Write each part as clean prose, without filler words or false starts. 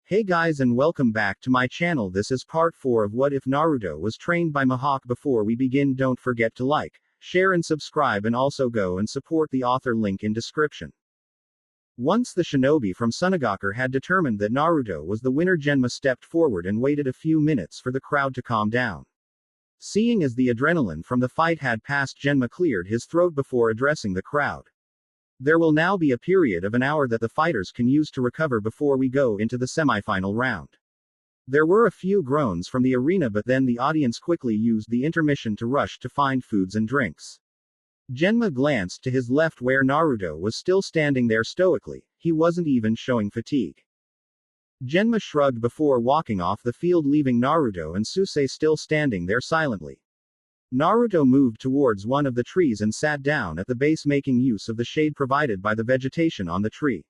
Hey guys and welcome back to my channel. This is part 4 of What If Naruto Was Trained by Mihawk. Before we begin, don't forget to like, share and subscribe, and also go and support the author, link in description. Once the shinobi from Sunagakur had determined that Naruto was the winner, Genma stepped forward and waited a few minutes for the crowd to calm down. Seeing as the adrenaline from the fight had passed, Genma cleared his throat before addressing the crowd. There will now be a period of an hour that the fighters can use to recover before we go into the semifinal round. There were a few groans from the arena, but then the audience quickly used the intermission to rush to find foods and drinks. Genma glanced to his left where Naruto was still standing there stoically. He wasn't even showing fatigue. Genma shrugged before walking off the field, leaving Naruto and Suisei still standing there silently. Naruto moved towards one of the trees and sat down at the base, making use of the shade provided by the vegetation on the tree.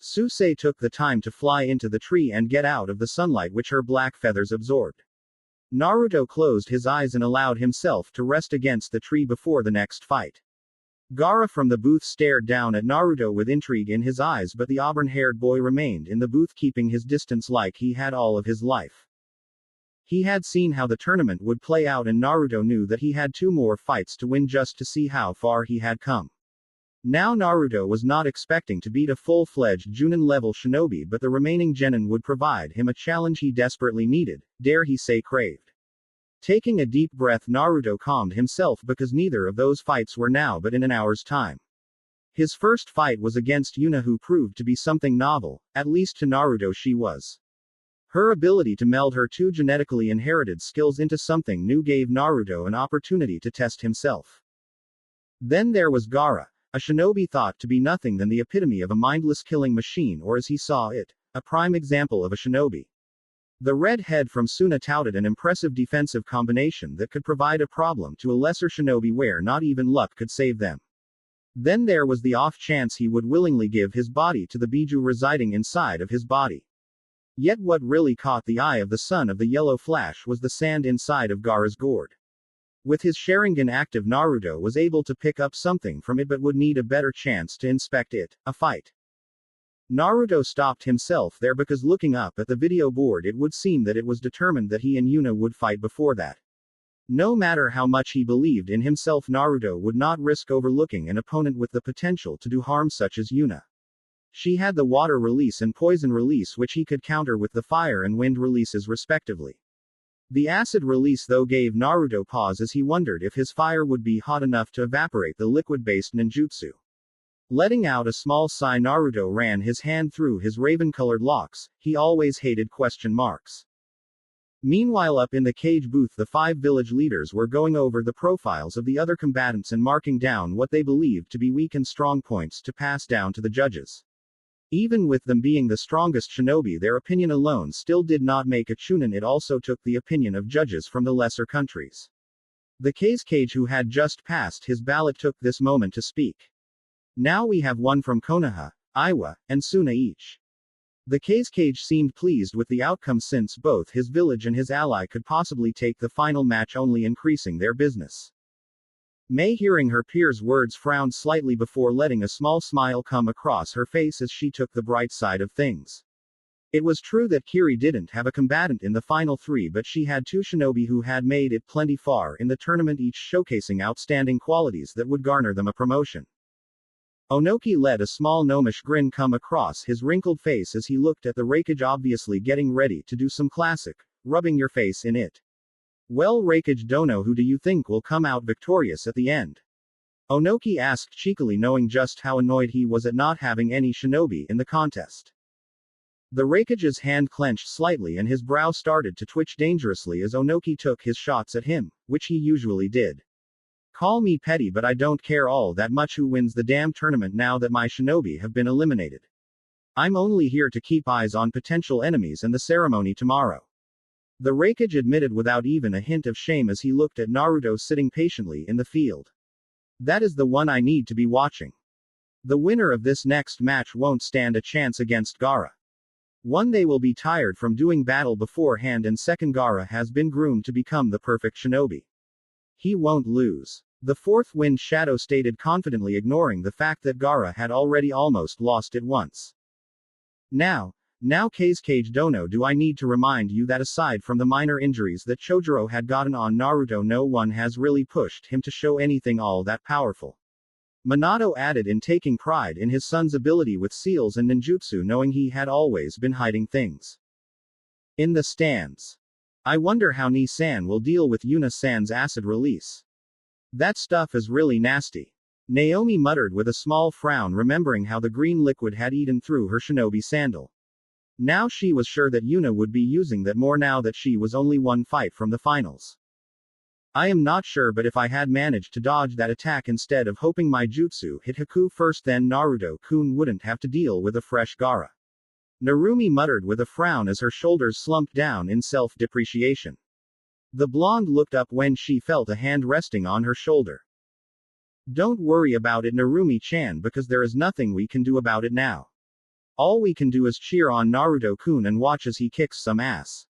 Suisei took the time to fly into the tree and get out of the sunlight which her black feathers absorbed. Naruto closed his eyes and allowed himself to rest against the tree before the next fight. Gaara from the booth stared down at Naruto with intrigue in his eyes, but the auburn-haired boy remained in the booth, keeping his distance like he had all of his life. He had seen how the tournament would play out, and Naruto knew that he had 2 more fights to win just to see how far he had come. Now Naruto was not expecting to beat a full-fledged Junin-level shinobi, but the remaining genin would provide him a challenge he desperately needed, dare he say craved. Taking a deep breath, Naruto calmed himself because neither of those fights were now but in an hour's time. His first fight was against Yuna, who proved to be something novel, at least to Naruto she was. Her ability to meld her 2 genetically inherited skills into something new gave Naruto an opportunity to test himself. Then there was Gaara, a shinobi thought to be nothing than the epitome of a mindless killing machine, or as he saw it, a prime example of a shinobi. The red head from Suna touted an impressive defensive combination that could provide a problem to a lesser shinobi where not even luck could save them. Then there was the off chance he would willingly give his body to the Biju residing inside of his body. Yet what really caught the eye of the son of the yellow flash was the sand inside of Gaara's gourd. With his Sharingan active, Naruto was able to pick up something from it, but would need a better chance to inspect it, a fight. Naruto stopped himself there because looking up at the video board, it would seem that it was determined that he and Yuna would fight before that. No matter how much he believed in himself, Naruto would not risk overlooking an opponent with the potential to do harm such as Yuna. She had the water release and poison release, which he could counter with the fire and wind releases respectively. The acid release though gave Naruto pause as he wondered if his fire would be hot enough to evaporate the liquid-based ninjutsu. Letting out a small sigh, Naruto ran his hand through his raven-colored locks. He always hated question marks. Meanwhile, up in the cage booth, the 5 village leaders were going over the profiles of the other combatants and marking down what they believed to be weak and strong points to pass down to the judges. Even with them being the strongest shinobi, their opinion alone still did not make a chunin. It also took the opinion of judges from the lesser countries. The Kage, who had just passed his ballot, took this moment to speak. Now we have one from Konoha, Iwa, and Suna each. The Kage seemed pleased with the outcome since both his village and his ally could possibly take the final match, only increasing their business. Mei, hearing her peer's words, frowned slightly before letting a small smile come across her face as she took the bright side of things. It was true that Kiri didn't have a combatant in the final 3, but she had 2 shinobi who had made it plenty far in the tournament, each showcasing outstanding qualities that would garner them a promotion. Onoki let a small gnomish grin come across his wrinkled face as he looked at the Raikage, obviously getting ready to do some classic, rubbing your face in it. Well, Raikage Dono, who do you think will come out victorious at the end? Onoki asked cheekily, knowing just how annoyed he was at not having any shinobi in the contest. The Raikage's hand clenched slightly and his brow started to twitch dangerously as Onoki took his shots at him, which he usually did. Call me petty, but I don't care all that much who wins the damn tournament now that my shinobi have been eliminated. I'm only here to keep eyes on potential enemies and the ceremony tomorrow. The Raikage admitted without even a hint of shame as he looked at Naruto sitting patiently in the field. That is the one I need to be watching. The winner of this next match won't stand a chance against Gaara. One, they will be tired from doing battle beforehand, and second, Gaara has been groomed to become the perfect shinobi. He won't lose. The 4th Wind Shadow stated confidently, ignoring the fact that Gaara had already almost lost it once. Now, Now Kage Dono, do I need to remind you that aside from the minor injuries that Chojuro had gotten on Naruto, no one has really pushed him to show anything all that powerful. Minato added, in taking pride in his son's ability with seals and ninjutsu, knowing he had always been hiding things. In the stands. I wonder how Ni-san will deal with Yuna-san's acid release. That stuff is really nasty. Naomi muttered with a small frown, remembering how the green liquid had eaten through her shinobi sandal. Now she was sure that Yuna would be using that more now that she was only one fight from the finals. I am not sure, but if I had managed to dodge that attack instead of hoping my jutsu hit Haku first, then Naruto-kun wouldn't have to deal with a fresh Gaara. Narumi muttered with a frown as her shoulders slumped down in self-depreciation. The blonde looked up when she felt a hand resting on her shoulder. Don't worry about it, Narumi-chan, because there is nothing we can do about it now. All we can do is cheer on Naruto-kun and watch as he kicks some ass.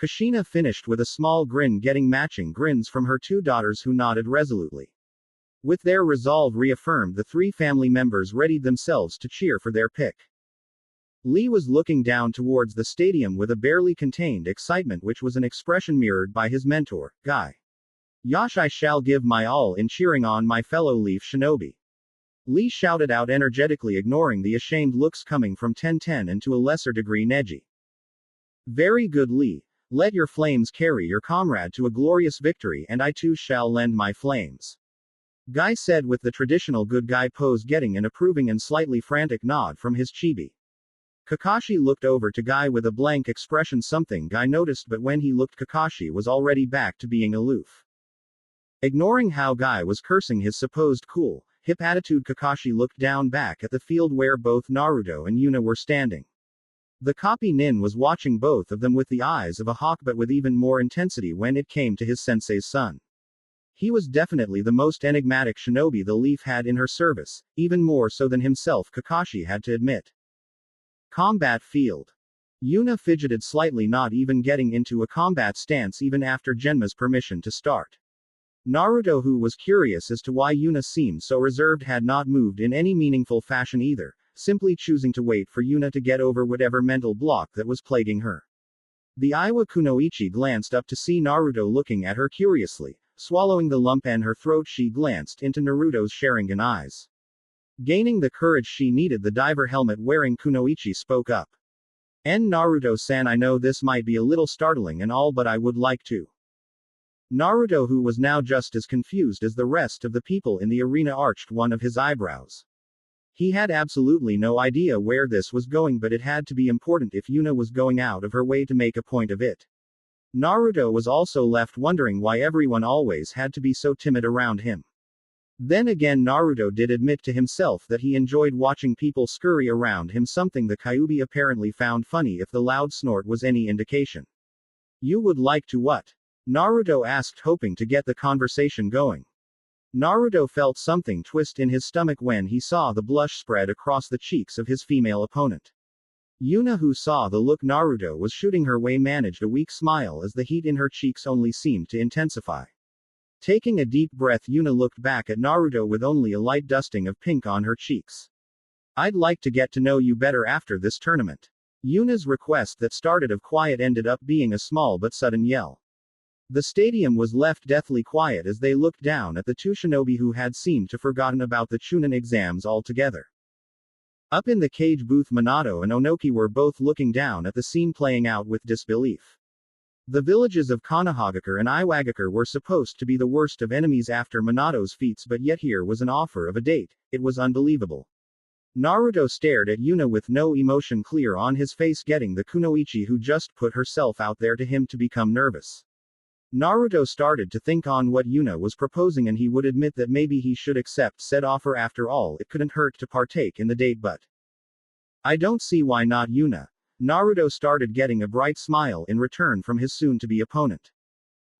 Kushina finished with a small grin, getting matching grins from her two daughters, who nodded resolutely. With their resolve reaffirmed, the three family members readied themselves to cheer for their pick. Lee was looking down towards the stadium with a barely contained excitement, which was an expression mirrored by his mentor, Guy. Yash, I shall give my all in cheering on my fellow Leaf Shinobi. Lee shouted out energetically, ignoring the ashamed looks coming from Tenten and to a lesser degree Neji. Very good, Lee. Let your flames carry your comrade to a glorious victory, and I too shall lend my flames. Guy said with the traditional good guy pose, getting an approving and slightly frantic nod from his chibi. Kakashi looked over to Guy with a blank expression, something Guy noticed, but when he looked, Kakashi was already back to being aloof. Ignoring how Guy was cursing his supposed cool, hip attitude, Kakashi looked down back at the field where both Naruto and Yuna were standing. The copy nin was watching both of them with the eyes of a hawk, but with even more intensity when it came to his sensei's son. He was definitely the most enigmatic shinobi the Leaf had in her service, even more so than himself, Kakashi had to admit. Combat field. Yuna fidgeted slightly, not even getting into a combat stance even after Genma's permission to start. Naruto, who was curious as to why Yuna seemed so reserved, had not moved in any meaningful fashion either, simply choosing to wait for Yuna to get over whatever mental block that was plaguing her. The Iwa Kunoichi glanced up to see Naruto looking at her curiously. Swallowing the lump in her throat, she glanced into Naruto's Sharingan eyes. Gaining the courage she needed, the diver helmet wearing Kunoichi spoke up. Naruto-san, I know this might be a little startling and all, but I would like to. Naruto, who was now just as confused as the rest of the people in the arena, arched one of his eyebrows. He had absolutely no idea where this was going, but it had to be important if Yuna was going out of her way to make a point of it. Naruto was also left wondering why everyone always had to be so timid around him. Then again, Naruto did admit to himself that he enjoyed watching people scurry around him, something the Kyuubi apparently found funny if the loud snort was any indication. You would like to what? Naruto asked, hoping to get the conversation going. Naruto felt something twist in his stomach when he saw the blush spread across the cheeks of his female opponent. Yuna, who saw the look Naruto was shooting her way, managed a weak smile as the heat in her cheeks only seemed to intensify. Taking a deep breath, Yuna looked back at Naruto with only a light dusting of pink on her cheeks. I'd like to get to know you better after this tournament. Yuna's request that started of quiet ended up being a small but sudden yell. The stadium was left deathly quiet as they looked down at the two shinobi who had seemed to forgotten about the Chunin exams altogether. Up in the cage booth, Minato and Onoki were both looking down at the scene playing out with disbelief. The villages of Konohagakure and Iwagakure were supposed to be the worst of enemies after Minato's feats, but yet here was an offer of a date. It was unbelievable. Naruto stared at Yuna with no emotion clear on his face, getting the kunoichi who just put herself out there to him to become nervous. Naruto started to think on what Yuna was proposing, and he would admit that maybe he should accept said offer. After all, it couldn't hurt to partake in the date, but I don't see why not, Yuna. Naruto started, getting a bright smile in return from his soon-to-be opponent.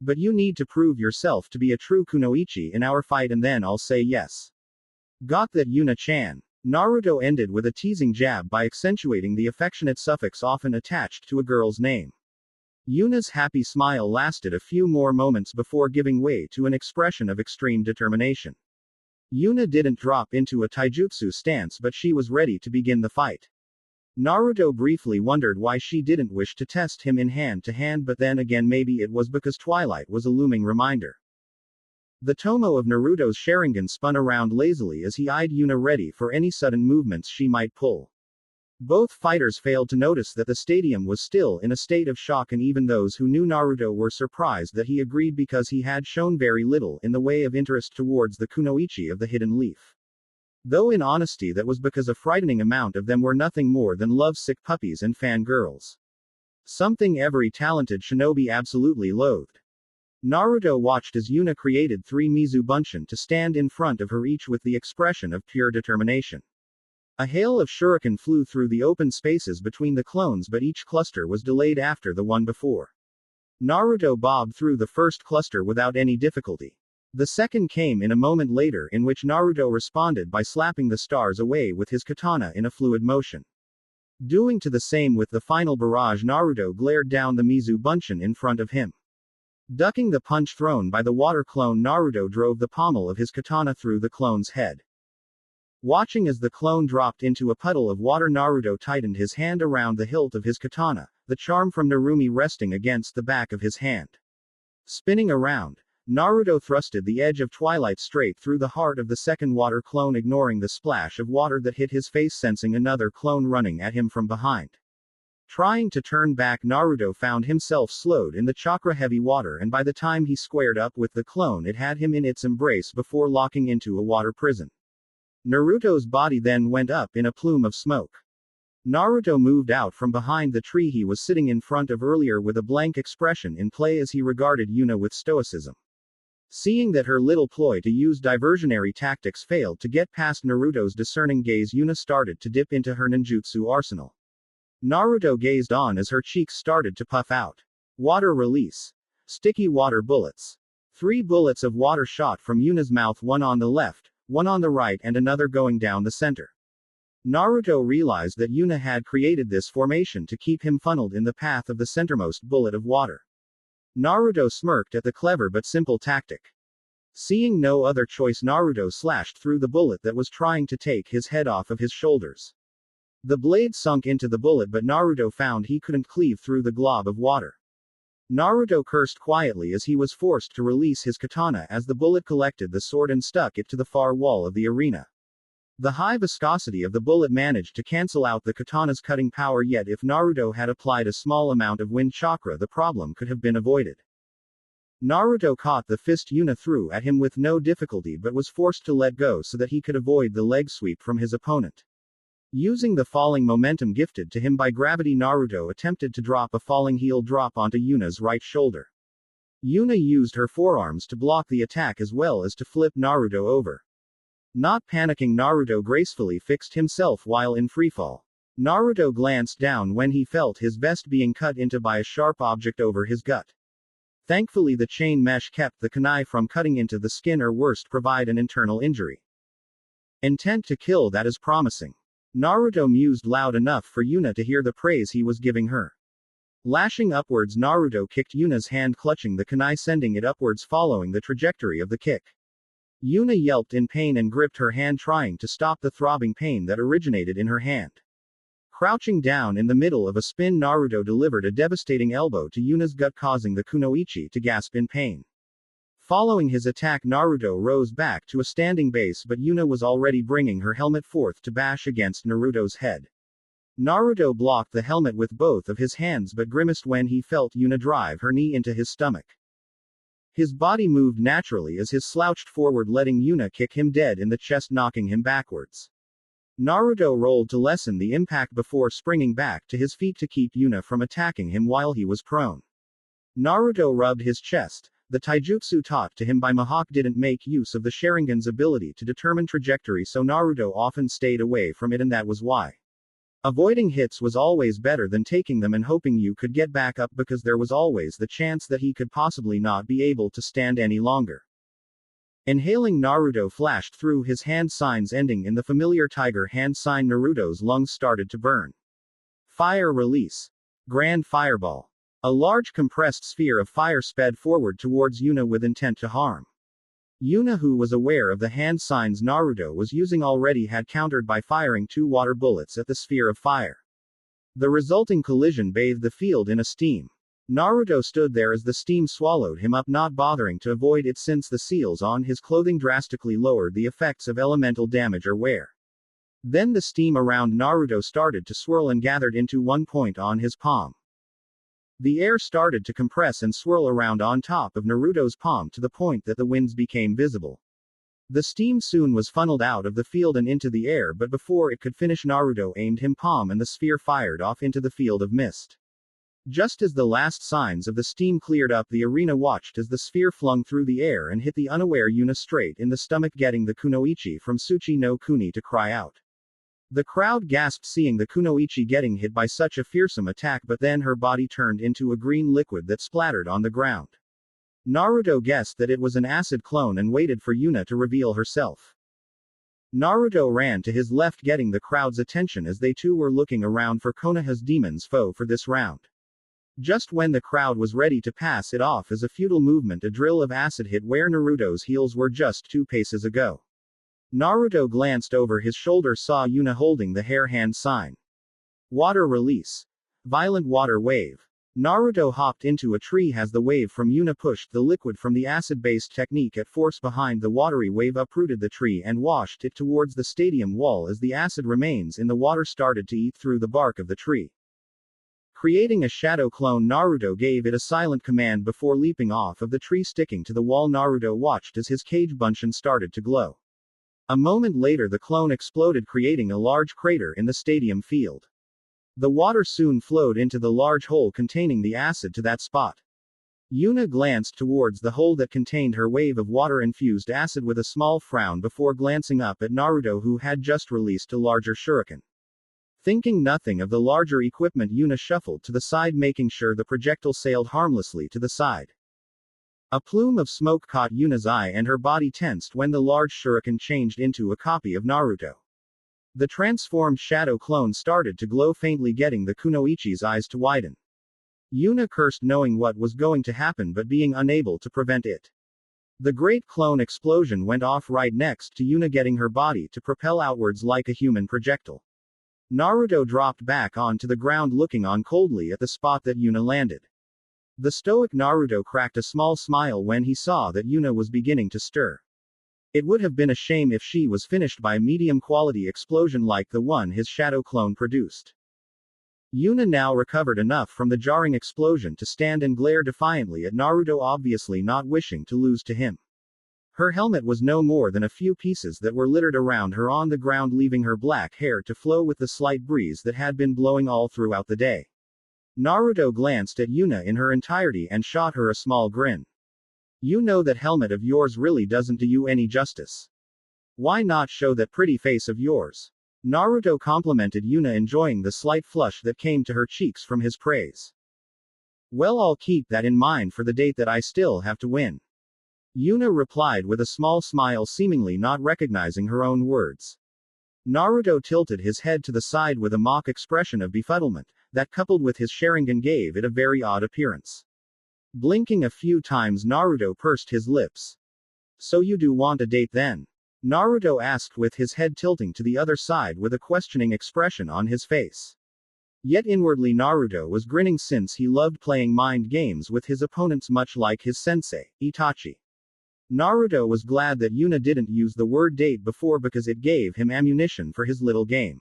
But you need to prove yourself to be a true kunoichi in our fight, and then I'll say yes. Got that, Yuna-chan? Naruto ended with a teasing jab by accentuating the affectionate suffix often attached to a girl's name. Yuna's happy smile lasted a few more moments before giving way to an expression of extreme determination. Yuna didn't drop into a taijutsu stance, but she was ready to begin the fight. Naruto briefly wondered why she didn't wish to test him in hand-to-hand, but then again maybe it was because twilight was a looming reminder. The tomo of Naruto's Sharingan spun around lazily as he eyed Yuna, ready for any sudden movements she might pull. Both fighters failed to notice that the stadium was still in a state of shock, and even those who knew Naruto were surprised that he agreed, because he had shown very little in the way of interest towards the kunoichi of the Hidden Leaf. Though in honesty that was because a frightening amount of them were nothing more than lovesick puppies and fangirls. Something every talented shinobi absolutely loathed. Naruto watched as Yuna created 3 Mizu Bunshin to stand in front of her, each with the expression of pure determination. A hail of shuriken flew through the open spaces between the clones, but each cluster was delayed after the one before. Naruto bobbed through the first cluster without any difficulty. The second came in a moment later, in which Naruto responded by slapping the stars away with his katana in a fluid motion. Doing to the same with the final barrage, Naruto glared down the Mizu Bunshin in front of him. Ducking the punch thrown by the water clone, Naruto drove the pommel of his katana through the clone's head. Watching as the clone dropped into a puddle of water, Naruto tightened his hand around the hilt of his katana, the charm from Narumi resting against the back of his hand. Spinning around, Naruto thrusted the edge of twilight straight through the heart of the second water clone, ignoring the splash of water that hit his face, sensing another clone running at him from behind. Trying to turn back, Naruto found himself slowed in the chakra-heavy water, and by the time he squared up with the clone, it had him in its embrace before locking into a water prison. Naruto's body then went up in a plume of smoke. Naruto moved out from behind the tree he was sitting in front of earlier with a blank expression in play as he regarded Yuna with stoicism. Seeing that her little ploy to use diversionary tactics failed to get past Naruto's discerning gaze, Yuna started to dip into her ninjutsu arsenal. Naruto gazed on as her cheeks started to puff out. Water release. Sticky water bullets. 3 bullets of water shot from Yuna's mouth, one on the left, one on the right, and another going down the center. Naruto realized that Yuna had created this formation to keep him funneled in the path of the centermost bullet of water. Naruto smirked at the clever but simple tactic. Seeing no other choice, Naruto slashed through the bullet that was trying to take his head off of his shoulders. The blade sunk into the bullet, but Naruto found he couldn't cleave through the glob of water. Naruto cursed quietly as he was forced to release his katana as the bullet collected the sword and stuck it to the far wall of the arena. The high viscosity of the bullet managed to cancel out the katana's cutting power, yet if Naruto had applied a small amount of wind chakra, the problem could have been avoided. Naruto caught the fist Yuna threw at him with no difficulty, but was forced to let go so that he could avoid the leg sweep from his opponent. Using the falling momentum gifted to him by gravity, Naruto attempted to drop a falling heel drop onto Yuna's right shoulder. Yuna used her forearms to block the attack as well as to flip Naruto over. Not panicking, Naruto gracefully fixed himself while in freefall. Naruto glanced down when he felt his vest being cut into by a sharp object over his gut. Thankfully, the chain mesh kept the kunai from cutting into the skin or worst provide an internal injury. Intent to kill, that is promising. Naruto mused loud enough for Yuna to hear the praise he was giving her. Lashing upwards, Naruto kicked Yuna's hand, clutching the kunai, sending it upwards following the trajectory of the kick. Yuna yelped in pain and gripped her hand, trying to stop the throbbing pain that originated in her hand. Crouching down in the middle of a spin, Naruto delivered a devastating elbow to Yuna's gut, causing the kunoichi to gasp in pain. Following his attack, Naruto rose back to a standing base, but Yuna was already bringing her helmet forth to bash against Naruto's head. Naruto blocked the helmet with both of his hands but grimaced when he felt Yuna drive her knee into his stomach. His body moved naturally as his slouched forward, letting Yuna kick him dead in the chest, knocking him backwards. Naruto rolled to lessen the impact before springing back to his feet to keep Yuna from attacking him while he was prone. Naruto rubbed his chest. The taijutsu taught to him by Mihawk didn't make use of the Sharingan's ability to determine trajectory, so Naruto often stayed away from it, and that was why. Avoiding hits was always better than taking them and hoping you could get back up, because there was always the chance that he could possibly not be able to stand any longer. Inhaling, Naruto flashed through his hand signs, ending in the familiar tiger hand sign. Naruto's lungs started to burn. Fire release. Grand Fireball. A large compressed sphere of fire sped forward towards Yuna with intent to harm. Yuna, who was aware of the hand signs Naruto was using already, had countered by firing 2 water bullets at the sphere of fire. The resulting collision bathed the field in a steam. Naruto stood there as the steam swallowed him up, not bothering to avoid it since the seals on his clothing drastically lowered the effects of elemental damage or wear. Then the steam around Naruto started to swirl and gathered into one point on his palm. The air started to compress and swirl around on top of Naruto's palm to the point that the winds became visible. The steam soon was funneled out of the field and into the air, but before it could finish, Naruto aimed him palm and the sphere fired off into the field of mist. Just as the last signs of the steam cleared up, the arena watched as the sphere flung through the air and hit the unaware Yuna straight in the stomach, getting the kunoichi from Tsuchi no Kuni to cry out. The crowd gasped seeing the kunoichi getting hit by such a fearsome attack, but then her body turned into a green liquid that splattered on the ground. Naruto guessed that it was an acid clone and waited for Yuna to reveal herself. Naruto ran to his left, getting the crowd's attention as they too were looking around for Konoha's demon's foe for this round. Just when the crowd was ready to pass it off as a futile movement, a drill of acid hit where Naruto's heels were just 2 paces ago. Naruto glanced over his shoulder, saw Yuna holding the hair hand sign. Water release. Violent water wave. Naruto hopped into a tree as the wave from Yuna pushed the liquid from the acid-based technique at force behind the watery wave, uprooted the tree and washed it towards the stadium wall as the acid remains in the water started to eat through the bark of the tree. Creating a shadow clone, Naruto gave it a silent command before leaping off of the tree, sticking to the wall. Naruto watched as his Kage Bunshin started to glow. A moment later, the clone exploded, creating a large crater in the stadium field. The water soon flowed into the large hole containing the acid to that spot. Yuna glanced towards the hole that contained her wave of water-infused acid with a small frown before glancing up at Naruto, who had just released a larger shuriken. Thinking nothing of the larger equipment, Yuna shuffled to the side, making sure the projectile sailed harmlessly to the side. A plume of smoke caught Yuna's eye and her body tensed when the large shuriken changed into a copy of Naruto. The transformed shadow clone started to glow faintly, getting the kunoichi's eyes to widen. Yuna cursed, knowing what was going to happen but being unable to prevent it. The great clone explosion went off right next to Yuna, getting her body to propel outwards like a human projectile. Naruto dropped back onto the ground, looking on coldly at the spot that Yuna landed. The stoic Naruto cracked a small smile when he saw that Yuna was beginning to stir. It would have been a shame if she was finished by a medium-quality explosion like the one his shadow clone produced. Yuna now recovered enough from the jarring explosion to stand and glare defiantly at Naruto, obviously not wishing to lose to him. Her helmet was no more than a few pieces that were littered around her on the ground, leaving her black hair to flow with the slight breeze that had been blowing all throughout the day. Naruto glanced at Yuna in her entirety and shot her a small grin. You know, that helmet of yours really doesn't do you any justice. Why not show that pretty face of yours? Naruto complimented Yuna, enjoying the slight flush that came to her cheeks from his praise. Well, I'll keep that in mind for the date that I still have to win. Yuna replied with a small smile, seemingly not recognizing her own words. Naruto tilted his head to the side with a mock expression of befuddlement, that coupled with his Sharingan gave it a very odd appearance. Blinking a few times, Naruto pursed his lips. So you do want a date then? Naruto asked, with his head tilting to the other side with a questioning expression on his face. Yet inwardly Naruto was grinning, since he loved playing mind games with his opponents, much like his sensei, Itachi. Naruto was glad that Yuna didn't use the word date before, because it gave him ammunition for his little game.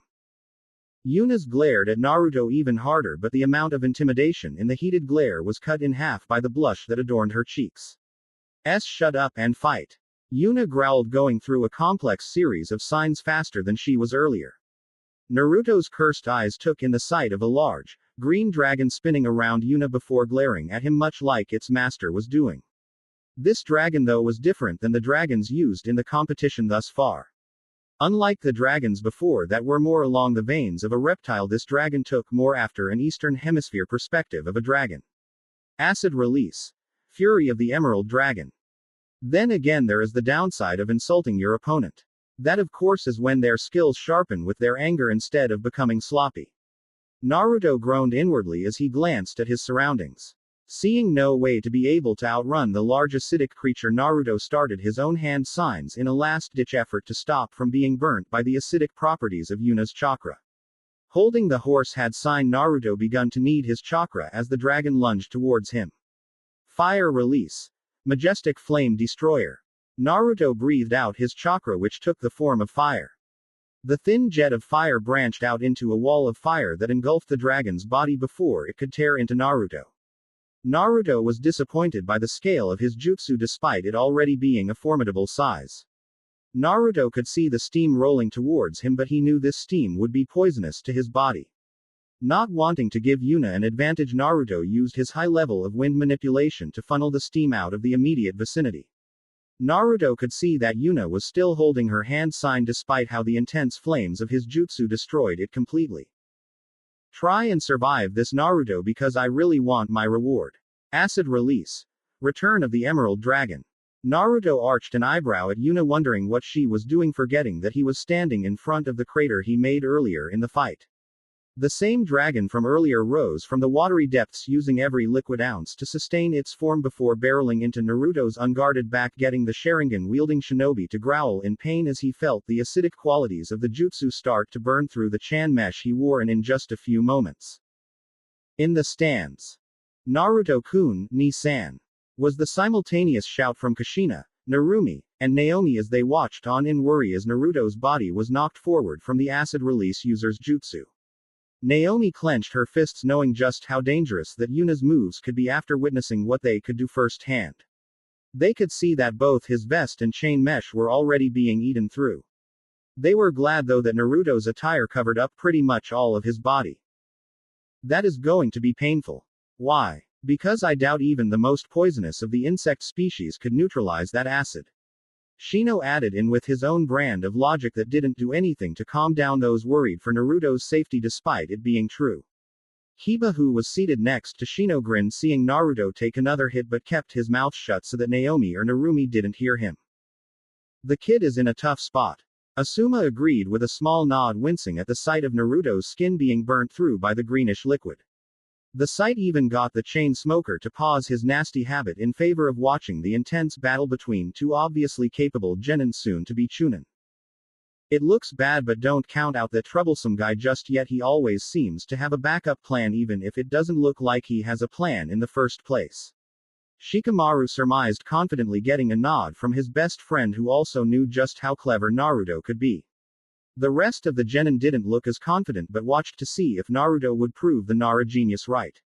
Yuna's glared at Naruto even harder, but the amount of intimidation in the heated glare was cut in half by the blush that adorned her cheeks. Shut up and fight. Yuna growled, going through a complex series of signs faster than she was earlier. Naruto's cursed eyes took in the sight of a large, green dragon spinning around Yuna before glaring at him, much like its master was doing. This dragon, though, was different than the dragons used in the competition thus far. Unlike the dragons before that were more along the veins of a reptile, this dragon took more after an Eastern Hemisphere perspective of a dragon. Acid release. Fury of the Emerald Dragon. Then again, there is the downside of insulting your opponent. That, of course, is when their skills sharpen with their anger instead of becoming sloppy. Naruto groaned inwardly as he glanced at his surroundings. Seeing no way to be able to outrun the large acidic creature, Naruto started his own hand signs in a last-ditch effort to stop from being burnt by the acidic properties of Yuna's chakra. Holding the horse had sign Naruto begun to knead his chakra as the dragon lunged towards him. Fire release. Majestic flame destroyer. Naruto breathed out his chakra, which took the form of fire. The thin jet of fire branched out into a wall of fire that engulfed the dragon's body before it could tear into Naruto. Naruto was disappointed by the scale of his jutsu despite it already being a formidable size. Naruto could see the steam rolling towards him, but he knew this steam would be poisonous to his body. Not wanting to give Yuna an advantage, Naruto used his high level of wind manipulation to funnel the steam out of the immediate vicinity. Naruto could see that Yuna was still holding her hand sign despite how the intense flames of his jutsu destroyed it completely. Try and survive this, Naruto, because I really want my reward. Acid release. Return of the Emerald Dragon. Naruto arched an eyebrow at Yuna, wondering what she was doing, forgetting that he was standing in front of the crater he made earlier in the fight. The same dragon from earlier rose from the watery depths, using every liquid ounce to sustain its form before barreling into Naruto's unguarded back, getting the Sharingan-wielding shinobi to growl in pain as he felt the acidic qualities of the jutsu start to burn through the chan mesh he wore, and in just a few moments. In the stands. Naruto-kun, Ni-san. Was the simultaneous shout from Kushina, Narumi, and Naomi as they watched on in worry as Naruto's body was knocked forward from the acid release user's jutsu. Naomi clenched her fists, knowing just how dangerous that Yuna's moves could be after witnessing what they could do firsthand. They could see that both his vest and chain mesh were already being eaten through. They were glad though that Naruto's attire covered up pretty much all of his body. That is going to be painful. Why? Because I doubt even the most poisonous of the insect species could neutralize that acid. Shino added in with his own brand of logic that didn't do anything to calm down those worried for Naruto's safety despite it being true. Hiba, who was seated next to Shino, grinned seeing Naruto take another hit but kept his mouth shut so that Naomi or Narumi didn't hear him. The kid is in a tough spot. Asuma agreed with a small nod, wincing at the sight of Naruto's skin being burnt through by the greenish liquid. The sight even got the chain smoker to pause his nasty habit in favor of watching the intense battle between two obviously capable genin, soon to be chunin. It looks bad, but don't count out that troublesome guy just yet. He always seems to have a backup plan even if it doesn't look like he has a plan in the first place. Shikamaru surmised confidently, getting a nod from his best friend who also knew just how clever Naruto could be. The rest of the genin didn't look as confident but watched to see if Naruto would prove the Nara genius right.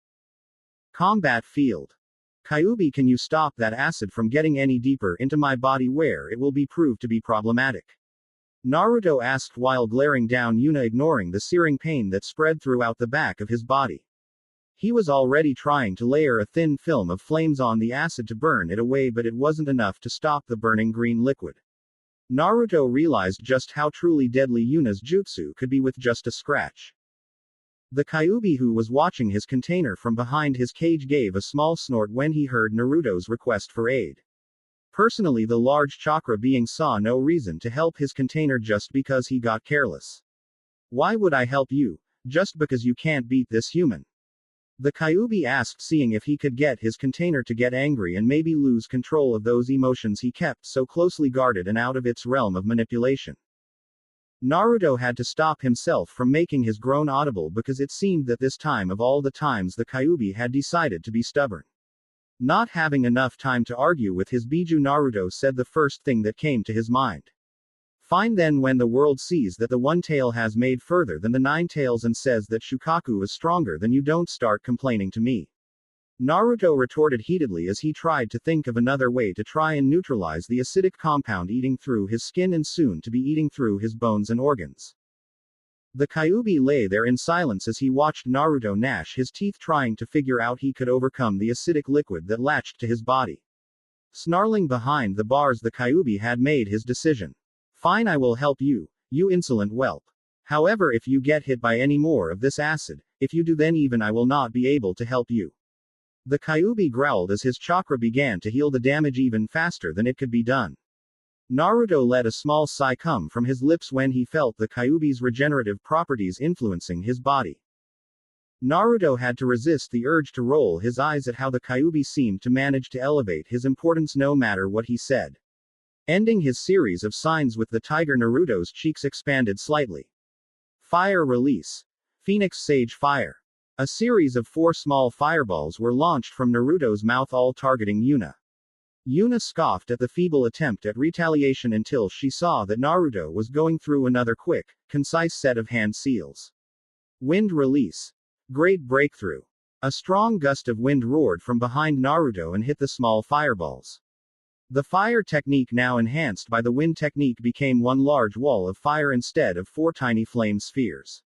Combat field. Kyuubi, can you stop that acid from getting any deeper into my body where it will be proved to be problematic? Naruto asked while glaring down Yuna, ignoring the searing pain that spread throughout the back of his body. He was already trying to layer a thin film of flames on the acid to burn it away, but it wasn't enough to stop the burning green liquid. Naruto realized just how truly deadly Yuna's jutsu could be with just a scratch. The Kyuubi, who was watching his container from behind his cage, gave a small snort when he heard Naruto's request for aid. Personally, the large chakra being saw no reason to help his container just because he got careless. Why would I help you? Just because you can't beat this human? The Kyuubi asked, seeing if he could get his container to get angry and maybe lose control of those emotions he kept so closely guarded and out of its realm of manipulation. Naruto had to stop himself from making his groan audible because it seemed that this time of all the times the Kyuubi had decided to be stubborn. Not having enough time to argue with his Biju, Naruto said the first thing that came to his mind. Fine then, when the world sees that the one tail has made further than the 9 tails and says that Shukaku is stronger than you, don't start complaining to me. Naruto retorted heatedly as he tried to think of another way to try and neutralize the acidic compound eating through his skin and soon to be eating through his bones and organs. The Kyuubi lay there in silence as he watched Naruto gnash his teeth, trying to figure out he could overcome the acidic liquid that latched to his body. Snarling behind the bars, the Kyuubi had made his decision. Fine, I will help you, you insolent whelp. However, if you get hit by any more of this acid, if you do, then even I will not be able to help you. The Kyuubi growled as his chakra began to heal the damage even faster than it could be done. Naruto let a small sigh come from his lips when he felt the Kyuubi's regenerative properties influencing his body. Naruto had to resist the urge to roll his eyes at how the Kyuubi seemed to manage to elevate his importance no matter what he said. Ending his series of signs with the tiger, Naruto's cheeks expanded slightly. Fire release. Phoenix Sage Fire. A series of 4 small fireballs were launched from Naruto's mouth, all targeting Yuna. Yuna scoffed at the feeble attempt at retaliation until she saw that Naruto was going through another quick, concise set of hand seals. Wind release. Great breakthrough. A strong gust of wind roared from behind Naruto and hit the small fireballs. The fire technique, now enhanced by the wind technique, became one large wall of fire instead of 4 tiny flame spheres.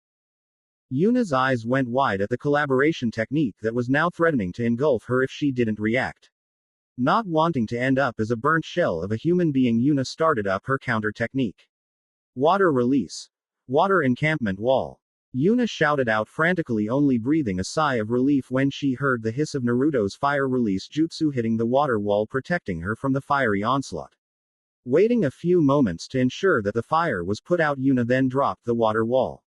Yuna's eyes went wide at the collaboration technique that was now threatening to engulf her if she didn't react. Not wanting to end up as a burnt shell of a human being, Yuna started up her counter technique. Water release. Water encampment wall. Yuna shouted out frantically, only breathing a sigh of relief when she heard the hiss of Naruto's fire release jutsu hitting the water wall, protecting her from the fiery onslaught. Waiting a few moments to ensure that the fire was put out, Yuna then dropped the water wall.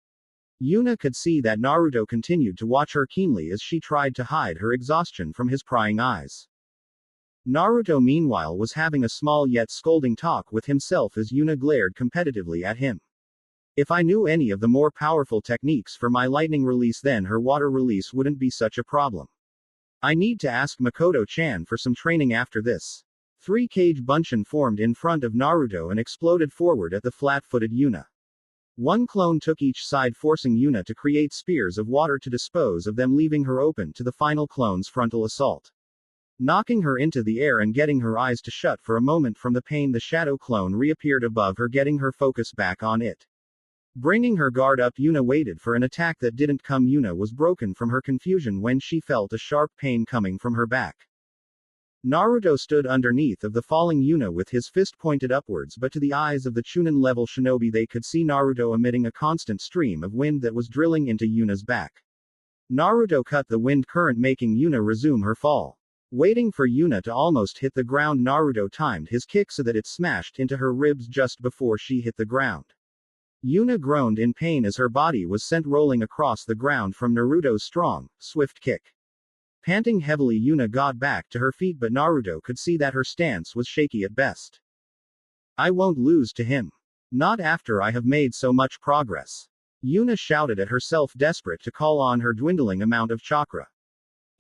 Yuna could see that Naruto continued to watch her keenly as she tried to hide her exhaustion from his prying eyes. Naruto meanwhile was having a small yet scolding talk with himself as Yuna glared competitively at him. If I knew any of the more powerful techniques for my lightning release, then her water release wouldn't be such a problem. I need to ask Makoto-chan for some training after this. 3 Kage Bunshin formed in front of Naruto and exploded forward at the flat-footed Yuna. 1 clone took each side, forcing Yuna to create spears of water to dispose of them, leaving her open to the final clone's frontal assault. Knocking her into the air and getting her eyes to shut for a moment from the pain, the shadow clone reappeared above her, getting her focus back on it. Bringing her guard up, Yuna waited for an attack that didn't come. Yuna was broken from her confusion when she felt a sharp pain coming from her back. Naruto stood underneath of the falling Yuna with his fist pointed upwards, but to the eyes of the Chunin-level shinobi they could see Naruto emitting a constant stream of wind that was drilling into Yuna's back. Naruto cut the wind current, making Yuna resume her fall. Waiting for Yuna to almost hit the ground, Naruto timed his kick so that it smashed into her ribs just before she hit the ground. Yuna groaned in pain as her body was sent rolling across the ground from Naruto's strong, swift kick. Panting heavily, Yuna got back to her feet, but Naruto could see that her stance was shaky at best. I won't lose to him. Not after I have made so much progress. Yuna shouted at herself, desperate to call on her dwindling amount of chakra.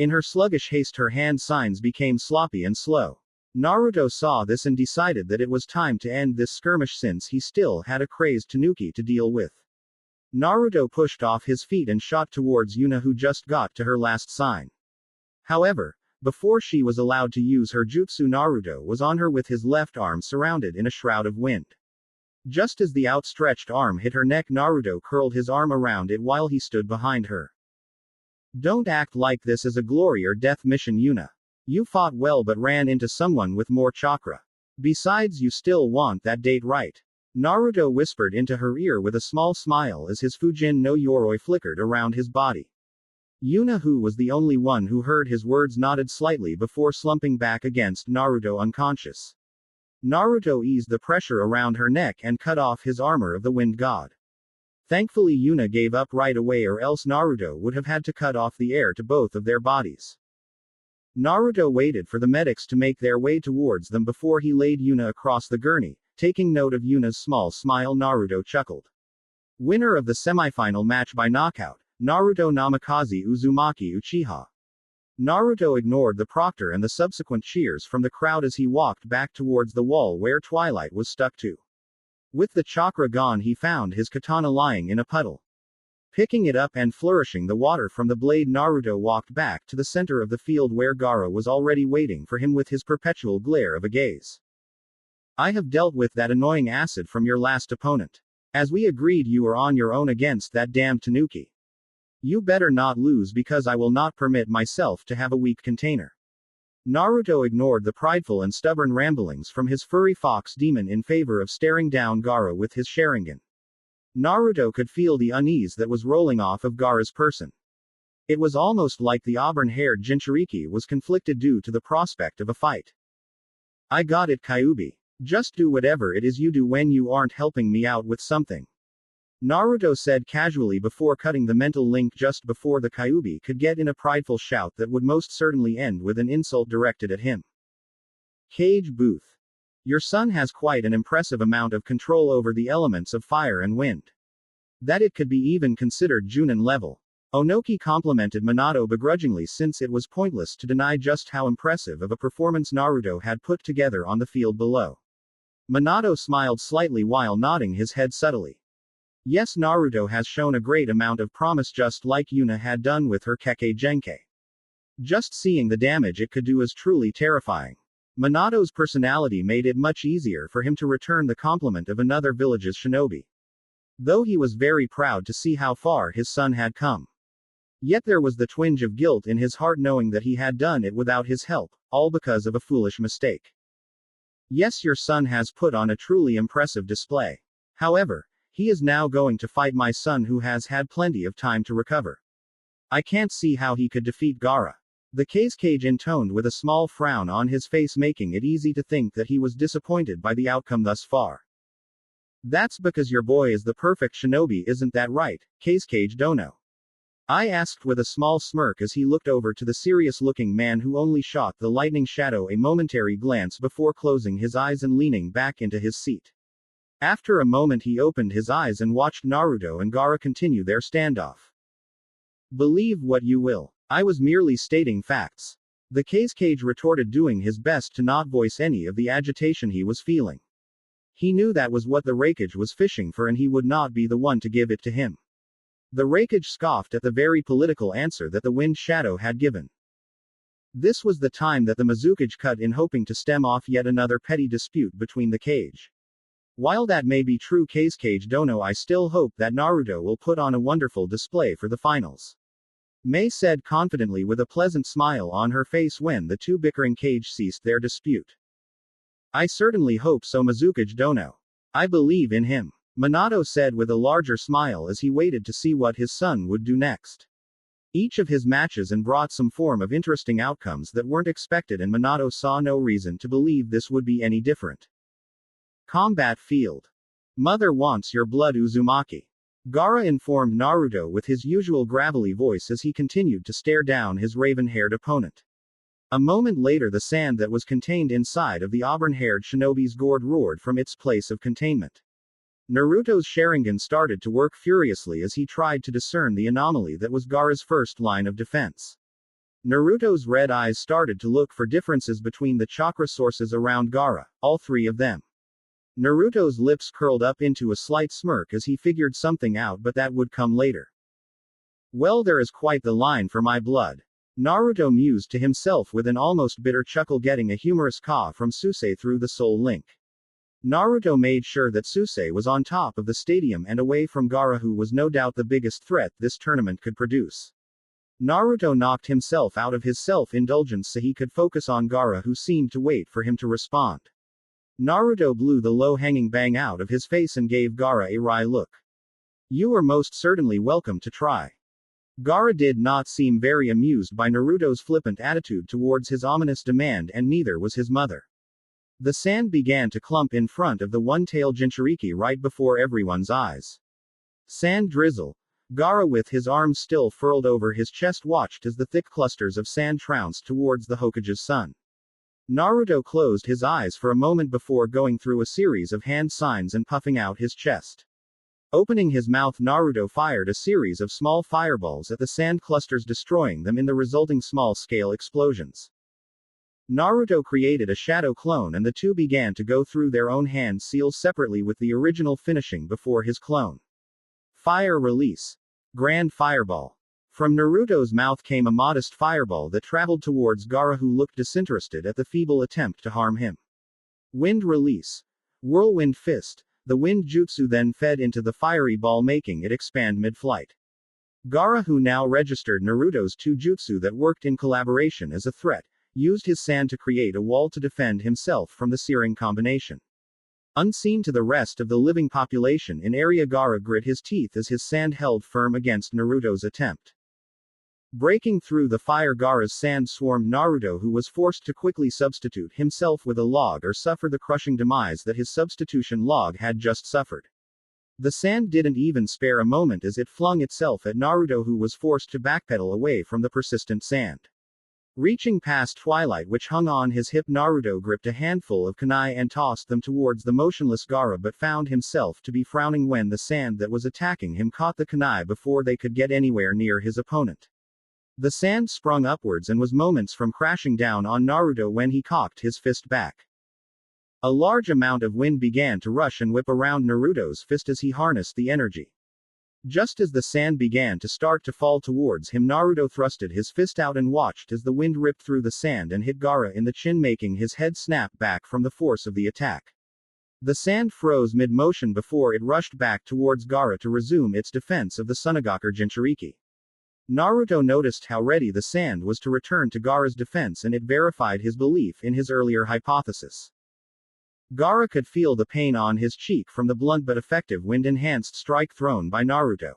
In her sluggish haste, her hand signs became sloppy and slow. Naruto saw this and decided that it was time to end this skirmish since he still had a crazed Tanuki to deal with. Naruto pushed off his feet and shot towards Yuna, who just got to her last sign. However, before she was allowed to use her jutsu, Naruto was on her with his left arm surrounded in a shroud of wind. Just as the outstretched arm hit her neck, Naruto curled his arm around it while he stood behind her. Don't act like this is a glory or death mission, Yuna. You fought well but ran into someone with more chakra. Besides, you still want that date, right? Naruto whispered into her ear with a small smile as his Fujin no Yoroi flickered around his body. Yuna, who was the only one who heard his words, nodded slightly before slumping back against Naruto unconscious. Naruto eased the pressure around her neck and cut off his armor of the wind god. Thankfully, Yuna gave up right away, or else Naruto would have had to cut off the air to both of their bodies. Naruto waited for the medics to make their way towards them before he laid Yuna across the gurney. Taking note of Yuna's small smile, Naruto chuckled. Winner of the semifinal match by knockout, Naruto Namikaze Uzumaki Uchiha. Naruto ignored the proctor and the subsequent cheers from the crowd as he walked back towards the wall where Twilight was stuck to. With the chakra gone, he found his katana lying in a puddle. Picking it up and flourishing the water from the blade, Naruto walked back to the center of the field where Gaara was already waiting for him with his perpetual glare of a gaze. I have dealt with that annoying acid from your last opponent. As we agreed, you are on your own against that damned Tanuki. You better not lose, because I will not permit myself to have a weak container. Naruto ignored the prideful and stubborn ramblings from his furry fox demon in favor of staring down Gaara with his Sharingan. Naruto could feel the unease that was rolling off of Gaara's person. It was almost like the auburn-haired Jinchuriki was conflicted due to the prospect of a fight. I got it, Kyuubi. Just do whatever it is you do when you aren't helping me out with something. Naruto said casually before cutting the mental link just before the Kyuubi could get in a prideful shout that would most certainly end with an insult directed at him. Kage Booth. Your son has quite an impressive amount of control over the elements of fire and wind. That it could be even considered Junin level. Onoki complimented Minato begrudgingly since it was pointless to deny just how impressive of a performance Naruto had put together on the field below. Minato smiled slightly while nodding his head subtly. Yes, Naruto has shown a great amount of promise just like Yuna had done with her Kage Genkai. Just seeing the damage it could do is truly terrifying. Minato's personality made it much easier for him to return the compliment of another village's shinobi. Though he was very proud to see how far his son had come. Yet there was the twinge of guilt in his heart knowing that he had done it without his help, all because of a foolish mistake. Yes, your son has put on a truly impressive display. However, he is now going to fight my son who has had plenty of time to recover. I can't see how he could defeat Gaara. The Kage intoned with a small frown on his face, making it easy to think that he was disappointed by the outcome thus far. That's because your boy is the perfect shinobi, isn't that right, Kage Dono? I asked with a small smirk as he looked over to the serious-looking man who only shot the lightning shadow a momentary glance before closing his eyes and leaning back into his seat. After a moment he opened his eyes and watched Naruto and Gaara continue their standoff. Believe what you will. I was merely stating facts. The Kage retorted, doing his best to not voice any of the agitation he was feeling. He knew that was what the Rakage was fishing for and he would not be the one to give it to him. The Rakage scoffed at the very political answer that the Wind Shadow had given. This was the time that the Mizukage cut in, hoping to stem off yet another petty dispute between the Kage. While that may be true, Kage Dono, I still hope that Naruto will put on a wonderful display for the finals. Mei said confidently with a pleasant smile on her face when the two bickering Kage ceased their dispute. I certainly hope so, Mizukage Dono. I believe in him. Minato said with a larger smile as he waited to see what his son would do next. Each of his matches and brought some form of interesting outcomes that weren't expected, and Minato saw no reason to believe this would be any different. Combat field. Mother wants your blood, Uzumaki. Gaara informed Naruto with his usual gravelly voice as he continued to stare down his raven-haired opponent. A moment later the sand that was contained inside of the auburn-haired shinobi's gourd roared from its place of containment. Naruto's Sharingan started to work furiously as he tried to discern the anomaly that was Gaara's first line of defense. Naruto's red eyes started to look for differences between the chakra sources around Gaara, all three of them. Naruto's lips curled up into a slight smirk as he figured something out, but that would come later. Well, there is quite the line for my blood. Naruto mused to himself with an almost bitter chuckle, getting a humorous caw from Susei through the soul link. Naruto made sure that Susei was on top of the stadium and away from Gaara, who was no doubt the biggest threat this tournament could produce. Naruto knocked himself out of his self-indulgence so he could focus on Gaara, who seemed to wait for him to respond. Naruto blew the low-hanging bang out of his face and gave Gaara a wry look. You are most certainly welcome to try. Gaara did not seem very amused by Naruto's flippant attitude towards his ominous demand, and neither was his mother. The sand began to clump in front of the one-tailed Jinchuriki right before everyone's eyes. Sand drizzle. Gaara, with his arms still furled over his chest, watched as the thick clusters of sand trounced towards the Hokage's son. Naruto closed his eyes for a moment before going through a series of hand signs and puffing out his chest. Opening his mouth, Naruto fired a series of small fireballs at the sand clusters, destroying them in the resulting small-scale explosions. Naruto created a shadow clone and the two began to go through their own hand seals separately, with the original finishing before his clone. Fire release. Grand fireball. From Naruto's mouth came a modest fireball that traveled towards Gaara, who looked disinterested at the feeble attempt to harm him. Wind release. Whirlwind fist. The wind jutsu then fed into the fiery ball, making it expand mid-flight. Gaara, who now registered Naruto's two jutsu that worked in collaboration as a threat, used his sand to create a wall to defend himself from the searing combination. Unseen to the rest of the living population in area, Gaara grit his teeth as his sand held firm against Naruto's attempt. Breaking through the fire, Gaara's sand swarmed Naruto, who was forced to quickly substitute himself with a log or suffer the crushing demise that his substitution log had just suffered. The sand didn't even spare a moment as it flung itself at Naruto, who was forced to backpedal away from the persistent sand. Reaching past Twilight which hung on his hip, Naruto gripped a handful of kunai and tossed them towards the motionless Gaara, but found himself to be frowning when the sand that was attacking him caught the kunai before they could get anywhere near his opponent. The sand sprung upwards and was moments from crashing down on Naruto when he cocked his fist back. A large amount of wind began to rush and whip around Naruto's fist as he harnessed the energy. Just as the sand began to start to fall towards him, Naruto thrusted his fist out and watched as the wind ripped through the sand and hit Gaara in the chin, making his head snap back from the force of the attack. The sand froze mid-motion before it rushed back towards Gaara to resume its defense of the Sunagaku Jinchuriki. Naruto noticed how ready the sand was to return to Gaara's defense, and it verified his belief in his earlier hypothesis. Gaara could feel the pain on his cheek from the blunt but effective wind-enhanced strike thrown by Naruto.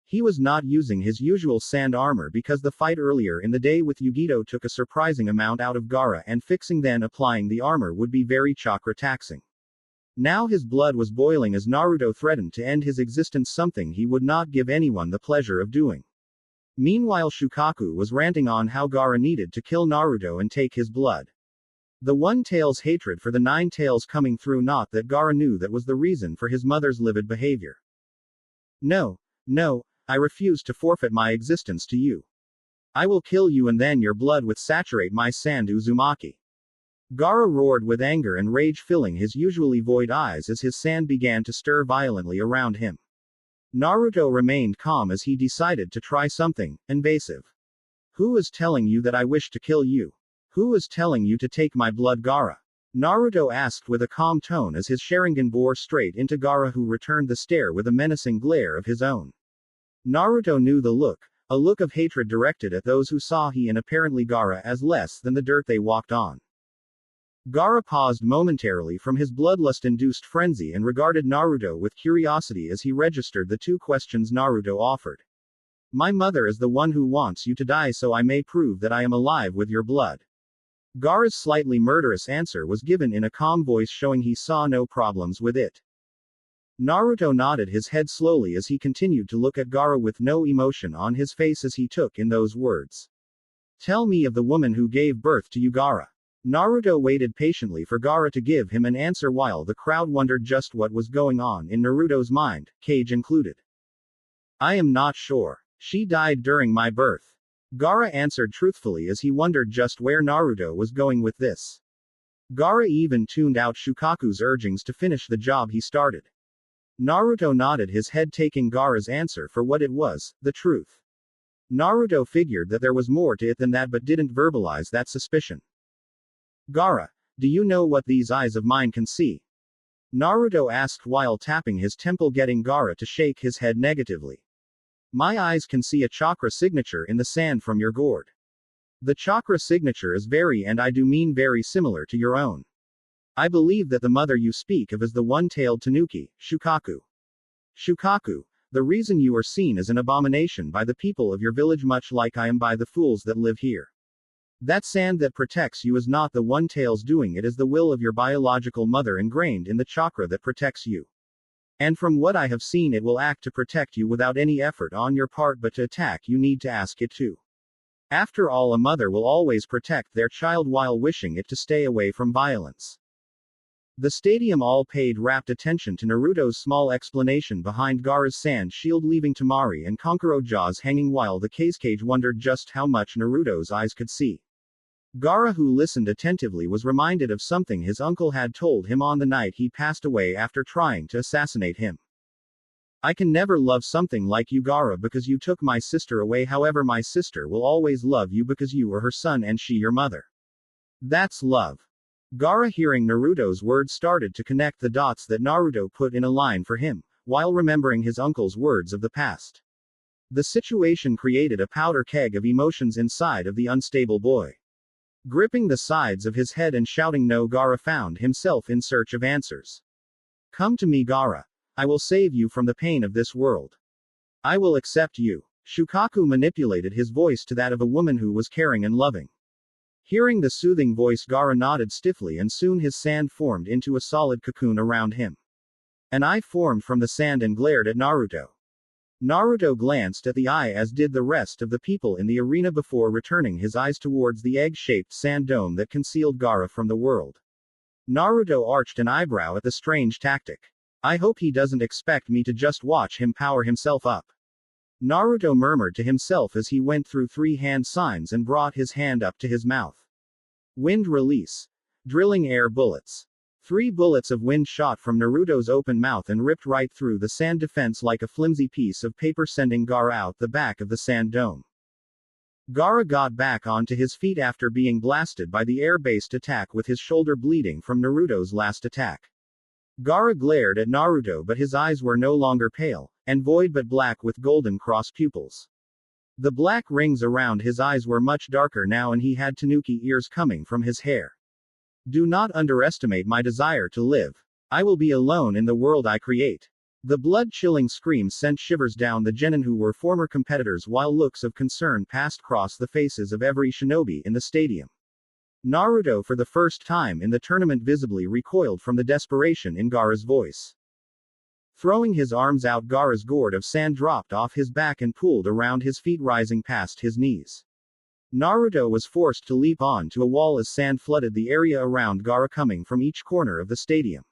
He was not using his usual sand armor because the fight earlier in the day with Yugito took a surprising amount out of Gaara, and fixing then applying the armor would be very chakra taxing. Now his blood was boiling as Naruto threatened to end his existence, something he would not give anyone the pleasure of doing. Meanwhile, Shukaku was ranting on how Gaara needed to kill Naruto and take his blood. The One-Tail's hatred for the Nine-Tails coming through, not that Gaara knew that was the reason for his mother's livid behavior. No, I refuse to forfeit my existence to you. I will kill you and then your blood will saturate my sand Uzumaki. Gaara roared with anger and rage, filling his usually void eyes as his sand began to stir violently around him. Naruto remained calm as he decided to try something invasive. Who is telling you that I wish to kill you? Who is telling you to take my blood, Gaara? Naruto asked with a calm tone as his Sharingan bore straight into Gaara, who returned the stare with a menacing glare of his own. Naruto knew the look, a look of hatred directed at those who saw he and apparently Gaara as less than the dirt they walked on. Gaara paused momentarily from his bloodlust-induced frenzy and regarded Naruto with curiosity as he registered the two questions Naruto offered. My mother is the one who wants you to die so I may prove that I am alive with your blood. Gaara's slightly murderous answer was given in a calm voice, showing he saw no problems with it. Naruto nodded his head slowly as he continued to look at Gaara with no emotion on his face as he took in those words. Tell me of the woman who gave birth to you, Gaara. Naruto waited patiently for Gaara to give him an answer while the crowd wondered just what was going on in Naruto's mind, Kage included. I am not sure. She died during my birth. Gaara answered truthfully as he wondered just where Naruto was going with this. Gaara even tuned out Shukaku's urgings to finish the job he started. Naruto nodded his head, taking Gaara's answer for what it was, the truth. Naruto figured that there was more to it than that but didn't verbalize that suspicion. Gaara, do you know what these eyes of mine can see? Naruto asked while tapping his temple, getting Gaara to shake his head negatively. My eyes can see a chakra signature in the sand from your gourd. The chakra signature is very, and I do mean very, similar to your own. I believe that the mother you speak of is the one-tailed tanuki, Shukaku. Shukaku, the reason you are seen as an abomination by the people of your village, much like I am by the fools that live here. That sand that protects you is not the one-tail's doing, it is the will of your biological mother ingrained in the chakra that protects you. And from what I have seen, it will act to protect you without any effort on your part, but to attack you need to ask it to. After all, a mother will always protect their child while wishing it to stay away from violence. The stadium all paid rapt attention to Naruto's small explanation behind Gaara's sand shield, leaving Temari and Kankuro jaws hanging while the Kage wondered just how much Naruto's eyes could see. Gaara, who listened attentively, was reminded of something his uncle had told him on the night he passed away after trying to assassinate him. I can never love something like you, Gaara, because you took my sister away. However, my sister will always love you because you are her son and she your mother. That's love. Gaara, hearing Naruto's words, started to connect the dots that Naruto put in a line for him, while remembering his uncle's words of the past. The situation created a powder keg of emotions inside of the unstable boy. Gripping the sides of his head and shouting no, Gaara found himself in search of answers. Come to me, Gaara. I will save you from the pain of this world. I will accept you. Shukaku manipulated his voice to that of a woman who was caring and loving. Hearing the soothing voice, Gaara nodded stiffly, and soon his sand formed into a solid cocoon around him. An eye formed from the sand and glared at Naruto. Naruto glanced at the eye as did the rest of the people in the arena before returning his eyes towards the egg-shaped sand dome that concealed Gaara from the world. Naruto arched an eyebrow at the strange tactic. I hope he doesn't expect me to just watch him power himself up. Naruto murmured to himself as he went through 3 hand signs and brought his hand up to his mouth. Wind release. Drilling air bullets. 3 bullets of wind shot from Naruto's open mouth and ripped right through the sand defense like a flimsy piece of paper, sending Gaara out the back of the sand dome. Gaara got back onto his feet after being blasted by the air-based attack with his shoulder bleeding from Naruto's last attack. Gaara glared at Naruto, but his eyes were no longer pale, and void but black with golden cross pupils. The black rings around his eyes were much darker now, and he had tanuki ears coming from his hair. Do not underestimate my desire to live. I will be alone in the world I create. The blood-chilling screams sent shivers down the genin who were former competitors, while looks of concern passed across the faces of every shinobi in the stadium. Naruto, for the first time in the tournament, visibly recoiled from the desperation in Gaara's voice. Throwing his arms out, Gaara's gourd of sand dropped off his back and pooled around his feet, rising past his knees. Naruto was forced to leap on to a wall as sand flooded the area around Gaara, coming from each corner of the stadium.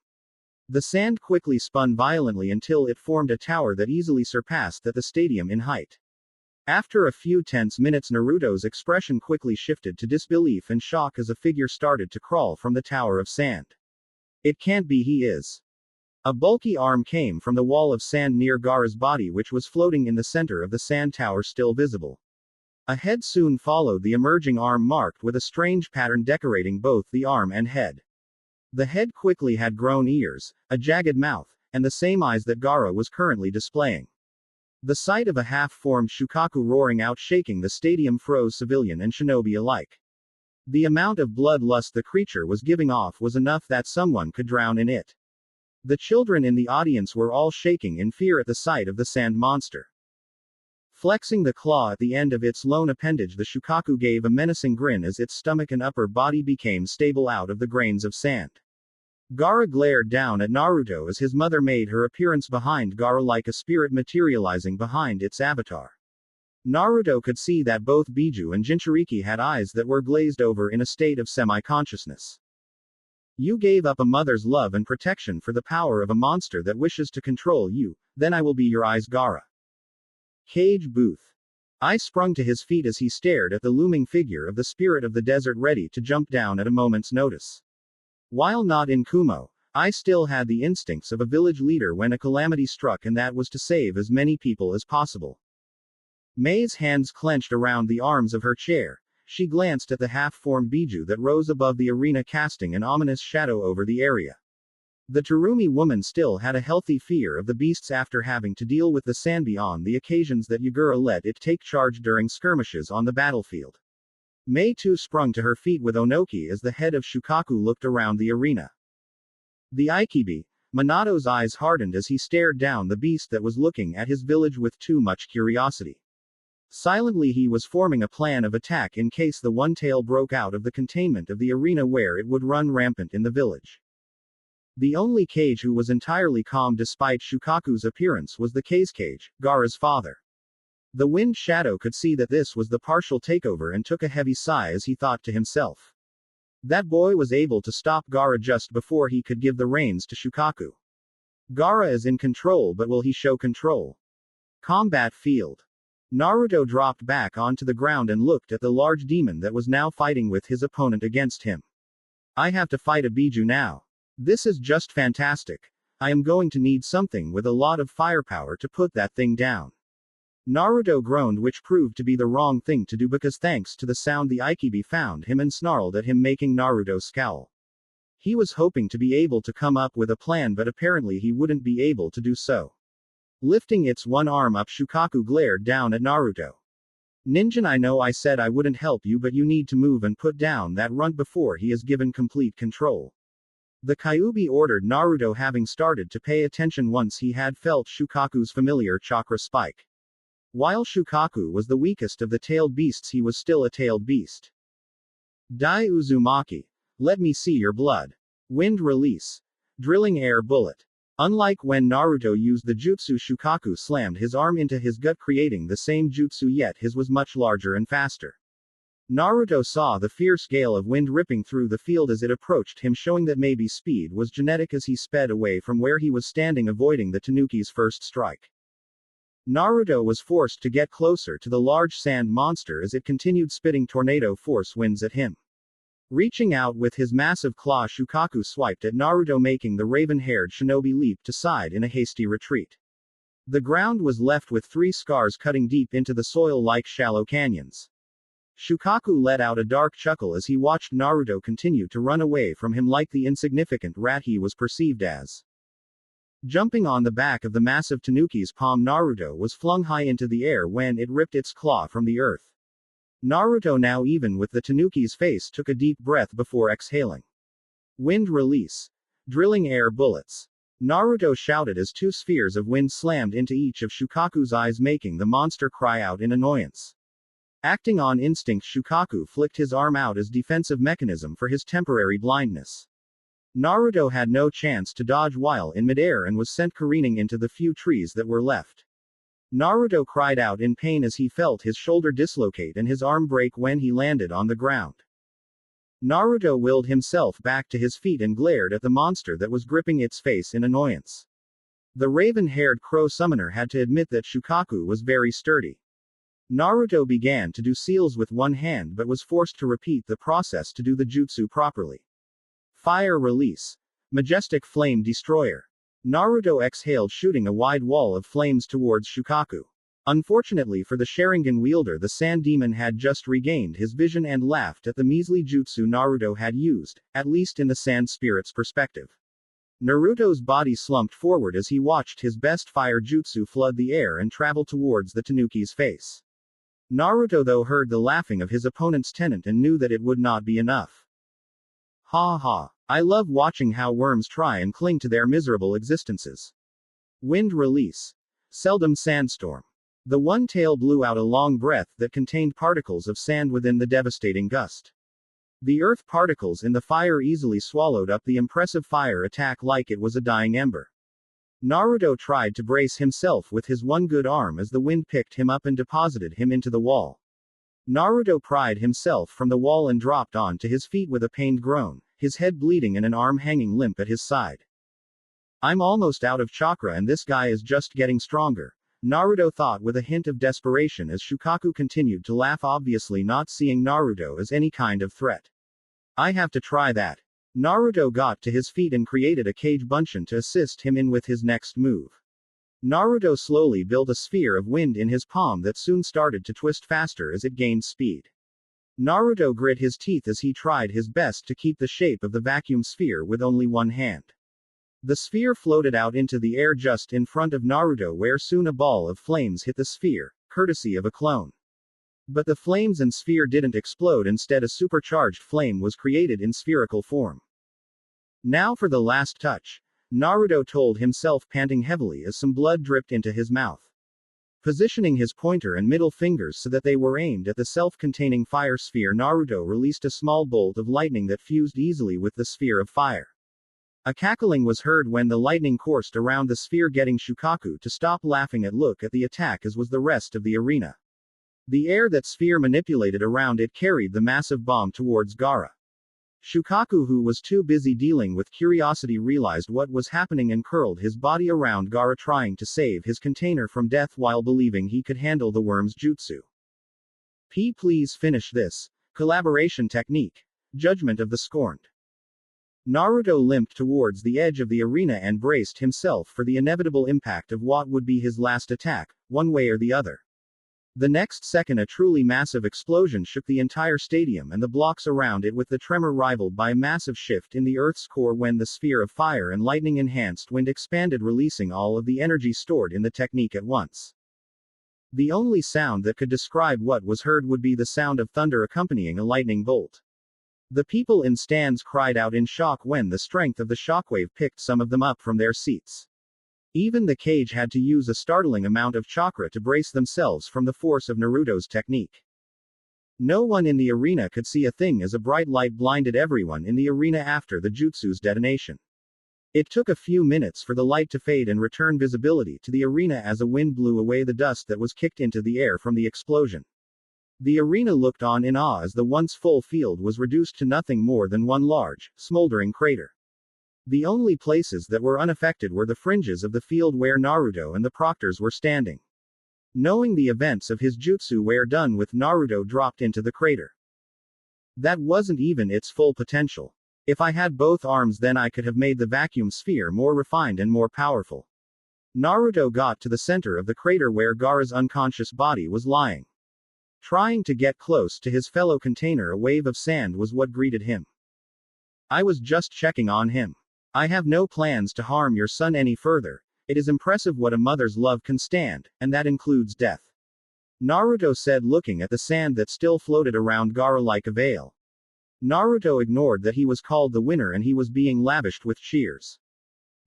The sand quickly spun violently until it formed a tower that easily surpassed the stadium in height. After a few tense minutes, Naruto's expression quickly shifted to disbelief and shock as a figure started to crawl from the tower of sand. It can't be, he is. A bulky arm came from the wall of sand near Gaara's body, which was floating in the center of the sand tower, still visible. A head soon followed the emerging arm, marked with a strange pattern decorating both the arm and head. The head quickly had grown ears, a jagged mouth, and the same eyes that Gaara was currently displaying. The sight of a half-formed Shukaku roaring out, shaking the stadium, froze civilian and shinobi alike. The amount of bloodlust the creature was giving off was enough that someone could drown in it. The children in the audience were all shaking in fear at the sight of the sand monster. Flexing the claw at the end of its lone appendage, the Shukaku gave a menacing grin as its stomach and upper body became stable out of the grains of sand. Gaara glared down at Naruto as his mother made her appearance behind Gaara like a spirit materializing behind its avatar. Naruto could see that both Biju and Jinchuriki had eyes that were glazed over in a state of semi-consciousness. You gave up a mother's love and protection for the power of a monster that wishes to control you, then I will be your eyes, Gaara. Kage Booth. I sprung to his feet as he stared at the looming figure of the spirit of the desert, ready to jump down at a moment's notice. While not in Kumo, I still had the instincts of a village leader when a calamity struck, and that was to save as many people as possible. Mei's hands clenched around the arms of her chair. She glanced at the half-formed Biju that rose above the arena, casting an ominous shadow over the area. The Terumi woman still had a healthy fear of the beasts after having to deal with the Sanbi on the occasions that Yagura let it take charge during skirmishes on the battlefield. Mei too sprung to her feet with Onoki as the head of Shukaku looked around the arena. The Ikibi, Minato's eyes hardened as he stared down the beast that was looking at his village with too much curiosity. Silently he was forming a plan of attack in case the One Tail broke out of the containment of the arena where it would run rampant in the village. The only Kage who was entirely calm despite Shukaku's appearance was the Kage, Gaara's father. The Wind Shadow could see that this was the partial takeover and took a heavy sigh as he thought to himself. That boy was able to stop Gaara just before he could give the reins to Shukaku. Gaara is in control, but will he show control? Combat field. Naruto dropped back onto the ground and looked at the large demon that was now fighting with his opponent against him. I have to fight a Biju now. This is just fantastic. I am going to need something with a lot of firepower to put that thing down. Naruto groaned, which proved to be the wrong thing to do because thanks to the sound the Ikibi found him and snarled at him, making Naruto scowl. He was hoping to be able to come up with a plan, but apparently he wouldn't be able to do so. Lifting its one arm up, Shukaku glared down at Naruto. Ninjin, I know I said I wouldn't help you, but you need to move and put down that runt before he is given complete control. The Kyuubi ordered Naruto, having started to pay attention once he had felt Shukaku's familiar chakra spike. While Shukaku was the weakest of the tailed beasts, he was still a tailed beast. Dai Uzumaki. Let me see your blood. Wind release. Drilling air bullet. Unlike when Naruto used the jutsu Shukaku slammed his arm into his gut creating the same jutsu, yet his was much larger and faster. Naruto saw the fierce gale of wind ripping through the field as it approached him, showing that maybe speed was genetic as he sped away from where he was standing, avoiding the Tanuki's first strike. Naruto was forced to get closer to the large sand monster as it continued spitting tornado force winds at him. Reaching out with his massive claw, Shukaku swiped at Naruto, making the raven-haired shinobi leap to side in a hasty retreat. The ground was left with 3 scars cutting deep into the soil like shallow canyons. Shukaku let out a dark chuckle as he watched Naruto continue to run away from him like the insignificant rat he was perceived as. Jumping on the back of the massive Tanuki's palm, Naruto was flung high into the air when it ripped its claw from the earth. Naruto, now even with the Tanuki's face, took a deep breath before exhaling. Wind release. Drilling air bullets. Naruto shouted as 2 spheres of wind slammed into each of Shukaku's eyes, making the monster cry out in annoyance. Acting on instinct, Shukaku flicked his arm out as defensive mechanism for his temporary blindness. Naruto had no chance to dodge while in midair and was sent careening into the few trees that were left. Naruto cried out in pain as he felt his shoulder dislocate and his arm break when he landed on the ground. Naruto willed himself back to his feet and glared at the monster that was gripping its face in annoyance. The raven-haired crow summoner had to admit that Shukaku was very sturdy. Naruto began to do seals with one hand but was forced to repeat the process to do the jutsu properly. Fire release. Majestic flame destroyer. Naruto exhaled, shooting a wide wall of flames towards Shukaku. Unfortunately for the Sharingan wielder, the sand demon had just regained his vision and laughed at the measly jutsu Naruto had used, at least in the sand spirit's perspective. Naruto's body slumped forward as he watched his best fire jutsu flood the air and travel towards the Tanuki's face. Naruto, though, heard the laughing of his opponent's tenant and knew that it would not be enough. Ha ha. I love watching how worms try and cling to their miserable existences. Wind release. Seldom sandstorm. The one tail blew out a long breath that contained particles of sand within the devastating gust. The earth particles in the fire easily swallowed up the impressive fire attack like it was a dying ember. Naruto tried to brace himself with his one good arm as the wind picked him up and deposited him into the wall. Naruto pried himself from the wall and dropped onto his feet with a pained groan, his head bleeding and an arm hanging limp at his side. I'm almost out of chakra and this guy is just getting stronger, Naruto thought with a hint of desperation as Shukaku continued to laugh, obviously not seeing Naruto as any kind of threat. I have to try that. Naruto got to his feet and created a Kage Bunshin to assist him in with his next move. Naruto slowly built a sphere of wind in his palm that soon started to twist faster as it gained speed. Naruto grit his teeth as he tried his best to keep the shape of the vacuum sphere with only one hand. The sphere floated out into the air just in front of Naruto, where soon a ball of flames hit the sphere, courtesy of a clone. But the flames and sphere didn't explode, instead a supercharged flame was created in spherical form. Now for the last touch, Naruto told himself, panting heavily as some blood dripped into his mouth. Positioning his pointer and middle fingers so that they were aimed at the self-containing fire sphere, Naruto released a small bolt of lightning that fused easily with the sphere of fire. A cackling was heard when the lightning coursed around the sphere, getting Shukaku to stop laughing and look at the attack, as was the rest of the arena. The air that sphere manipulated around it carried the massive bomb towards Gaara. Shukaku, who was too busy dealing with curiosity, realized what was happening and curled his body around Gaara, trying to save his container from death while believing he could handle the worm's jutsu. Please finish this. Collaboration technique. Judgment of the Scorned. Naruto limped towards the edge of the arena and braced himself for the inevitable impact of what would be his last attack, one way or the other. The next second, a truly massive explosion shook the entire stadium and the blocks around it, with the tremor rivaled by a massive shift in the Earth's core when the sphere of fire and lightning-enhanced wind expanded, releasing all of the energy stored in the technique at once. The only sound that could describe what was heard would be the sound of thunder accompanying a lightning bolt. The people in stands cried out in shock when the strength of the shockwave picked some of them up from their seats. Even the Kage had to use a startling amount of chakra to brace themselves from the force of Naruto's technique. No one in the arena could see a thing as a bright light blinded everyone in the arena after the jutsu's detonation. It took a few minutes for the light to fade and return visibility to the arena as a wind blew away the dust that was kicked into the air from the explosion. The arena looked on in awe as the once full field was reduced to nothing more than one large, smoldering crater. The only places that were unaffected were the fringes of the field where Naruto and the proctors were standing. Knowing the events of his jutsu were done with, Naruto dropped into the crater. That wasn't even its full potential. If I had both arms, then I could have made the vacuum sphere more refined and more powerful. Naruto got to the center of the crater where Gaara's unconscious body was lying. Trying to get close to his fellow container, a wave of sand was what greeted him. I was just checking on him. I have no plans to harm your son any further. It is impressive what a mother's love can stand, and that includes death. Naruto said, looking at the sand that still floated around Gaara like a veil. Naruto ignored that he was called the winner and he was being lavished with cheers.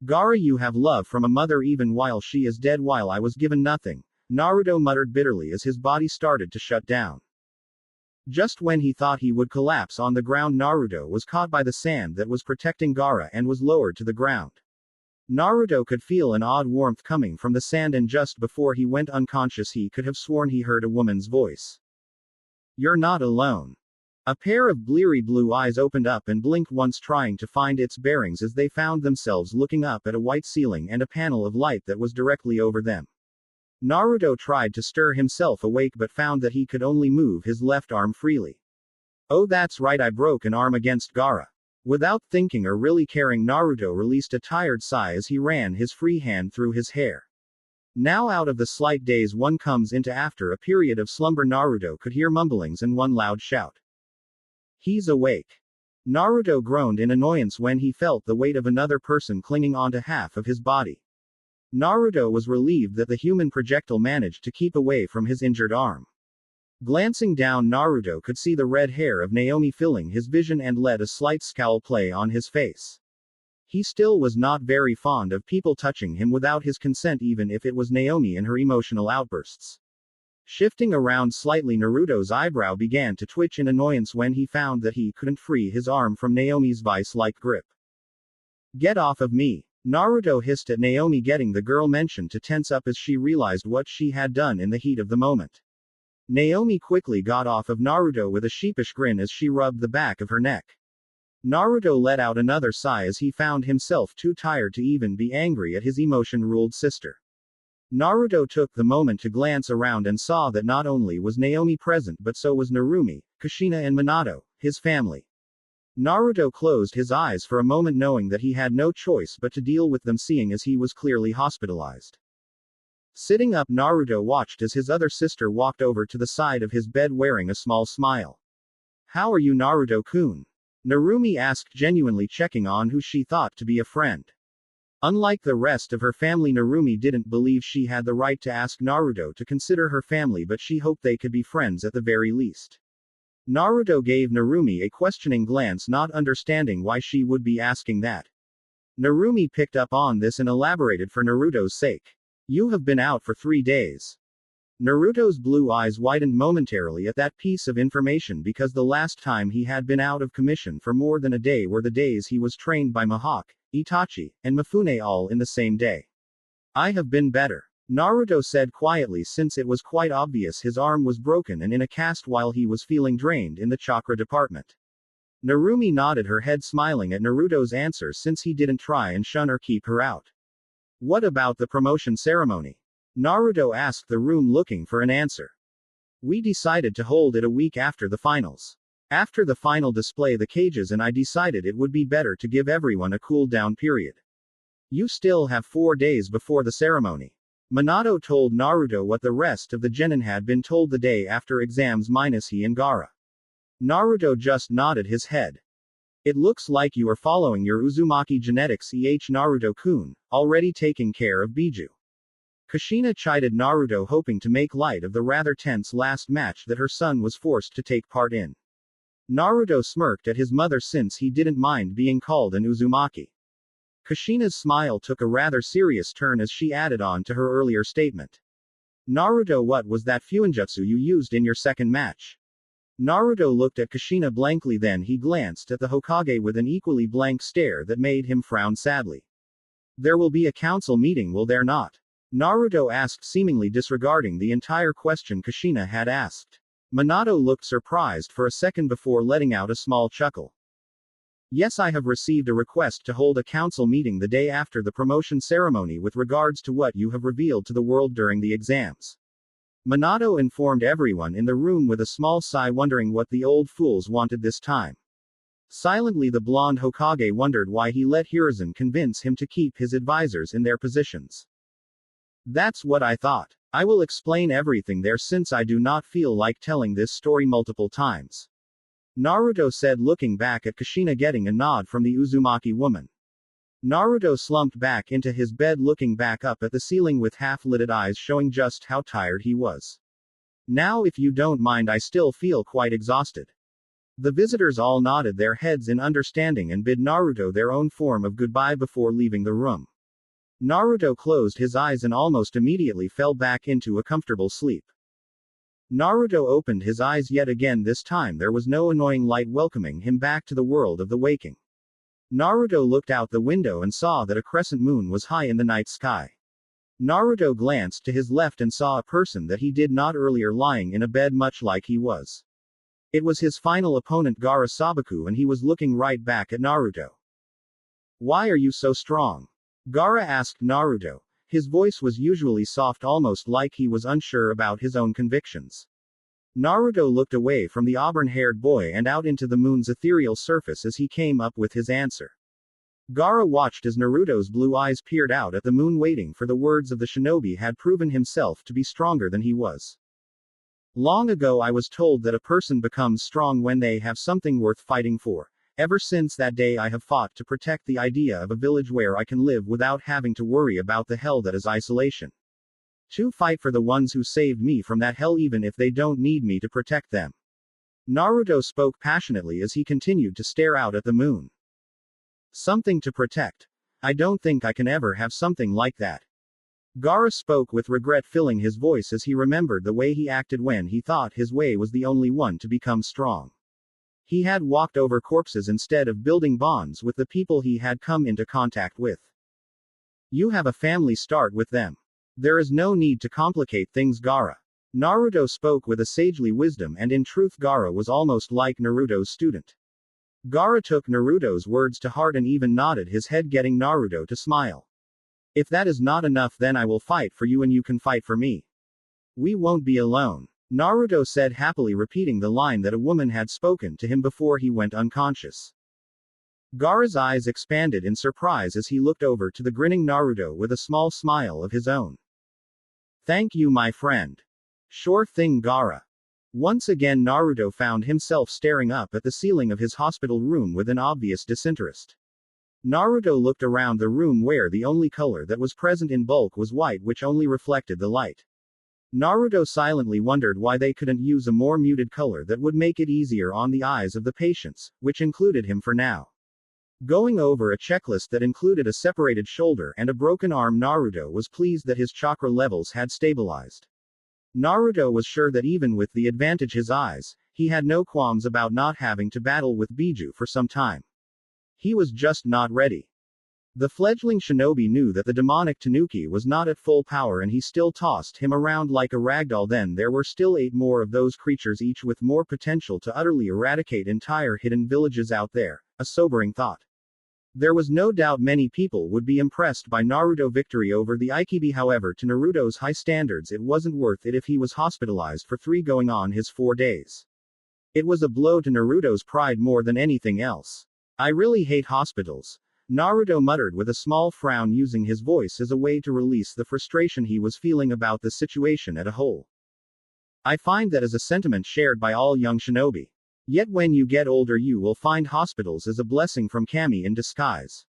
Gaara, you have love from a mother even while she is dead, while I was given nothing, Naruto muttered bitterly as his body started to shut down. Just when he thought he would collapse on the ground, Naruto was caught by the sand that was protecting Gaara and was lowered to the ground. Naruto could feel an odd warmth coming from the sand, and just before he went unconscious he could have sworn he heard a woman's voice. You're not alone. A pair of bleary blue eyes opened up and blinked once, trying to find its bearings as they found themselves looking up at a white ceiling and a panel of light that was directly over them. Naruto tried to stir himself awake but found that he could only move his left arm freely. Oh, that's right, I broke an arm against Gaara. Without thinking or really caring, Naruto released a tired sigh as he ran his free hand through his hair. Now out of the slight daze one comes into after a period of slumber, Naruto could hear mumblings and one loud shout. He's awake. Naruto groaned in annoyance when he felt the weight of another person clinging onto half of his body. Naruto was relieved that the human projectile managed to keep away from his injured arm. Glancing down, Naruto could see the red hair of Naomi filling his vision and let a slight scowl play on his face. He still was not very fond of people touching him without his consent, even if it was Naomi and her emotional outbursts. Shifting around slightly, Naruto's eyebrow began to twitch in annoyance when he found that he couldn't free his arm from Naomi's vice-like grip. Get off of me! Naruto hissed at Naomi, getting the girl mentioned to tense up as she realized what she had done in the heat of the moment. Naomi quickly got off of Naruto with a sheepish grin as she rubbed the back of her neck. Naruto let out another sigh as he found himself too tired to even be angry at his emotion-ruled sister. Naruto took the moment to glance around and saw that not only was Naomi present but so was Narumi, Kushina and Minato, his family. Naruto closed his eyes for a moment, knowing that he had no choice but to deal with them, seeing as he was clearly hospitalized. Sitting up, Naruto watched as his other sister walked over to the side of his bed wearing a small smile. How are you, Naruto-kun? Narumi asked, genuinely checking on who she thought to be a friend. Unlike the rest of her family, Narumi didn't believe she had the right to ask Naruto to consider her family, but she hoped they could be friends at the very least. Naruto gave Narumi a questioning glance, not understanding why she would be asking that. Narumi picked up on this and elaborated for Naruto's sake. You have been out for 3 days. Naruto's blue eyes widened momentarily at that piece of information, because the last time he had been out of commission for more than a day were the days he was trained by Mihawk, Itachi, and Mifune all in the same day. I have been better, Naruto said quietly, since it was quite obvious his arm was broken and in a cast while he was feeling drained in the chakra department. Narumi nodded her head, smiling at Naruto's answer since he didn't try and shun or keep her out. What about the promotion ceremony? Naruto asked the room, looking for an answer. We decided to hold it a week after the finals. After the final display the Kages and I decided it would be better to give everyone a cool-down period. You still have 4 days before the ceremony. Minato told Naruto what the rest of the genin had been told the day after exams minus he and Gaara. Naruto just nodded his head. It looks like you are following your Uzumaki genetics, Naruto-kun, already taking care of Biju. Kushina chided Naruto, hoping to make light of the rather tense last match that her son was forced to take part in. Naruto smirked at his mother since he didn't mind being called an Uzumaki. Kushina's smile took a rather serious turn as she added on to her earlier statement. Naruto, what was that fuinjutsu you used in your second match? Naruto looked at Kushina blankly, then he glanced at the Hokage with an equally blank stare that made him frown sadly. There will be a council meeting, will there not? Naruto asked, seemingly disregarding the entire question Kushina had asked. Minato looked surprised for a second before letting out a small chuckle. Yes, I have received a request to hold a council meeting the day after the promotion ceremony with regards to what you have revealed to the world during the exams. Minato informed everyone in the room with a small sigh, wondering what the old fools wanted this time. Silently, the blonde Hokage wondered why he let Hiruzen convince him to keep his advisors in their positions. That's what I thought. I will explain everything there since I do not feel like telling this story multiple times. Naruto said, looking back at Kushina, getting a nod from the Uzumaki woman. Naruto slumped back into his bed, looking back up at the ceiling with half-lidded eyes, showing just how tired he was. Now, if you don't mind, I still feel quite exhausted. The visitors all nodded their heads in understanding and bid Naruto their own form of goodbye before leaving the room. Naruto closed his eyes and almost immediately fell back into a comfortable sleep. Naruto opened his eyes yet again. This time there was no annoying light welcoming him back to the world of the waking. Naruto looked out the window and saw that a crescent moon was high in the night sky. Naruto glanced to his left and saw a person that he did not earlier lying in a bed much like he was. It was his final opponent Gaara Sabaku, and he was looking right back at Naruto. Why are you so strong? Gaara asked Naruto. His voice was usually soft, almost like he was unsure about his own convictions. Naruto looked away from the auburn-haired boy and out into the moon's ethereal surface as he came up with his answer. Gaara watched as Naruto's blue eyes peered out at the moon, waiting for the words of the shinobi had proven himself to be stronger than he was. Long ago I was told that a person becomes strong when they have something worth fighting for. Ever since that day I have fought to protect the idea of a village where I can live without having to worry about the hell that is isolation. To fight for the ones who saved me from that hell even if they don't need me to protect them. Naruto spoke passionately as he continued to stare out at the moon. Something to protect. I don't think I can ever have something like that. Gaara spoke with regret filling his voice as he remembered the way he acted when he thought his way was the only one to become strong. He had walked over corpses instead of building bonds with the people he had come into contact with. You have a family, start with them. There is no need to complicate things, Gaara. Naruto spoke with a sagely wisdom, and in truth Gaara was almost like Naruto's student. Gaara took Naruto's words to heart and even nodded his head, getting Naruto to smile. If that is not enough, then I will fight for you and you can fight for me. We won't be alone. Naruto said happily, repeating the line that a woman had spoken to him before he went unconscious. Gaara's eyes expanded in surprise as he looked over to the grinning Naruto with a small smile of his own. Thank you, my friend. Sure thing, Gaara. Once again Naruto found himself staring up at the ceiling of his hospital room with an obvious disinterest. Naruto looked around the room where the only color that was present in bulk was white, which only reflected the light. Naruto silently wondered why they couldn't use a more muted color that would make it easier on the eyes of the patients, which included him for now. Going over a checklist that included a separated shoulder and a broken arm, Naruto was pleased that his chakra levels had stabilized. Naruto was sure that even with the advantage his eyes, he had no qualms about not having to battle with Biju for some time. He was just not ready. The fledgling shinobi knew that the demonic Tanuki was not at full power and he still tossed him around like a ragdoll. Then there were still 8 more of those creatures, each with more potential to utterly eradicate entire hidden villages out there, a sobering thought. There was no doubt many people would be impressed by Naruto's victory over the Ikibi, however to Naruto's high standards it wasn't worth it if he was hospitalized for 3 going on his 4 days. It was a blow to Naruto's pride more than anything else. I really hate hospitals. Naruto muttered with a small frown, using his voice as a way to release the frustration he was feeling about the situation as a whole. I find that as a sentiment shared by all young shinobi. Yet when you get older you will find hospitals as a blessing from Kami in disguise.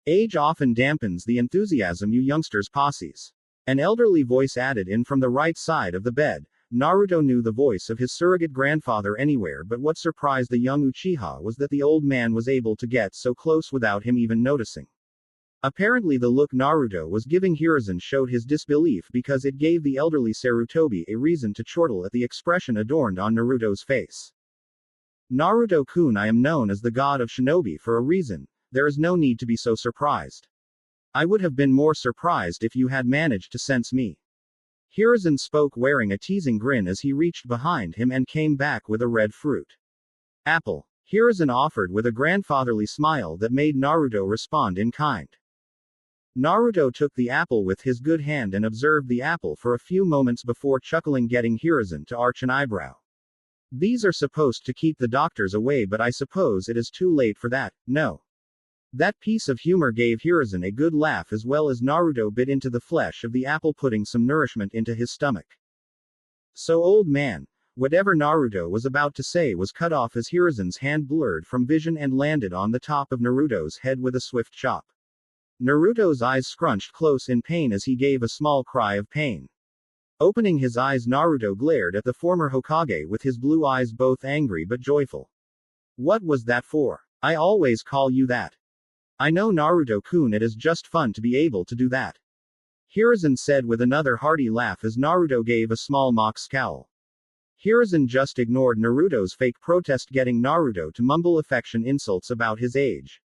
Age often dampens the enthusiasm you youngsters possess. An elderly voice added in from the right side of the bed. Naruto knew the voice of his surrogate grandfather anywhere, but what surprised the young Uchiha was that the old man was able to get so close without him even noticing. Apparently the look Naruto was giving Hiruzen showed his disbelief, because it gave the elderly Sarutobi a reason to chortle at the expression adorned on Naruto's face. Naruto-kun, I am known as the god of shinobi for a reason. There is no need to be so surprised. I would have been more surprised if you had managed to sense me. Hiruzen spoke wearing a teasing grin as he reached behind him and came back with a red fruit. Apple. Hiruzen offered with a grandfatherly smile that made Naruto respond in kind. Naruto took the apple with his good hand and observed the apple for a few moments before chuckling, getting Hiruzen to arch an eyebrow. These are supposed to keep the doctors away, but I suppose it is too late for that, no. That piece of humor gave Hiruzen a good laugh as well as Naruto bit into the flesh of the apple, putting some nourishment into his stomach. So old man, whatever Naruto was about to say was cut off as Hiruzen's hand blurred from vision and landed on the top of Naruto's head with a swift chop. Naruto's eyes scrunched close in pain as he gave a small cry of pain. Opening his eyes, Naruto glared at the former Hokage with his blue eyes both angry but joyful. What was that for? I always call you that. I know, Naruto-kun, it is just fun to be able to do that. Hiruzen said with another hearty laugh as Naruto gave a small mock scowl. Hiruzen just ignored Naruto's fake protest, getting Naruto to mumble affection insults about his age.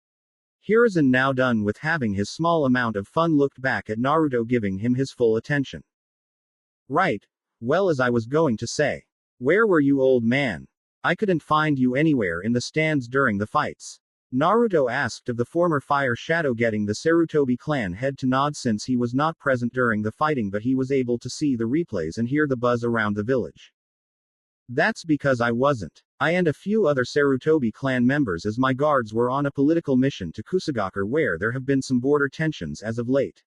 Hiruzen, now done with having his small amount of fun, looked back at Naruto, giving him his full attention. Right. Well, as I was going to say. Where were you, old man? I couldn't find you anywhere in the stands during the fights. Naruto asked of the former Fire Shadow, getting the Sarutobi clan head to nod since he was not present during the fighting, but he was able to see the replays and hear the buzz around the village. That's because I wasn't. I and a few other Sarutobi clan members, as my guards, were on a political mission to Kusagakure, where there have been some border tensions as of late.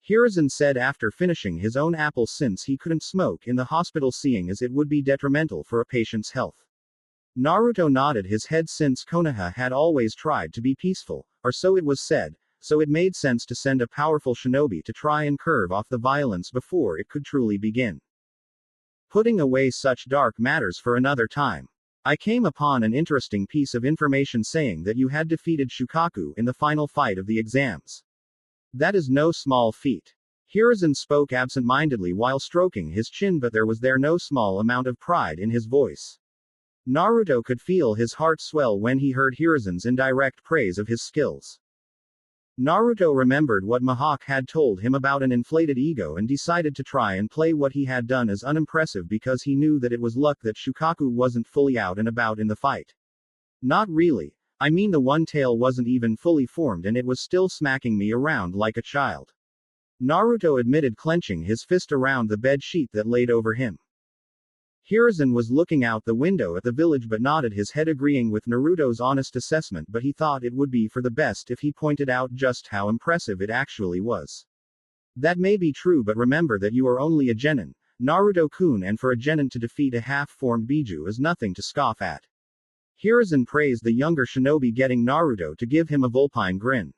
Hiruzen said after finishing his own apple, since he couldn't smoke in the hospital, seeing as it would be detrimental for a patient's health. Naruto nodded his head, since Konoha had always tried to be peaceful, or so it was said, so it made sense to send a powerful shinobi to try and curb off the violence before it could truly begin. Putting away such dark matters for another time. I came upon an interesting piece of information saying that you had defeated Shukaku in the final fight of the exams. That is no small feat. Hiruzen spoke absent-mindedly while stroking his chin, but there was no small amount of pride in his voice. Naruto could feel his heart swell when he heard Hiruzen's indirect praise of his skills. Naruto remembered what Mihawk had told him about an inflated ego and decided to try and play what he had done as unimpressive, because he knew that it was luck that Shukaku wasn't fully out and about in the fight. Not really. I mean, the one tail wasn't even fully formed and it was still smacking me around like a child. Naruto admitted, clenching his fist around the bed sheet that laid over him. Hiruzen was looking out the window at the village but nodded his head, agreeing with Naruto's honest assessment, but he thought it would be for the best if he pointed out just how impressive it actually was. That may be true, but remember that you are only a genin, Naruto-kun, and for a genin to defeat a half-formed Biju is nothing to scoff at. Hiruzen praised the younger shinobi, getting Naruto to give him a vulpine grin.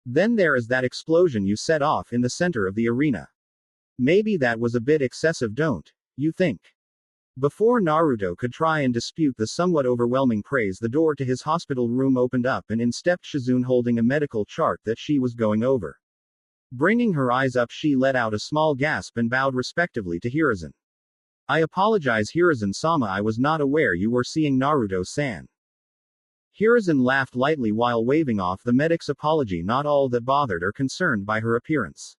Then there is that explosion you set off in the center of the arena. Maybe that was a bit excessive, don't you think? Before Naruto could try and dispute the somewhat overwhelming praise, the door to his hospital room opened up and in stepped Shizune, holding a medical chart that she was going over. Bringing her eyes up, she let out a small gasp and bowed respectively to Hiruzen. I apologize, Hiruzen-sama, I was not aware you were seeing Naruto-san. Hiruzen laughed lightly while waving off the medic's apology, not all that bothered or concerned by her appearance.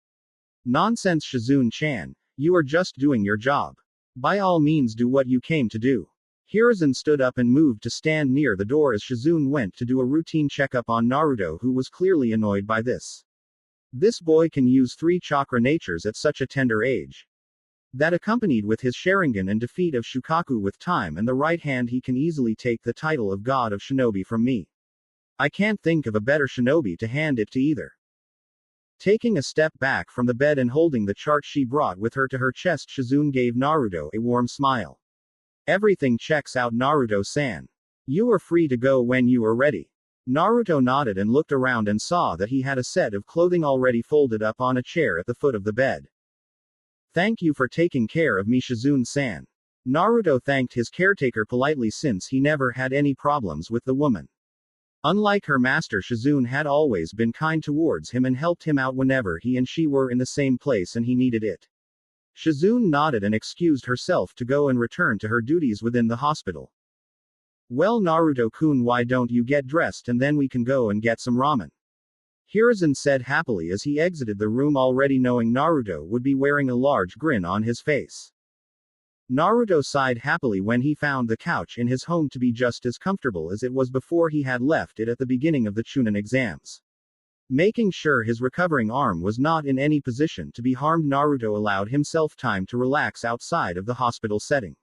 Nonsense, Shizune-chan. You are just doing your job. By all means do what you came to do. Hiruzen stood up and moved to stand near the door as Shizune went to do a routine checkup on Naruto, who was clearly annoyed by this. This boy can use 3 chakra natures at such a tender age. That, accompanied with his Sharingan and defeat of Shukaku with time and the right hand, he can easily take the title of God of Shinobi from me. I can't think of a better shinobi to hand it to either. Taking a step back from the bed and holding the chart she brought with her to her chest, Shizune gave Naruto a warm smile. Everything checks out, Naruto-san. You are free to go when you are ready. Naruto nodded and looked around and saw that he had a set of clothing already folded up on a chair at the foot of the bed. Thank you for taking care of me, Shizune-san. Naruto thanked his caretaker politely, since he never had any problems with the woman. Unlike her master, Shizune had always been kind towards him and helped him out whenever he and she were in the same place and he needed it. Shizune nodded and excused herself to go and return to her duties within the hospital. Well, Naruto-kun, why don't you get dressed and then we can go and get some ramen? Hiruzen said happily as he exited the room, already knowing Naruto would be wearing a large grin on his face. Naruto sighed happily when he found the couch in his home to be just as comfortable as it was before he had left it at the beginning of the Chunin exams. Making sure his recovering arm was not in any position to be harmed, Naruto allowed himself time to relax outside of the hospital setting.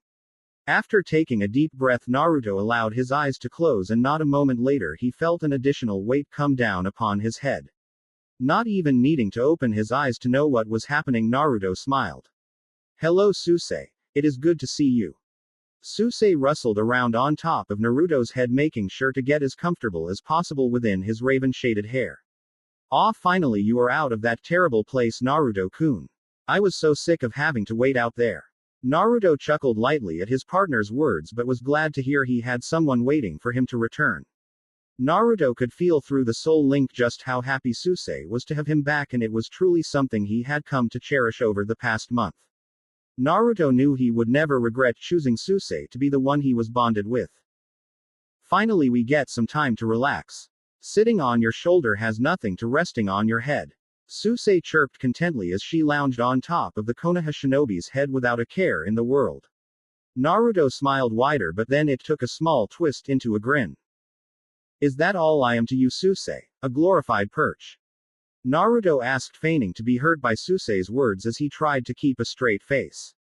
After taking a deep breath, Naruto allowed his eyes to close, and not a moment later he felt an additional weight come down upon his head. Not even needing to open his eyes to know what was happening, Naruto smiled. "Hello, Susei. It is good to see you." Susei rustled around on top of Naruto's head, making sure to get as comfortable as possible within his raven-shaded hair. "Ah, finally you are out of that terrible place, Naruto-kun. I was so sick of having to wait out there." Naruto chuckled lightly at his partner's words but was glad to hear he had someone waiting for him to return. Naruto could feel through the soul link just how happy Susei was to have him back, and it was truly something he had come to cherish over the past month. Naruto knew he would never regret choosing Susei to be the one he was bonded with. "Finally we get some time to relax. Sitting on your shoulder has nothing to resting on your head." Susei chirped contentedly as she lounged on top of the Konoha shinobi's head without a care in the world. Naruto smiled wider, but then it took a small twist into a grin. "Is that all I am to you, Susei? A glorified perch?" Naruto asked, feigning to be hurt by Susei's words as he tried to keep a straight face.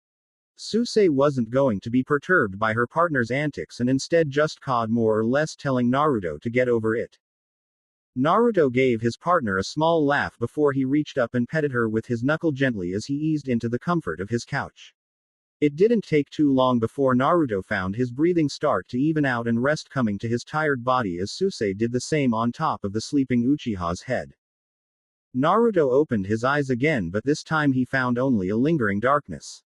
Susei wasn't going to be perturbed by her partner's antics and instead just cawed, more or less telling Naruto to get over it. Naruto gave his partner a small laugh before he reached up and petted her with his knuckle gently as he eased into the comfort of his couch. It didn't take too long before Naruto found his breathing start to even out and rest coming to his tired body as Susei did the same on top of the sleeping Uchiha's head. Naruto opened his eyes again, but this time he found only a lingering darkness.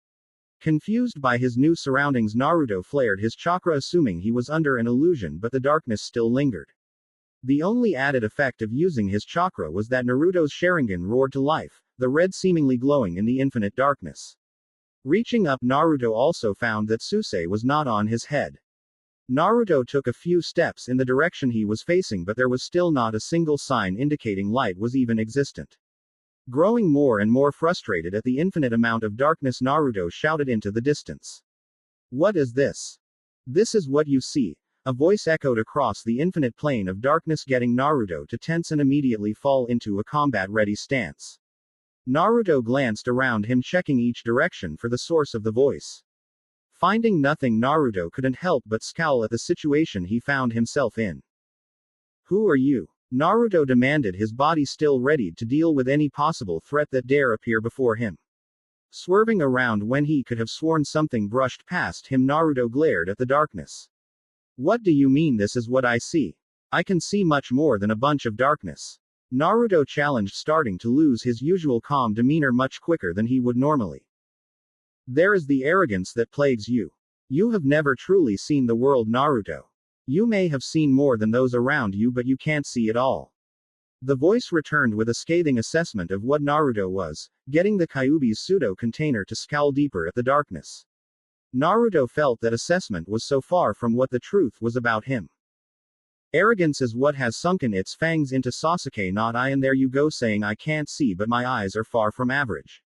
Confused by his new surroundings, Naruto flared his chakra, assuming he was under an illusion, but the darkness still lingered. The only added effect of using his chakra was that Naruto's Sharingan roared to life, the red seemingly glowing in the infinite darkness. Reaching up, Naruto also found that Susei was not on his head. Naruto took a few steps in the direction he was facing, but there was still not a single sign indicating light was even existent. Growing more and more frustrated at the infinite amount of darkness, Naruto shouted into the distance. "What is this?" "This is what you see," a voice echoed across the infinite plane of darkness, getting Naruto to tense and immediately fall into a combat-ready stance. Naruto glanced around him, checking each direction for the source of the voice. Finding nothing, Naruto couldn't help but scowl at the situation he found himself in. "Who are you?" Naruto demanded, his body still ready to deal with any possible threat that dare appear before him. Swerving around when he could have sworn something brushed past him, Naruto glared at the darkness. "What do you mean this is what I see? I can see much more than a bunch of darkness," Naruto challenged, starting to lose his usual calm demeanor much quicker than he would normally. "There is the arrogance that plagues you. You have never truly seen the world, Naruto. You may have seen more than those around you, but you can't see it all." The voice returned with a scathing assessment of what Naruto was, getting the Kyuubi's pseudo-container to scowl deeper at the darkness. Naruto felt that assessment was so far from what the truth was about him. "Arrogance is what has sunken its fangs into Sasuke, not I, and there you go saying I can't see but my eyes are far from average."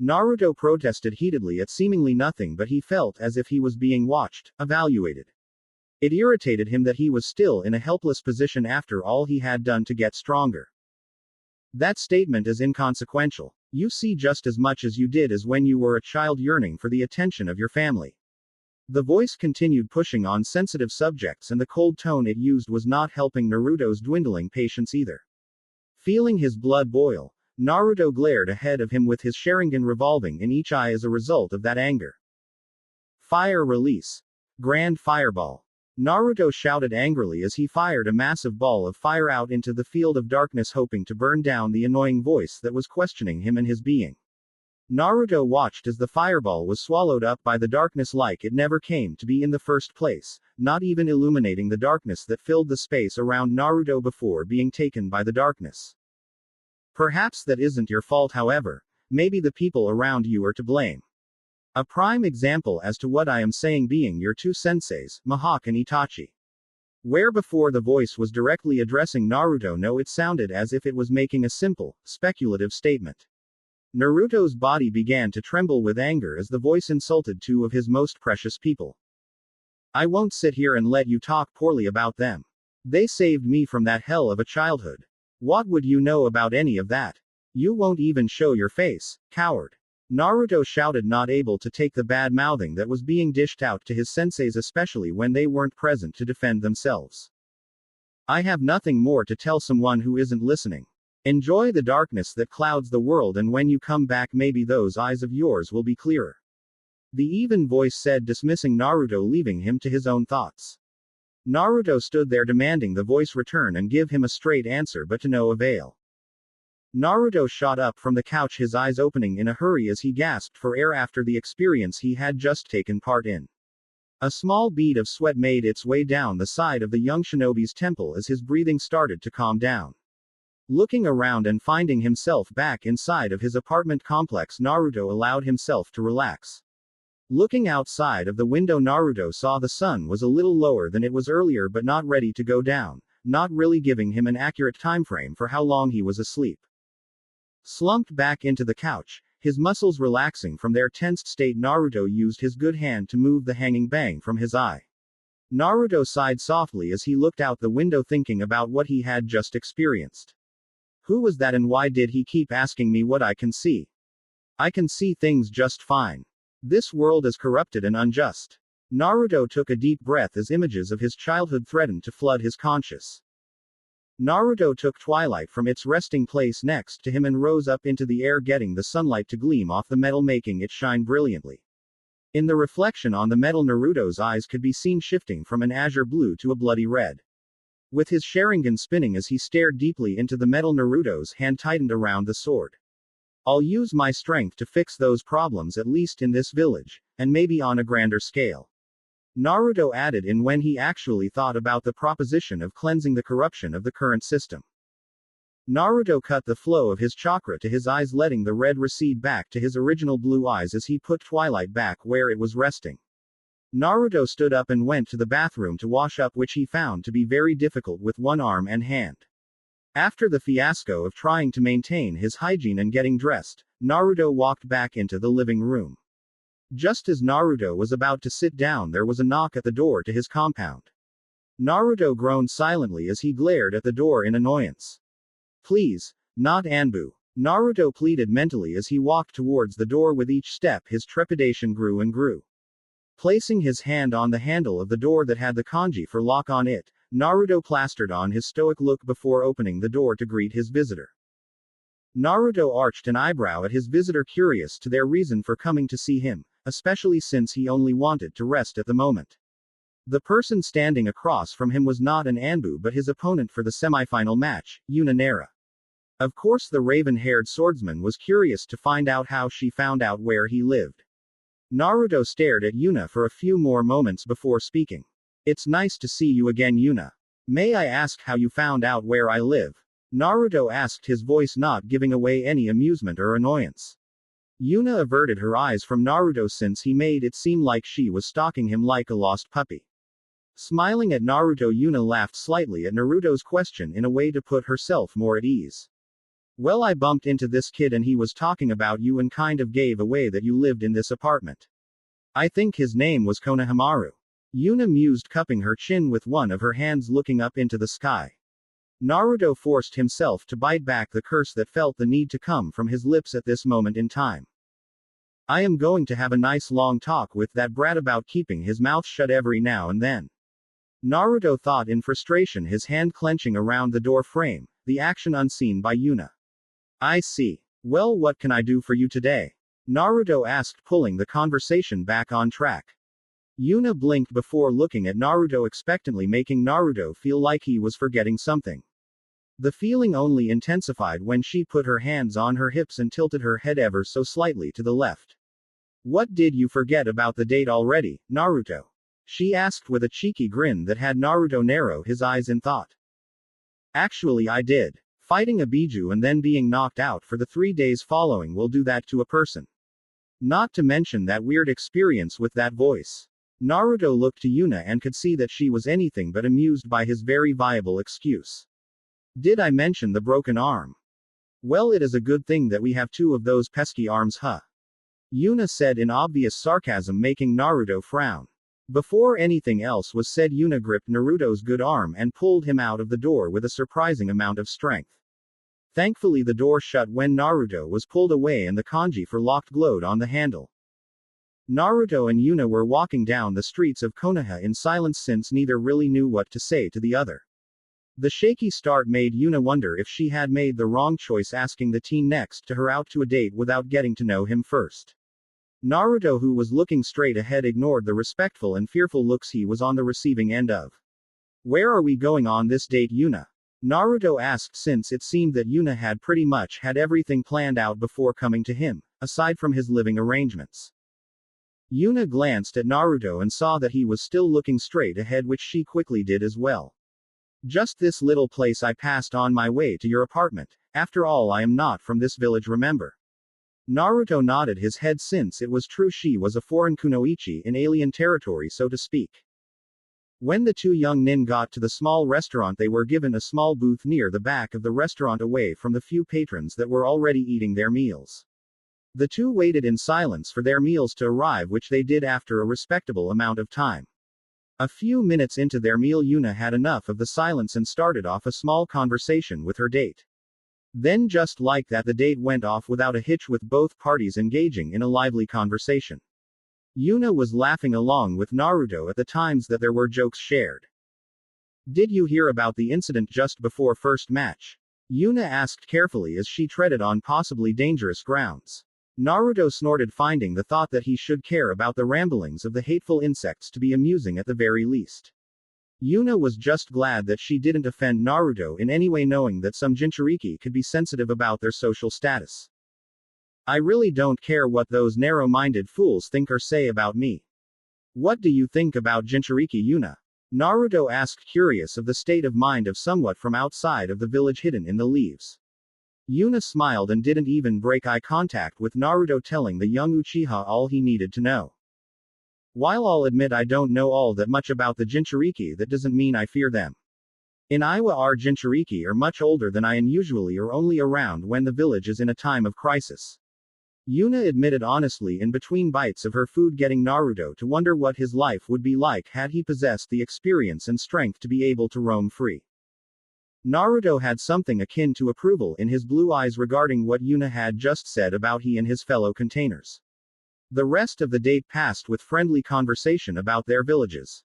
Naruto protested heatedly at seemingly nothing, but he felt as if he was being watched, evaluated. It irritated him that he was still in a helpless position after all he had done to get stronger. "That statement is inconsequential. You see just as much as you did as when you were a child yearning for the attention of your family." The voice continued pushing on sensitive subjects, and the cold tone it used was not helping Naruto's dwindling patience either. Feeling his blood boil, Naruto glared ahead of him with his Sharingan revolving in each eye as a result of that anger. "Fire release. Grand Fireball." Naruto shouted angrily as he fired a massive ball of fire out into the field of darkness, hoping to burn down the annoying voice that was questioning him and his being. Naruto watched as the fireball was swallowed up by the darkness like it never came to be in the first place, not even illuminating the darkness that filled the space around Naruto before being taken by the darkness. "Perhaps that isn't your fault, however. Maybe the people around you are to blame. A prime example as to what I am saying being your two senseis, Mihawk and Itachi. Where before the voice was directly addressing Naruto, no, it sounded as if it was making a simple, speculative statement. Naruto's body began to tremble with anger as the voice insulted two of his most precious people. I won't sit here and let you talk poorly about them. They saved me from that hell of a childhood. What would you know about any of that? You won't even show your face, coward. Naruto shouted, not able to take the bad mouthing that was being dished out to his senseis, especially when they weren't present to defend themselves. I have nothing more to tell someone who isn't listening. Enjoy the darkness that clouds the world, and when you come back, maybe those eyes of yours will be clearer. The even voice said, dismissing Naruto, leaving him to his own thoughts. Naruto stood there demanding the voice return and give him a straight answer, but to no avail. Naruto shot up from the couch, his eyes opening in a hurry as he gasped for air after the experience he had just taken part in. A small bead of sweat made its way down the side of the young shinobi's temple as his breathing started to calm down. Looking around and finding himself back inside of his apartment complex, Naruto allowed himself to relax. Looking outside of the window, Naruto saw the sun was a little lower than it was earlier, but not ready to go down, not really giving him an accurate time frame for how long he was asleep. Slumped back into the couch, his muscles relaxing from their tensed state, Naruto used his good hand to move the hanging bang from his eye. Naruto sighed softly as he looked out the window, thinking about what he had just experienced. Who was that, and why did he keep asking me what I can see? I can see things just fine. This world is corrupted and unjust. Naruto took a deep breath as images of his childhood threatened to flood his conscious. Naruto took twilight from its resting place next to him and rose up into the air, getting the sunlight to gleam off the metal, making it shine brilliantly. In the reflection on the metal, Naruto's eyes could be seen shifting from an azure blue to a bloody red. With his Sharingan spinning as he stared deeply into the metal, Naruto's hand tightened around the sword. I'll use my strength to fix those problems, at least in this village, and maybe on a grander scale. Naruto added in when he actually thought about the proposition of cleansing the corruption of the current system. Naruto cut the flow of his chakra to his eyes, letting the red recede back to his original blue eyes as he put twilight back where it was resting. Naruto stood up and went to the bathroom to wash up, which he found to be very difficult with one arm and hand. After the fiasco of trying to maintain his hygiene and getting dressed, Naruto walked back into the living room. Just as Naruto was about to sit down, there was a knock at the door to his compound. Naruto groaned silently as he glared at the door in annoyance. Please, not Anbu. Naruto pleaded mentally as he walked towards the door. With each step, his trepidation grew and grew. Placing his hand on the handle of the door that had the kanji for lock on it, Naruto plastered on his stoic look before opening the door to greet his visitor. Naruto arched an eyebrow at his visitor, curious to their reason for coming to see him, especially since he only wanted to rest at the moment. The person standing across from him was not an Anbu but his opponent for the semifinal match, Yuna. Of course, the raven-haired swordsman was curious to find out how she found out where he lived. Naruto stared at Yuna for a few more moments before speaking. It's nice to see you again, Yuna. May I ask how you found out where I live? Naruto asked, his voice not giving away any amusement or annoyance. Yuna averted her eyes from Naruto since he made it seem like she was stalking him like a lost puppy. Smiling at Naruto, Yuna laughed slightly at Naruto's question in a way to put herself more at ease. Well, I bumped into this kid and he was talking about you and kind of gave away that you lived in this apartment. I think his name was Konohamaru. Yuna mused, cupping her chin with one of her hands, looking up into the sky. Naruto forced himself to bite back the curse that felt the need to come from his lips at this moment in time. I am going to have a nice long talk with that brat about keeping his mouth shut every now and then. Naruto thought in frustration, his hand clenching around the door frame, the action unseen by Yuna. I see. Well, what can I do for you today? Naruto asked, pulling the conversation back on track. Yuna blinked before looking at Naruto expectantly, making Naruto feel like he was forgetting something. The feeling only intensified when she put her hands on her hips and tilted her head ever so slightly to the left. What did you forget about the date already, Naruto? She asked with a cheeky grin that had Naruto narrow his eyes in thought. Actually, I did. Fighting a Biju and then being knocked out for the 3 days following will do that to a person. Not to mention that weird experience with that voice. Naruto looked to Yuna and could see that she was anything but amused by his very viable excuse. Did I mention the broken arm? Well, it is a good thing that we have two of those pesky arms, huh? Yuna said in obvious sarcasm, making Naruto frown. Before anything else was said, Yuna gripped Naruto's good arm and pulled him out of the door with a surprising amount of strength. Thankfully, the door shut when Naruto was pulled away and the kanji for locked glowed on the handle. Naruto and Yuna were walking down the streets of Konoha in silence since neither really knew what to say to the other. The shaky start made Yuna wonder if she had made the wrong choice asking the teen next to her out to a date without getting to know him first. Naruto, who was looking straight ahead, ignored the respectful and fearful looks he was on the receiving end of. Where are we going on this date, Yuna? Naruto asked, since it seemed that Yuna had pretty much had everything planned out before coming to him, aside from his living arrangements. Yuna glanced at Naruto and saw that he was still looking straight ahead, which she quickly did as well. Just this little place I passed on my way to your apartment. After all, I am not from this village, remember? Naruto nodded his head, since it was true she was a foreign kunoichi in alien territory, so to speak. When the two young nin got to the small restaurant, they were given a small booth near the back of the restaurant away from the few patrons that were already eating their meals. The two waited in silence for their meals to arrive, which they did after a respectable amount of time. A few minutes into their meal, Yuna had enough of the silence and started off a small conversation with her date. Then, just like that, the date went off without a hitch, with both parties engaging in a lively conversation. Yuna was laughing along with Naruto at the times that there were jokes shared. Did you hear about the incident just before first match? Yuna asked carefully as she treaded on possibly dangerous grounds. Naruto snorted, finding the thought that he should care about the ramblings of the hateful insects to be amusing at the very least. Yuna was just glad that she didn't offend Naruto in any way, knowing that some Jinchuriki could be sensitive about their social status. I really don't care what those narrow-minded fools think or say about me. What do you think about Jinchuriki, Yuna? Naruto asked, curious of the state of mind of someone from outside of the village hidden in the leaves. Yuna smiled and didn't even break eye contact with Naruto, telling the young Uchiha all he needed to know. While I'll admit I don't know all that much about the Jinchuriki, that doesn't mean I fear them. In Iowa, our Jinchuriki are much older than I, and usually are only around when the village is in a time of crisis. Yuna admitted honestly in between bites of her food, getting Naruto to wonder what his life would be like had he possessed the experience and strength to be able to roam free. Naruto had something akin to approval in his blue eyes regarding what Yuna had just said about he and his fellow containers. The rest of the date passed with friendly conversation about their villages.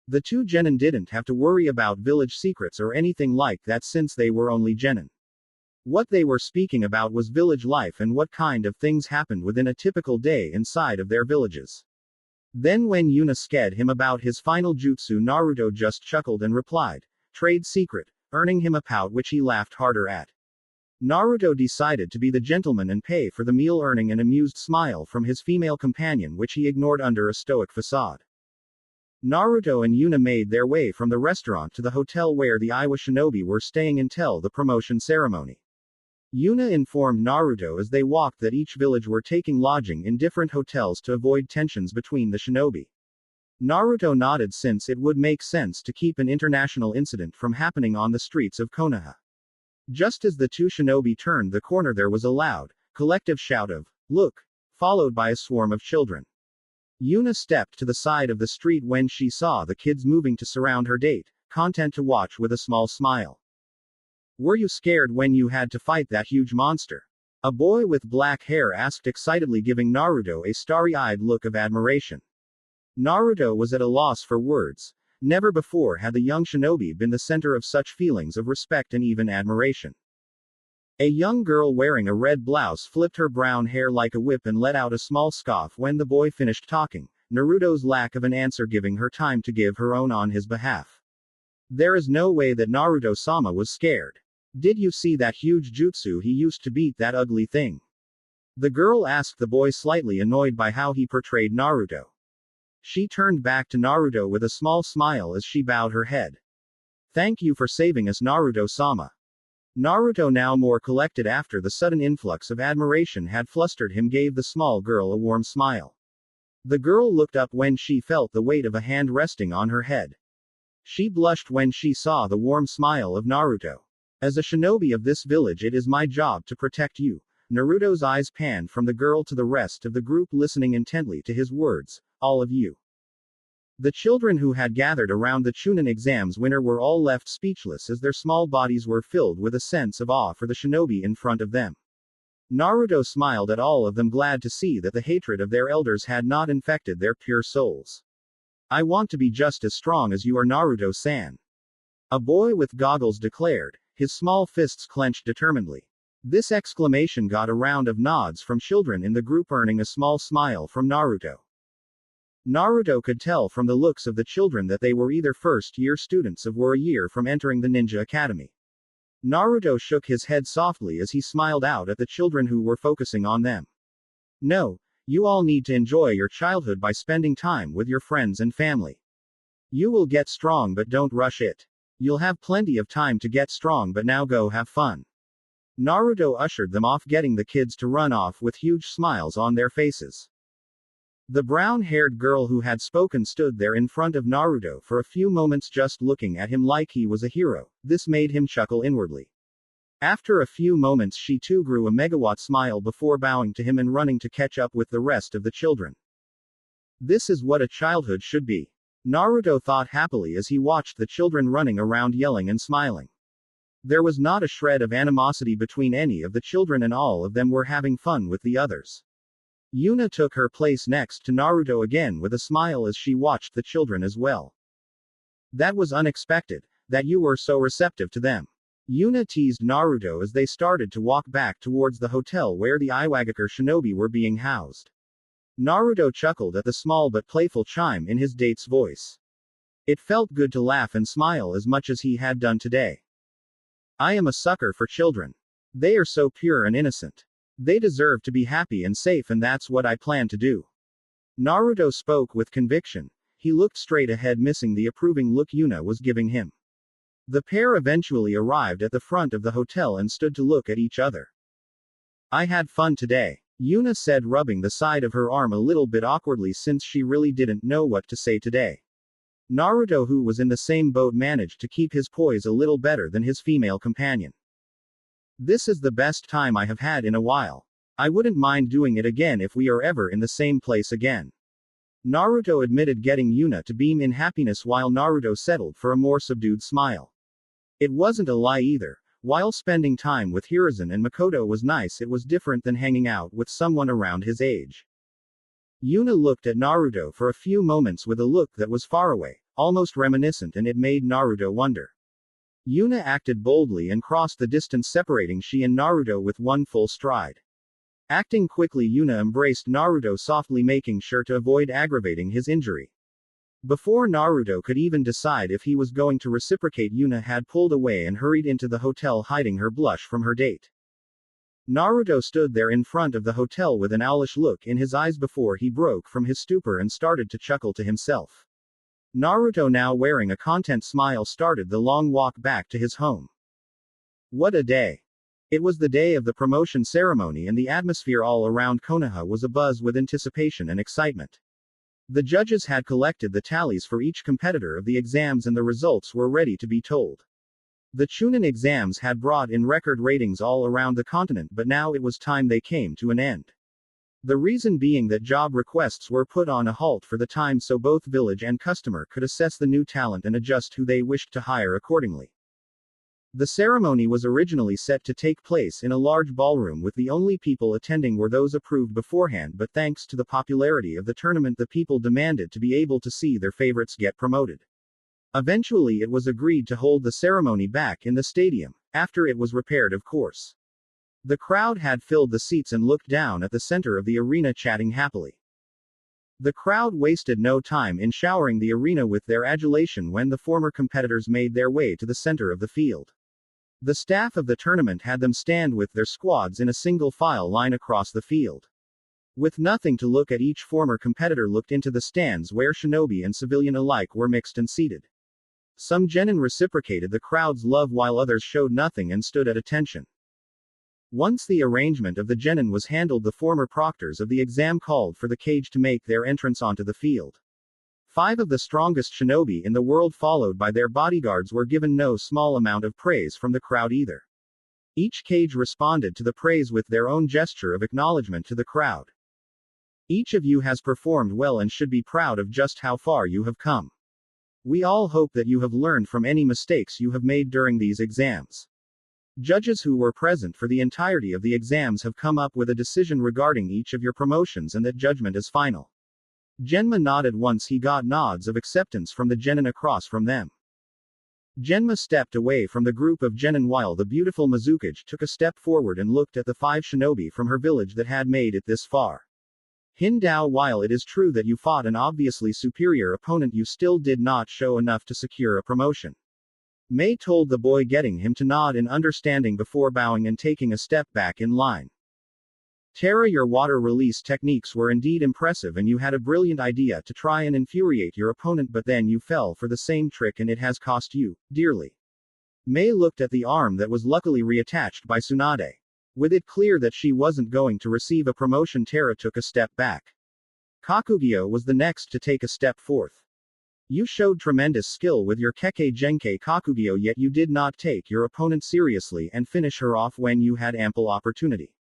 The two genin didn't have to worry about village secrets or anything like that, since they were only genin. What they were speaking about was village life and what kind of things happened within a typical day inside of their villages. Then when Yuna sked him about his final jutsu, Naruto just chuckled and replied, "Trade secret," earning him a pout which he laughed harder at. Naruto decided to be the gentleman and pay for the meal, earning an amused smile from his female companion which he ignored under a stoic facade. Naruto and Yuna made their way from the restaurant to the hotel where the Iowa shinobi were staying until the promotion ceremony. Yuna informed Naruto as they walked that each village were taking lodging in different hotels to avoid tensions between the shinobi. Naruto nodded, since it would make sense to keep an international incident from happening on the streets of Konoha. Just as the two shinobi turned the corner, there was a loud, collective shout of, "Look!" followed by a swarm of children. Yuna stepped to the side of the street when she saw the kids moving to surround her date, content to watch with a small smile. Were you scared when you had to fight that huge monster? A boy with black hair asked excitedly, giving Naruto a starry-eyed look of admiration. Naruto was at a loss for words. Never before had the young shinobi been the center of such feelings of respect and even admiration. A young girl wearing a red blouse flipped her brown hair like a whip and let out a small scoff when the boy finished talking, Naruto's lack of an answer giving her time to give her own on his behalf. There is no way that Naruto-sama was scared. Did you see that huge jutsu he used to beat that ugly thing? The girl asked the boy, slightly annoyed by how he portrayed Naruto. She turned back to Naruto with a small smile as she bowed her head. Thank you for saving us, Naruto-sama. Naruto, now more collected after the sudden influx of admiration had flustered him, gave the small girl a warm smile. The girl looked up when she felt the weight of a hand resting on her head. She blushed when she saw the warm smile of Naruto. As a shinobi of this village, it is my job to protect you. Naruto's eyes panned from the girl to the rest of the group, listening intently to his words. All of you. The children who had gathered around the Chunin exams winner were all left speechless as their small bodies were filled with a sense of awe for the shinobi in front of them. Naruto smiled at all of them, glad to see that the hatred of their elders had not infected their pure souls. I want to be just as strong as you are, Naruto-san. A boy with goggles declared, his small fists clenched determinedly. This exclamation got a round of nods from children in the group, earning a small smile from Naruto. Naruto could tell from the looks of the children that they were either first-year students or were a year from entering the ninja academy. Naruto shook his head softly as he smiled out at the children who were focusing on them. No, you all need to enjoy your childhood by spending time with your friends and family. You will get strong, but don't rush it. You'll have plenty of time to get strong, but now go have fun. Naruto ushered them off, getting the kids to run off with huge smiles on their faces. The brown-haired girl who had spoken stood there in front of Naruto for a few moments, just looking at him like he was a hero. This made him chuckle inwardly. After a few moments, she too grew a megawatt smile before bowing to him and running to catch up with the rest of the children. This is what a childhood should be. Naruto thought happily as he watched the children running around yelling and smiling. There was not a shred of animosity between any of the children, and all of them were having fun with the others. Yuna took her place next to Naruto again with a smile as she watched the children as well. That was unexpected, that you were so receptive to them. Yuna teased Naruto as they started to walk back towards the hotel where the Iwagakure shinobi were being housed. Naruto chuckled at the small but playful chime in his date's voice. It felt good to laugh and smile as much as he had done today. I am a sucker for children. They are so pure and innocent. They deserve to be happy and safe, and that's what I plan to do. Naruto spoke with conviction. He looked straight ahead, missing the approving look Yuna was giving him. The pair eventually arrived at the front of the hotel and stood to look at each other. I had fun today, Yuna said, rubbing the side of her arm a little bit awkwardly since she really didn't know what to say today. Naruto, who was in the same boat, managed to keep his poise a little better than his female companion. This is the best time I have had in a while. I wouldn't mind doing it again if we are ever in the same place again. Naruto admitted, getting Yuna to beam in happiness while Naruto settled for a more subdued smile. It wasn't a lie either. While spending time with Hiruzen and Makoto was nice, it was different than hanging out with someone around his age. Yuna looked at Naruto for a few moments with a look that was far away, almost reminiscent, and it made Naruto wonder. Yuna acted boldly and crossed the distance separating she and Naruto with one full stride. Acting quickly, Yuna embraced Naruto softly, making sure to avoid aggravating his injury. Before Naruto could even decide if he was going to reciprocate, Yuna had pulled away and hurried into the hotel, hiding her blush from her date. Naruto stood there in front of the hotel with an owlish look in his eyes before he broke from his stupor and started to chuckle to himself. Naruto, now wearing a content smile, started the long walk back to his home. What a day! It was the day of the promotion ceremony, and the atmosphere all around Konoha was abuzz with anticipation and excitement. The judges had collected the tallies for each competitor of the exams, and the results were ready to be told. The Chunin exams had brought in record ratings all around the continent, but now it was time they came to an end. The reason being that job requests were put on a halt for the time so both village and customer could assess the new talent and adjust who they wished to hire accordingly. The ceremony was originally set to take place in a large ballroom, with the only people attending were those approved beforehand, but thanks to the popularity of the tournament, the people demanded to be able to see their favorites get promoted. Eventually it was agreed to hold the ceremony back in the stadium, after it was repaired, of course. The crowd had filled the seats and looked down at the center of the arena, chatting happily. The crowd wasted no time in showering the arena with their adulation when the former competitors made their way to the center of the field. The staff of the tournament had them stand with their squads in a single file line across the field. With nothing to look at, each former competitor looked into the stands where shinobi and civilian alike were mixed and seated. Some genin reciprocated the crowd's love while others showed nothing and stood at attention. Once the arrangement of the genin was handled, the former proctors of the exam called for the Kage to make their entrance onto the field. 5 of the strongest shinobi in the world, followed by their bodyguards, were given no small amount of praise from the crowd either. Each Kage responded to the praise with their own gesture of acknowledgement to the crowd. Each of you has performed well and should be proud of just how far you have come. We all hope that you have learned from any mistakes you have made during these exams. Judges who were present for the entirety of the exams have come up with a decision regarding each of your promotions, and that judgment is final. Genma nodded once he got nods of acceptance from the genin across from them. Genma stepped away from the group of genin while the beautiful Mizukage took a step forward and looked at the 5 shinobi from her village that had made it this far. Hindao, while it is true that you fought an obviously superior opponent, you still did not show enough to secure a promotion. Mei told the boy, getting him to nod in understanding before bowing and taking a step back in line. Terra, your water release techniques were indeed impressive, and you had a brilliant idea to try and infuriate your opponent, but then you fell for the same trick and it has cost you dearly. Mei looked at the arm that was luckily reattached by Tsunade. With it clear that she wasn't going to receive a promotion, Terra took a step back. Kakugyo was the next to take a step forth. You showed tremendous skill with your Kekkei Genkei Kakugyo, yet you did not take your opponent seriously and finish her off when you had ample opportunity.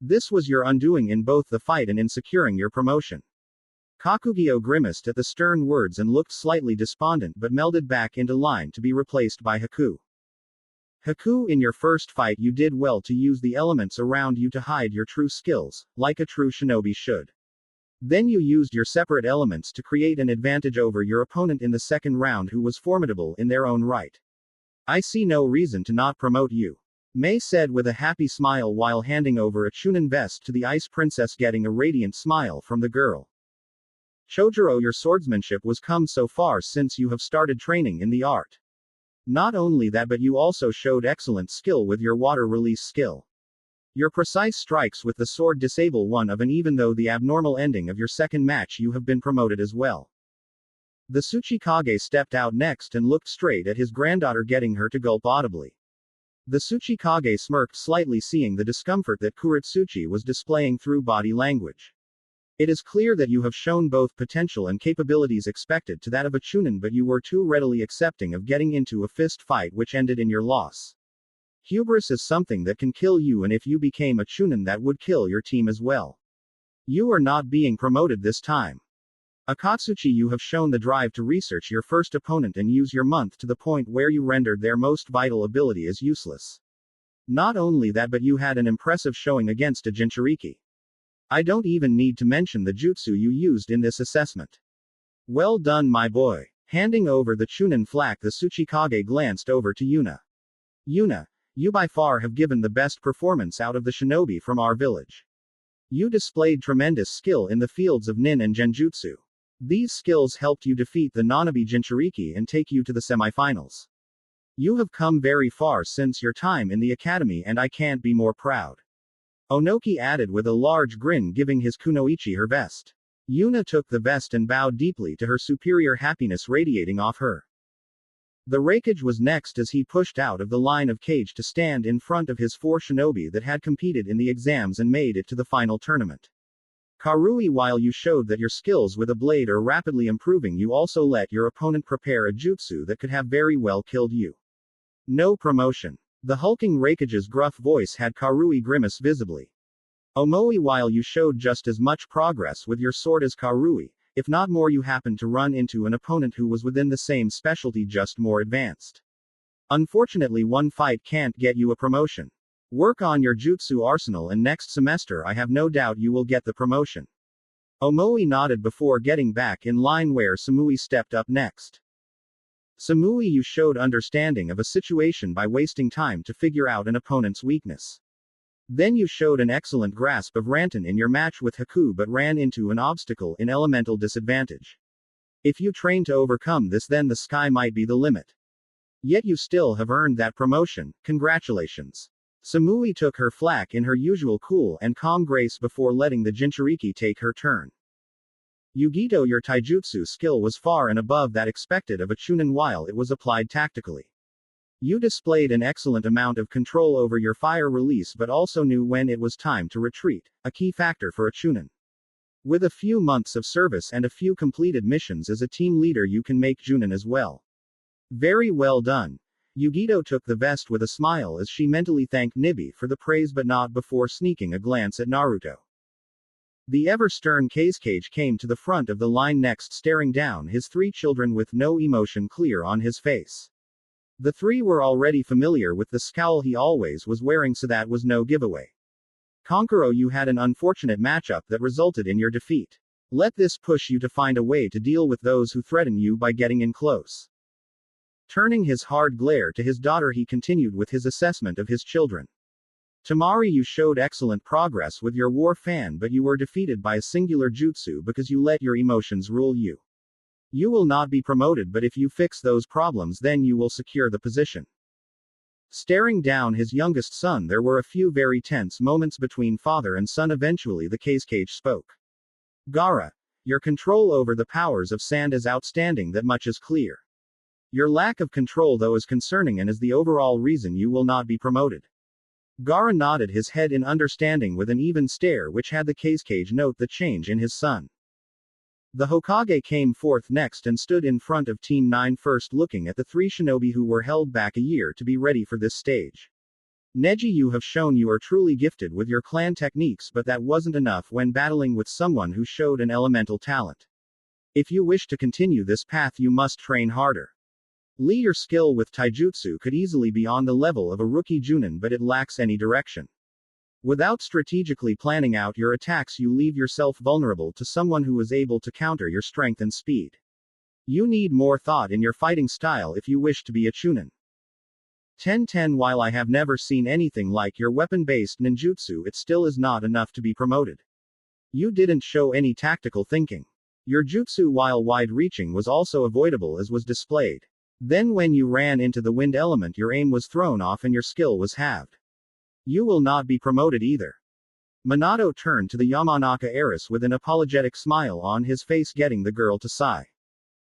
This was your undoing in both the fight and in securing your promotion. Kakugyo grimaced at the stern words and looked slightly despondent, but melded back into line to be replaced by Haku. Haku, in your first fight you did well to use the elements around you to hide your true skills, like a true shinobi should. Then you used your separate elements to create an advantage over your opponent in the second round, who was formidable in their own right. I see no reason to not promote you, Mei said with a happy smile while handing over a Chunin vest to the Ice Princess, getting a radiant smile from the girl. Chojuro, your swordsmanship was come so far since you have started training in the art. Not only that, but you also showed excellent skill with your water release skill. Your precise strikes with the sword disable one of an, even though the abnormal ending of your second match, you have been promoted as well. The Tsuchikage stepped out next and looked straight at his granddaughter, getting her to gulp audibly. The Tsuchikage smirked slightly, seeing the discomfort that Kuretsuchi was displaying through body language. It is clear that you have shown both potential and capabilities expected to that of a Chunin, but you were too readily accepting of getting into a fist fight which ended in your loss. Hubris is something that can kill you, and if you became a Chunin, that would kill your team as well. You are not being promoted this time. Akatsuki, you have shown the drive to research your first opponent and use your month to the point where you rendered their most vital ability as useless. Not only that, but you had an impressive showing against a Jinchuriki. I don't even need to mention the jutsu you used in this assessment. Well done, my boy. Handing over the Chunin flack, the Tsuchikage glanced over to Yuna. Yuna, you by far have given the best performance out of the shinobi from our village. You displayed tremendous skill in the fields of nin and genjutsu. These skills helped you defeat the Nanabi Jinchuriki and take you to the semifinals. You have come very far since your time in the academy, and I can't be more proud. Onoki added with a large grin, giving his kunoichi her vest. Yuna took the vest and bowed deeply to her, superior happiness radiating off her. The Reikage was next as he pushed out of the line of Kage to stand in front of his 4 shinobi that had competed in the exams and made it to the final tournament. Karui, while you showed that your skills with a blade are rapidly improving, you also let your opponent prepare a jutsu that could have very well killed you. No promotion. The hulking Reikage's gruff voice had Karui grimace visibly. Omoi, while you showed just as much progress with your sword as Karui, if not more, you happened to run into an opponent who was within the same specialty, just more advanced. Unfortunately, one fight can't get you a promotion. Work on your jutsu arsenal, and next semester I have no doubt you will get the promotion. Omoi nodded before getting back in line, where Samui stepped up next. Samui, you showed understanding of a situation by wasting time to figure out an opponent's weakness. Then you showed an excellent grasp of Rantan in your match with Haku, but ran into an obstacle in elemental disadvantage. If you train to overcome this, then the sky might be the limit. Yet you still have earned that promotion. Congratulations. Samui took her flack in her usual cool and calm grace before letting the Jinchuriki take her turn. Yugito, your taijutsu skill was far and above that expected of a Chunin while it was applied tactically. You displayed an excellent amount of control over your fire release but also knew when it was time to retreat, a key factor for a Chunin. With a few months of service and a few completed missions as a team leader you can make Junin as well. Very well done. Yugito took the vest with a smile as she mentally thanked Nibi for the praise but not before sneaking a glance at Naruto. The ever-stern Kage came to the front of the line next staring down his three children with no emotion clear on his face. The three were already familiar with the scowl he always was wearing so that was no giveaway. Konkuro, you had an unfortunate matchup that resulted in your defeat. Let this push you to find a way to deal with those who threaten you by getting in close. Turning his hard glare to his daughter he continued with his assessment of his children. Tamari, you showed excellent progress with your war fan but you were defeated by a singular jutsu because you let your emotions rule you. You will not be promoted but if you fix those problems then you will secure the position. Staring down his youngest son there were a few very tense moments between father and son. Eventually the Kage spoke. Gaara, your control over the powers of sand is outstanding, that much is clear. Your lack of control though is concerning and is the overall reason you will not be promoted. Gaara nodded his head in understanding with an even stare which had the Kage note the change in his son. The Hokage came forth next and stood in front of Team 9 first looking at the three shinobi who were held back a year to be ready for this stage. Neji, you have shown you are truly gifted with your clan techniques but that wasn't enough when battling with someone who showed an elemental talent. If you wish to continue this path you must train harder. Lee, your skill with taijutsu could easily be on the level of a rookie Junin but it lacks any direction. Without strategically planning out your attacks you leave yourself vulnerable to someone who is able to counter your strength and speed. You need more thought in your fighting style if you wish to be a Chunin. 10-10 While I have never seen anything like your weapon-based ninjutsu it still is not enough to be promoted. You didn't show any tactical thinking. Your jutsu while wide-reaching was also avoidable as was displayed. Then when you ran into the wind element your aim was thrown off and your skill was halved. You will not be promoted either. Minato turned to the Yamanaka heiress with an apologetic smile on his face getting the girl to sigh.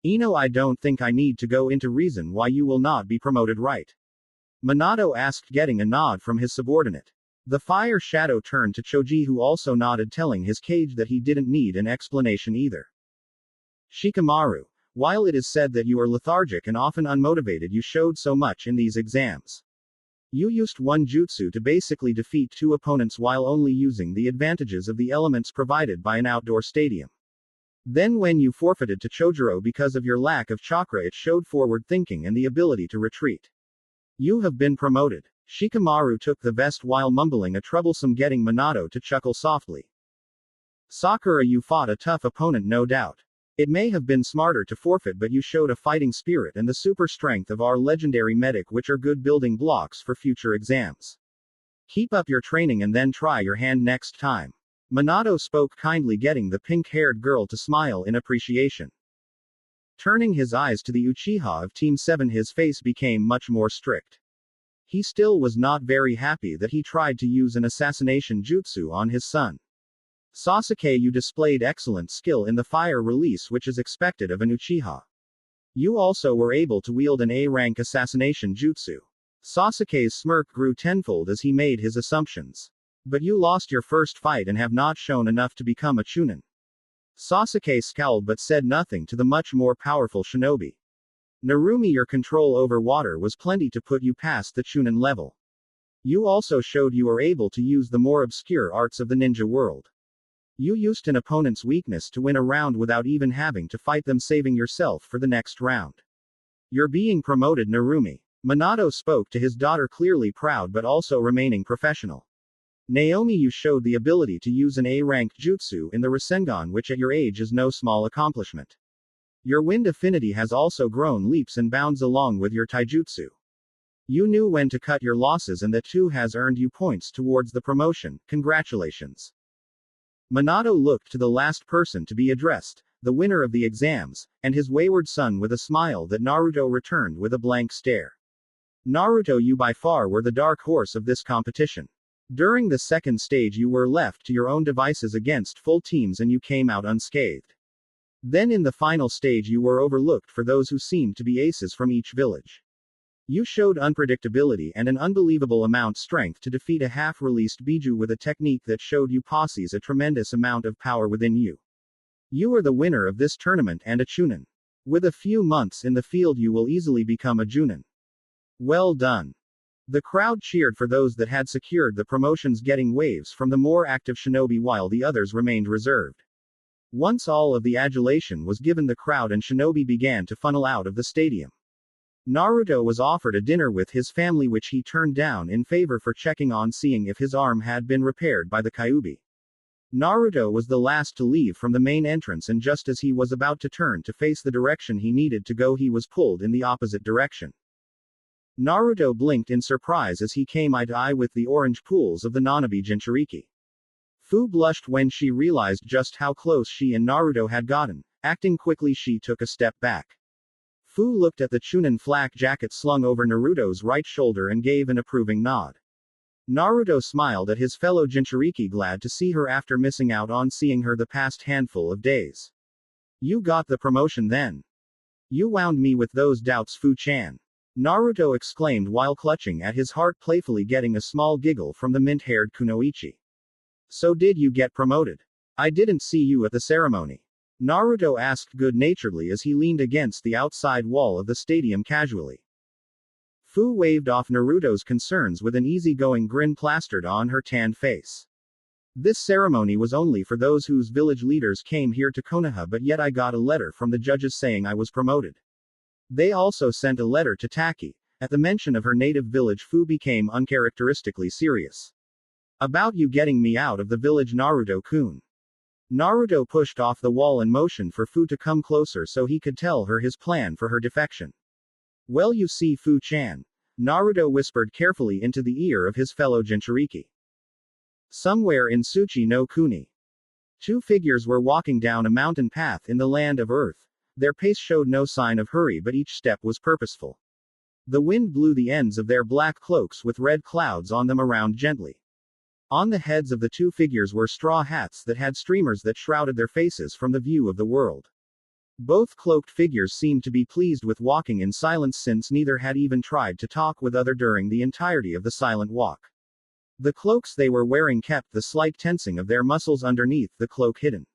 Ino, I don't think I need to go into reason why you will not be promoted, right? Minato asked getting a nod from his subordinate. The fire shadow turned to Choji who also nodded telling his Kage that he didn't need an explanation either. Shikamaru, while it is said that you are lethargic and often unmotivated you showed so much in these exams. You used one jutsu to basically defeat two opponents while only using the advantages of the elements provided by an outdoor stadium. Then when you forfeited to Chojuro because of your lack of chakra it showed forward thinking and the ability to retreat. You have been promoted. Shikamaru took the vest while mumbling a troublesome getting Minato to chuckle softly. Sakura, you fought a tough opponent no doubt. It may have been smarter to forfeit but you showed a fighting spirit and the super strength of our legendary medic which are good building blocks for future exams. Keep up your training and then try your hand next time. Minato spoke kindly getting the pink-haired girl to smile in appreciation. Turning his eyes to the Uchiha of Team 7 his face became much more strict. He still was not very happy that he tried to use an assassination jutsu on his son. Sasuke, you displayed excellent skill in the fire release which is expected of an Uchiha. You also were able to wield an A-rank assassination jutsu. Sasuke's smirk grew tenfold as he made his assumptions. But you lost your first fight and have not shown enough to become a Chunin. Sasuke scowled but said nothing to the much more powerful shinobi. Narumi, your control over water was plenty to put you past the Chunin level. You also showed you are able to use the more obscure arts of the ninja world. You used an opponent's weakness to win a round without even having to fight them, saving yourself for the next round. You're being promoted, Narumi. Minato spoke to his daughter clearly proud but also remaining professional. Naomi, you showed the ability to use an A-rank jutsu in the Rasengan which at your age is no small accomplishment. Your wind affinity has also grown leaps and bounds along with your taijutsu. You knew when to cut your losses and that too has earned you points towards the promotion, congratulations. Minato looked to the last person to be addressed, the winner of the exams, and his wayward son with a smile that Naruto returned with a blank stare. Naruto, you by far were the dark horse of this competition. During the second stage you were left to your own devices against full teams and you came out unscathed. Then in the final stage you were overlooked for those who seemed to be aces from each village. You showed unpredictability and an unbelievable amount strength to defeat a half-released Biju with a technique that showed you possess a tremendous amount of power within you. You are the winner of this tournament and a Chunin. With a few months in the field you will easily become a Junin. Well done. The crowd cheered for those that had secured the promotions, getting waves from the more active shinobi while the others remained reserved. Once all of the adulation was given, the crowd and shinobi began to funnel out of the stadium. Naruto was offered a dinner with his family which he turned down in favor for checking on seeing if his arm had been repaired by the Kyuubi. Naruto was the last to leave from the main entrance, and just as he was about to turn to face the direction he needed to go, he was pulled in the opposite direction. Naruto blinked in surprise as he came eye to eye with the orange pools of the Nanabi Jinchuriki. Fu blushed when she realized just how close she and Naruto had gotten. Acting quickly, she took a step back. Fu looked at the Chunin flak jacket slung over Naruto's right shoulder and gave an approving nod. Naruto smiled at his fellow Jinchuriki, glad to see her after missing out on seeing her the past handful of days. You got the promotion then. You wound me with those doubts, Fu-chan. Naruto exclaimed while clutching at his heart, playfully getting a small giggle from the mint-haired Kunoichi. So did you get promoted? I didn't see you at the ceremony. Naruto asked good-naturedly as he leaned against the outside wall of the stadium casually. Fu waved off Naruto's concerns with an easygoing grin plastered on her tanned face. This ceremony was only for those whose village leaders came here to Konoha, but yet I got a letter from the judges saying I was promoted. They also sent a letter to Taki. At the mention of her native village, Fu became uncharacteristically serious. About you getting me out of the village, Naruto-kun. Naruto pushed off the wall and motioned for Fu to come closer so he could tell her his plan for her defection. Well, you see, Fu-chan, Naruto whispered carefully into the ear of his fellow Jinchuriki. Somewhere in Tsuchi no Kuni, two figures were walking down a mountain path in the land of Earth. Their pace showed no sign of hurry, but each step was purposeful. The wind blew the ends of their black cloaks with red clouds on them around gently. On the heads of the two figures were straw hats that had streamers that shrouded their faces from the view of the world. Both cloaked figures seemed to be pleased with walking in silence, since neither had even tried to talk with other during the entirety of the silent walk. The cloaks they were wearing kept the slight tensing of their muscles underneath the cloak hidden.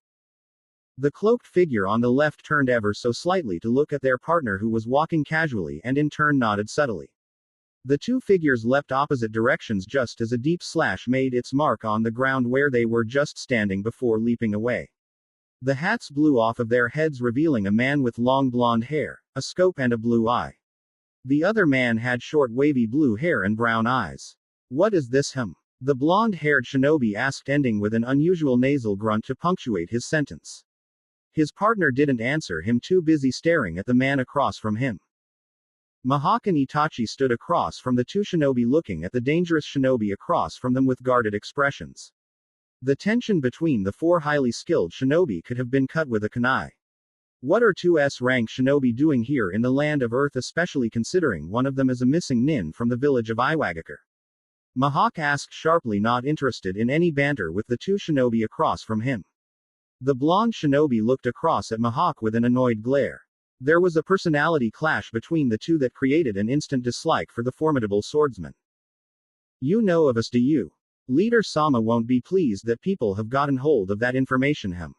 The cloaked figure on the left turned ever so slightly to look at their partner, who was walking casually, and in turn nodded subtly. The two figures leapt opposite directions just as a deep slash made its mark on the ground where they were just standing before leaping away. The hats blew off of their heads, revealing a man with long blonde hair, a scope and a blue eye. The other man had short wavy blue hair and brown eyes. What is this him? The blonde-haired shinobi asked, ending with an unusual nasal grunt to punctuate his sentence. His partner didn't answer him, too busy staring at the man across from him. Mihawk and Itachi stood across from the two shinobi, looking at the dangerous shinobi across from them with guarded expressions. The tension between the four highly skilled shinobi could have been cut with a kunai. What are two S-rank shinobi doing here in the land of Earth, especially considering one of them is a missing nin from the village of Iwagakure? Mihawk asked sharply, not interested in any banter with the two shinobi across from him. The blonde shinobi looked across at Mihawk with an annoyed glare. There was a personality clash between the two that created an instant dislike for the formidable swordsman. You know of us, do you? Leader Sama won't be pleased that people have gotten hold of that information, him.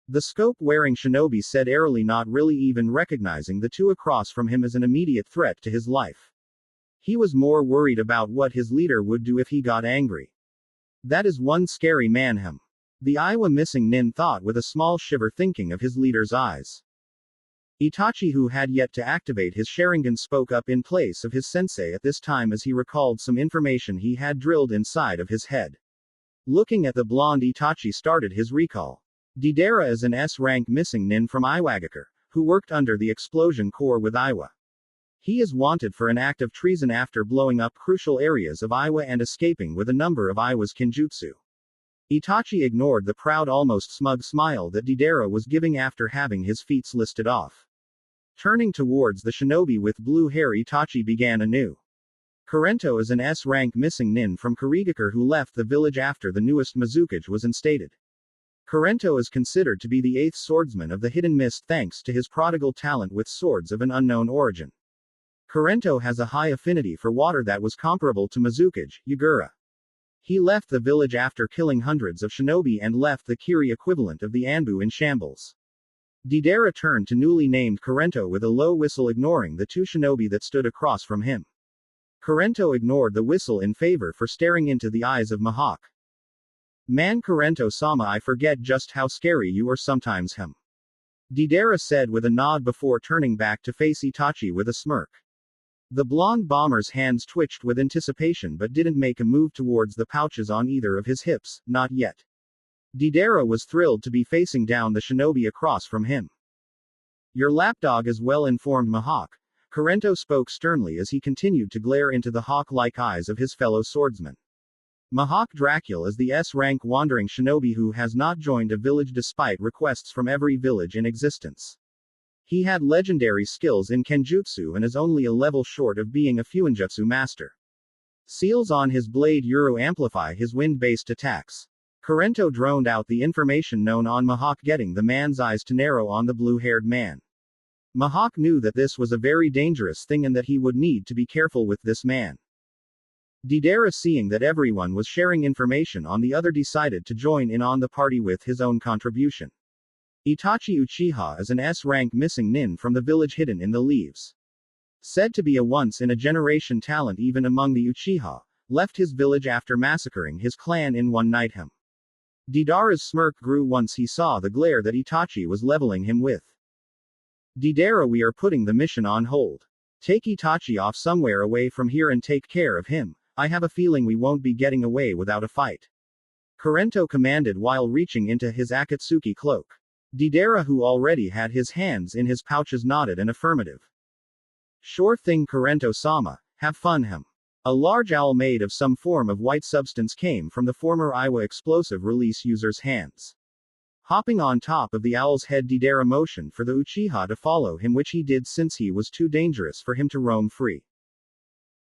The scope-wearing shinobi said airily, not really even recognizing the two across from him as an immediate threat to his life. He was more worried about what his leader would do if he got angry. That is one scary man, him. The Iwa missing nin thought with a small shiver, thinking of his leader's eyes. Itachi, who had yet to activate his Sharingan, spoke up in place of his sensei at this time as he recalled some information he had drilled inside of his head. Looking at the blonde, Itachi started his recall. Deidara is an S-rank missing nin from Iwagakure, who worked under the explosion corps with Iwa. He is wanted for an act of treason after blowing up crucial areas of Iwa and escaping with a number of Iwa's kinjutsu. Itachi ignored the proud, almost smug smile that Deidara was giving after having his feats listed off. Turning towards the shinobi with blue hair, Itachi began anew. Kurento is an S-rank missing nin from Kurigakure who left the village after the newest Mizukage was instated. Kurento is considered to be the 8th swordsman of the Hidden Mist thanks to his prodigal talent with swords of an unknown origin. Kurento has a high affinity for water that was comparable to Mizukage, Yagura. He left the village after killing hundreds of shinobi and left the Kiri equivalent of the Anbu in shambles. Deidara turned to newly named Kurento with a low whistle, ignoring the two shinobi that stood across from him. Kurento ignored the whistle in favor for staring into the eyes of Mihawk. Man, Kurento-sama, I forget just how scary you are sometimes, Deidara said with a nod before turning back to face Itachi with a smirk. The blonde bomber's hands twitched with anticipation but didn't make a move towards the pouches on either of his hips, not yet. Deidara was thrilled to be facing down the shinobi across from him. Your lapdog is well-informed, Mihawk. Kurento spoke sternly as he continued to glare into the hawk-like eyes of his fellow swordsman. Mihawk Dracul is the S-rank wandering shinobi who has not joined a village despite requests from every village in existence. He had legendary skills in Kenjutsu and is only a level short of being a Fuinjutsu master. Seals on his blade Yuru amplify his wind-based attacks. Kurento droned out the information known on Mihawk, getting the man's eyes to narrow on the blue-haired man. Mihawk knew that this was a very dangerous thing and that he would need to be careful with this man. Deidara, seeing that everyone was sharing information on the other, decided to join in on the party with his own contribution. Itachi Uchiha is an S-rank missing nin from the village hidden in the leaves. Said to be a once-in-a-generation talent even among the Uchiha, left his village after massacring his clan in one night. Deidara's smirk grew once he saw the glare that Itachi was leveling him with. Deidara, we are putting the mission on hold. Take Itachi off somewhere away from here and take care of him. I have a feeling we won't be getting away without a fight. Kurento commanded while reaching into his Akatsuki cloak. Deidara, who already had his hands in his pouches, nodded an affirmative. Sure thing, Kurento-sama, have fun. A large owl made of some form of white substance came from the former Iwa explosive release user's hands. Hopping on top of the owl's head, Deidara motioned for the Uchiha to follow him, which he did since he was too dangerous for him to roam free.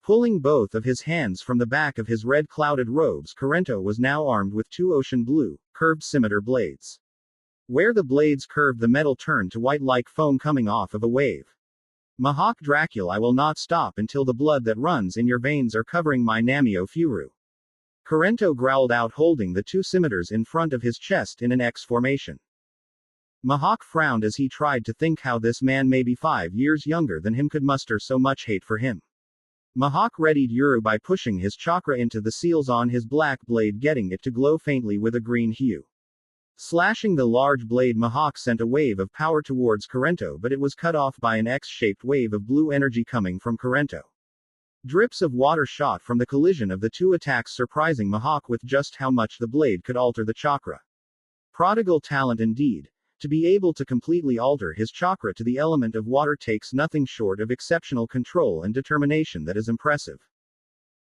Pulling both of his hands from the back of his red clouded robes, Kurento was now armed with two ocean blue, curved scimitar blades. Where the blades curved, the metal turned to white like foam coming off of a wave. Mihawk Dracul, I will not stop until the blood that runs in your veins are covering my Namio Furu. Kurento growled out, holding the two scimitars in front of his chest in an X formation. Mihawk frowned as he tried to think how this man, maybe 5 years younger than him, could muster so much hate for him. Mihawk readied Yuru by pushing his chakra into the seals on his black blade, getting it to glow faintly with a green hue. Slashing the large blade, Mihawk sent a wave of power towards Kurento, but it was cut off by an X-shaped wave of blue energy coming from Kurento. Drips of water shot from the collision of the two attacks, surprising Mihawk with just how much the blade could alter the chakra. Prodigal talent indeed. To be able to completely alter his chakra to the element of water takes nothing short of exceptional control and determination that is impressive.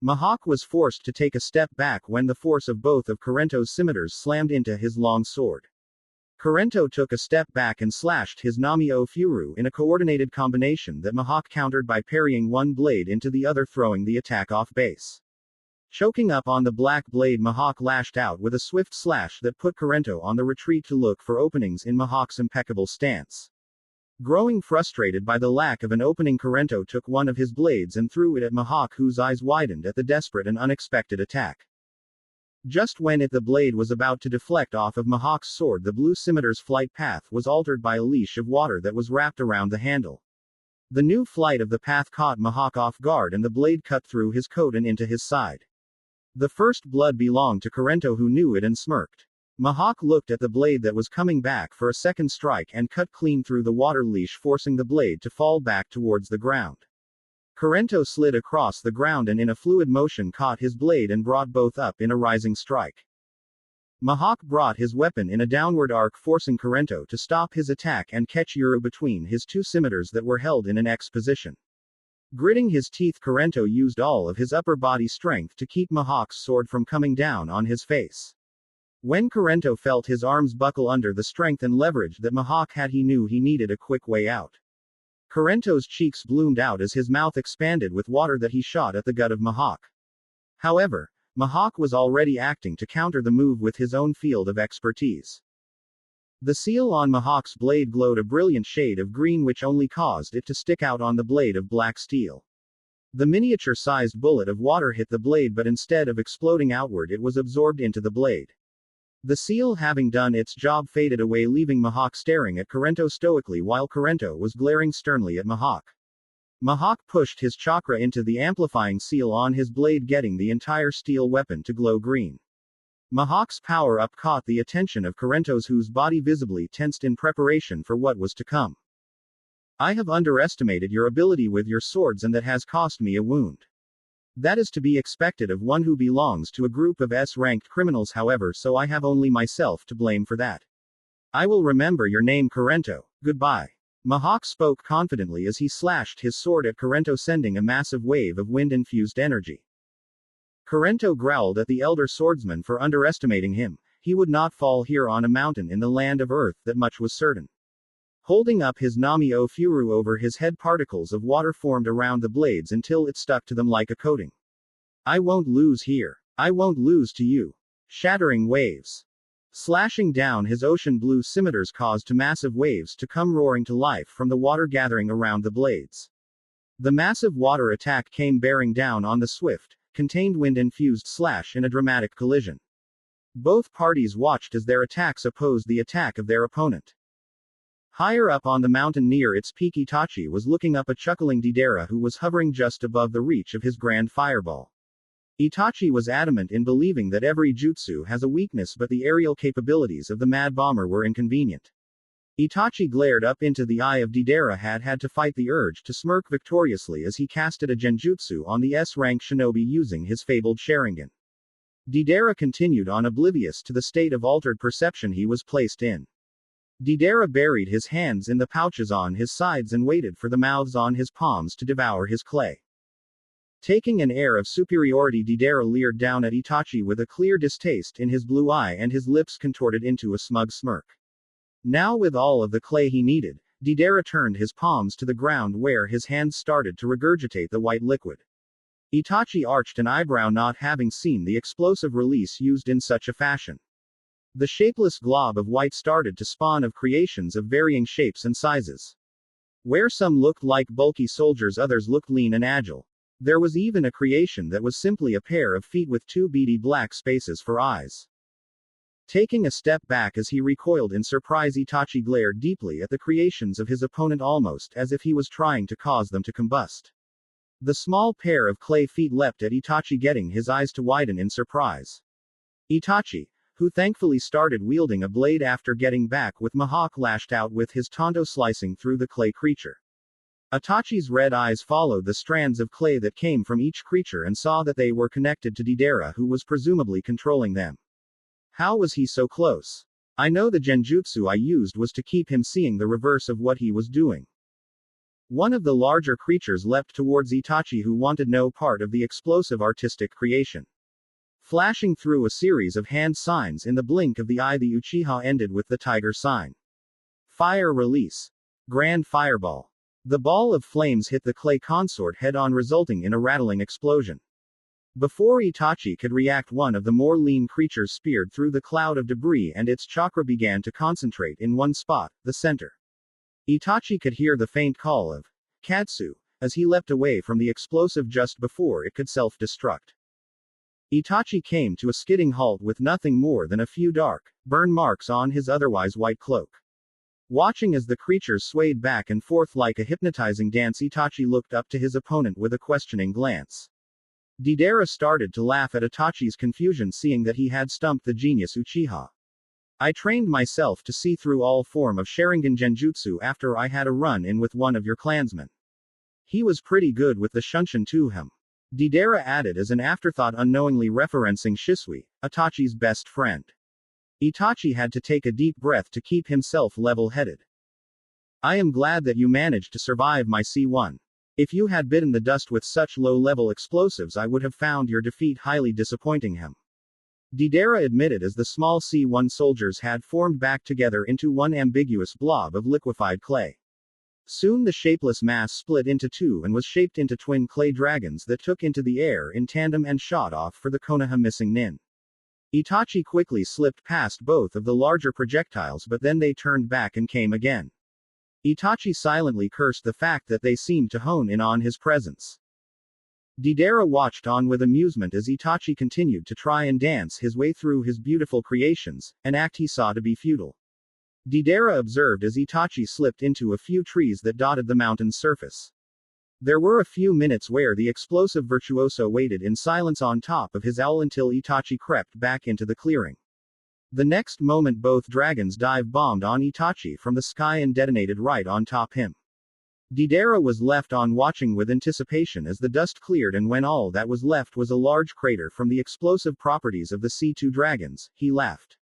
Mihawk was forced to take a step back when the force of both of Kurento's scimitars slammed into his long sword. Kurento took a step back and slashed his Nami-o Furu in a coordinated combination that Mihawk countered by parrying one blade into the other, throwing the attack off base. Choking up on the black blade, Mihawk lashed out with a swift slash that put Kurento on the retreat to look for openings in Mihawk's impeccable stance. Growing frustrated by the lack of an opening, Kurento took one of his blades and threw it at Mihawk, whose eyes widened at the desperate and unexpected attack. Just when the blade was about to deflect off of Mihawk's sword, the blue scimitar's flight path was altered by a leash of water that was wrapped around the handle. The new flight of the path caught Mihawk off guard, and the blade cut through his coat and into his side. The first blood belonged to Kurento, who knew it and smirked. Mihawk looked at the blade that was coming back for a second strike and cut clean through the water leash, forcing the blade to fall back towards the ground. Kurento slid across the ground and in a fluid motion caught his blade and brought both up in a rising strike. Mihawk brought his weapon in a downward arc, forcing Kurento to stop his attack and catch Yuru between his two scimitars that were held in an X position. Gritting his teeth, Kurento used all of his upper body strength to keep Mihawk's sword from coming down on his face. When Kurento felt his arms buckle under the strength and leverage that Mihawk had, he knew he needed a quick way out. Kurento's cheeks bloomed out as his mouth expanded with water that he shot at the gut of Mihawk. However, Mihawk was already acting to counter the move with his own field of expertise. The seal on Mihawk's blade glowed a brilliant shade of green which only caused it to stick out on the blade of black steel. The miniature-sized bullet of water hit the blade, but instead of exploding outward it was absorbed into the blade. The seal, having done its job, faded away, leaving Mihawk staring at Kurento stoically while Kurento was glaring sternly at Mihawk. Mihawk pushed his chakra into the amplifying seal on his blade, getting the entire steel weapon to glow green. Mihawk's power-up caught the attention of Kurento's, whose body visibly tensed in preparation for what was to come. I have underestimated your ability with your swords, and that has cost me a wound. That is to be expected of one who belongs to a group of S-ranked criminals, however, so I have only myself to blame for that. I will remember your name, Kurento. Goodbye. Mihawk spoke confidently as he slashed his sword at Kurento, sending a massive wave of wind-infused energy. Kurento growled at the elder swordsman for underestimating him. He would not fall here on a mountain in the land of Earth, that much was certain. Holding up his Nami o Furu over his head, particles of water formed around the blades until it stuck to them like a coating. I won't lose here. I won't lose to you. Shattering waves. Slashing down his ocean blue scimitars caused massive waves to come roaring to life from the water gathering around the blades. The massive water attack came bearing down on the swift, contained wind-infused slash in a dramatic collision. Both parties watched as their attacks opposed the attack of their opponent. Higher up on the mountain near its peak, Itachi was looking up at chuckling Deidara, who was hovering just above the reach of his grand fireball. Itachi was adamant in believing that every jutsu has a weakness, but the aerial capabilities of the Mad Bomber were inconvenient. Itachi glared up into the eye of Deidara, had to fight the urge to smirk victoriously as he casted a genjutsu on the S-rank shinobi using his fabled Sharingan. Deidara continued on, oblivious to the state of altered perception he was placed in. Deidara buried his hands in the pouches on his sides and waited for the mouths on his palms to devour his clay. Taking an air of superiority, Deidara leered down at Itachi with a clear distaste in his blue eye, and his lips contorted into a smug smirk. Now, with all of the clay he needed, Deidara turned his palms to the ground where his hands started to regurgitate the white liquid. Itachi arched an eyebrow, not having seen the explosive release used in such a fashion. The shapeless glob of white started to spawn of creations of varying shapes and sizes. Where some looked like bulky soldiers, others looked lean and agile. There was even a creation that was simply a pair of feet with two beady black spaces for eyes. Taking a step back as he recoiled in surprise, Itachi glared deeply at the creations of his opponent, almost as if he was trying to cause them to combust. The small pair of clay feet leapt at Itachi, getting his eyes to widen in surprise. Itachi, who thankfully started wielding a blade after getting back with Mihawk, lashed out with his tanto, slicing through the clay creature. Itachi's red eyes followed the strands of clay that came from each creature and saw that they were connected to Deidara, who was presumably controlling them. How was he so close? I know the genjutsu I used was to keep him seeing the reverse of what he was doing. One of the larger creatures leapt towards Itachi, who wanted no part of the explosive artistic creation. Flashing through a series of hand signs in the blink of the eye, the Uchiha ended with the tiger sign. Fire release. Grand fireball. The ball of flames hit the clay consort head-on, resulting in a rattling explosion. Before Itachi could react, one of the more lean creatures speared through the cloud of debris and its chakra began to concentrate in one spot, the center. Itachi could hear the faint call of Katsu as he leapt away from the explosive just before it could self-destruct. Itachi came to a skidding halt with nothing more than a few dark, burn marks on his otherwise white cloak. Watching as the creatures swayed back and forth like a hypnotizing dance, Itachi looked up to his opponent with a questioning glance. Deidara started to laugh at Itachi's confusion, seeing that he had stumped the genius Uchiha. I trained myself to see through all form of Sharingan genjutsu after I had a run-in with one of your clansmen. He was pretty good with the Shunshin to him. Deidara added as an afterthought, unknowingly referencing Shisui, Itachi's best friend. Itachi had to take a deep breath to keep himself level-headed. I am glad that you managed to survive my C1. If you had bitten the dust with such low-level explosives, I would have found your defeat highly disappointing. Him. Deidara admitted as the small C1 soldiers had formed back together into one ambiguous blob of liquefied clay. Soon the shapeless mass split into two and was shaped into twin clay dragons that took into the air in tandem and shot off for the Konoha missing Nin. Itachi quickly slipped past both of the larger projectiles, but then they turned back and came again. Itachi silently cursed the fact that they seemed to hone in on his presence. Deidara watched on with amusement as Itachi continued to try and dance his way through his beautiful creations, an act he saw to be futile. Deidara observed as Itachi slipped into a few trees that dotted the mountain's surface. There were a few minutes where the explosive virtuoso waited in silence on top of his owl until Itachi crept back into the clearing. The next moment both dragons dive-bombed on Itachi from the sky and detonated right on top him. Deidara was left on watching with anticipation as the dust cleared, and when all that was left was a large crater from the explosive properties of the C2 dragons, he laughed.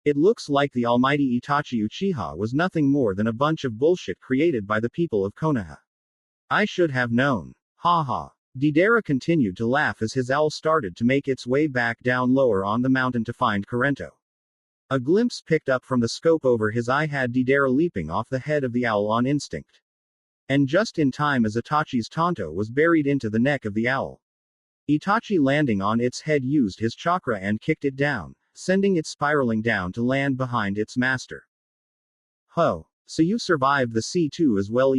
It looks like the almighty Itachi Uchiha was nothing more than a bunch of bullshit created by the people of Konoha. I should have known. Ha ha. Deidara continued to laugh as his owl started to make its way back down lower on the mountain to find Kurento. A glimpse picked up from the scope over his eye had Deidara leaping off the head of the owl on instinct. And just in time as Itachi's tanto was buried into the neck of the owl. Itachi, landing on its head, used his chakra and kicked it down, sending it spiraling down to land behind its master. Ho. So you survived the C2 as well,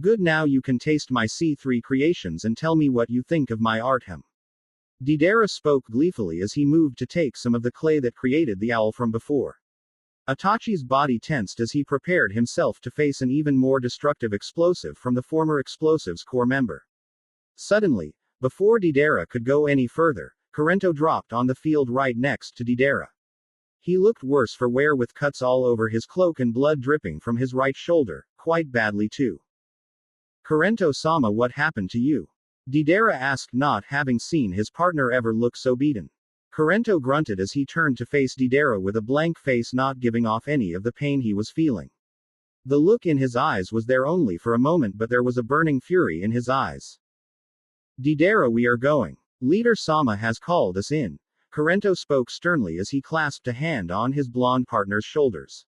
Good, now you can taste my C3 creations and tell me what you think of my art. Deidara spoke gleefully as he moved to take some of the clay that created the owl from before. Itachi's body tensed as he prepared himself to face an even more destructive explosive from the former explosives core member. Suddenly, before Deidara could go any further, Kurento dropped on the field right next to Deidara. He looked worse for wear, with cuts all over his cloak and blood dripping from his right shoulder, quite badly too. Kurento-sama, what happened to you? Deidara asked, not having seen his partner ever look so beaten. Kurento grunted as he turned to face Deidara with a blank face, not giving off any of the pain he was feeling. The look in his eyes was there only for a moment, but there was a burning fury in his eyes. Deidara, we are going. Leader Sama has called us in. Kurento spoke sternly as he clasped a hand on his blonde partner's shoulders.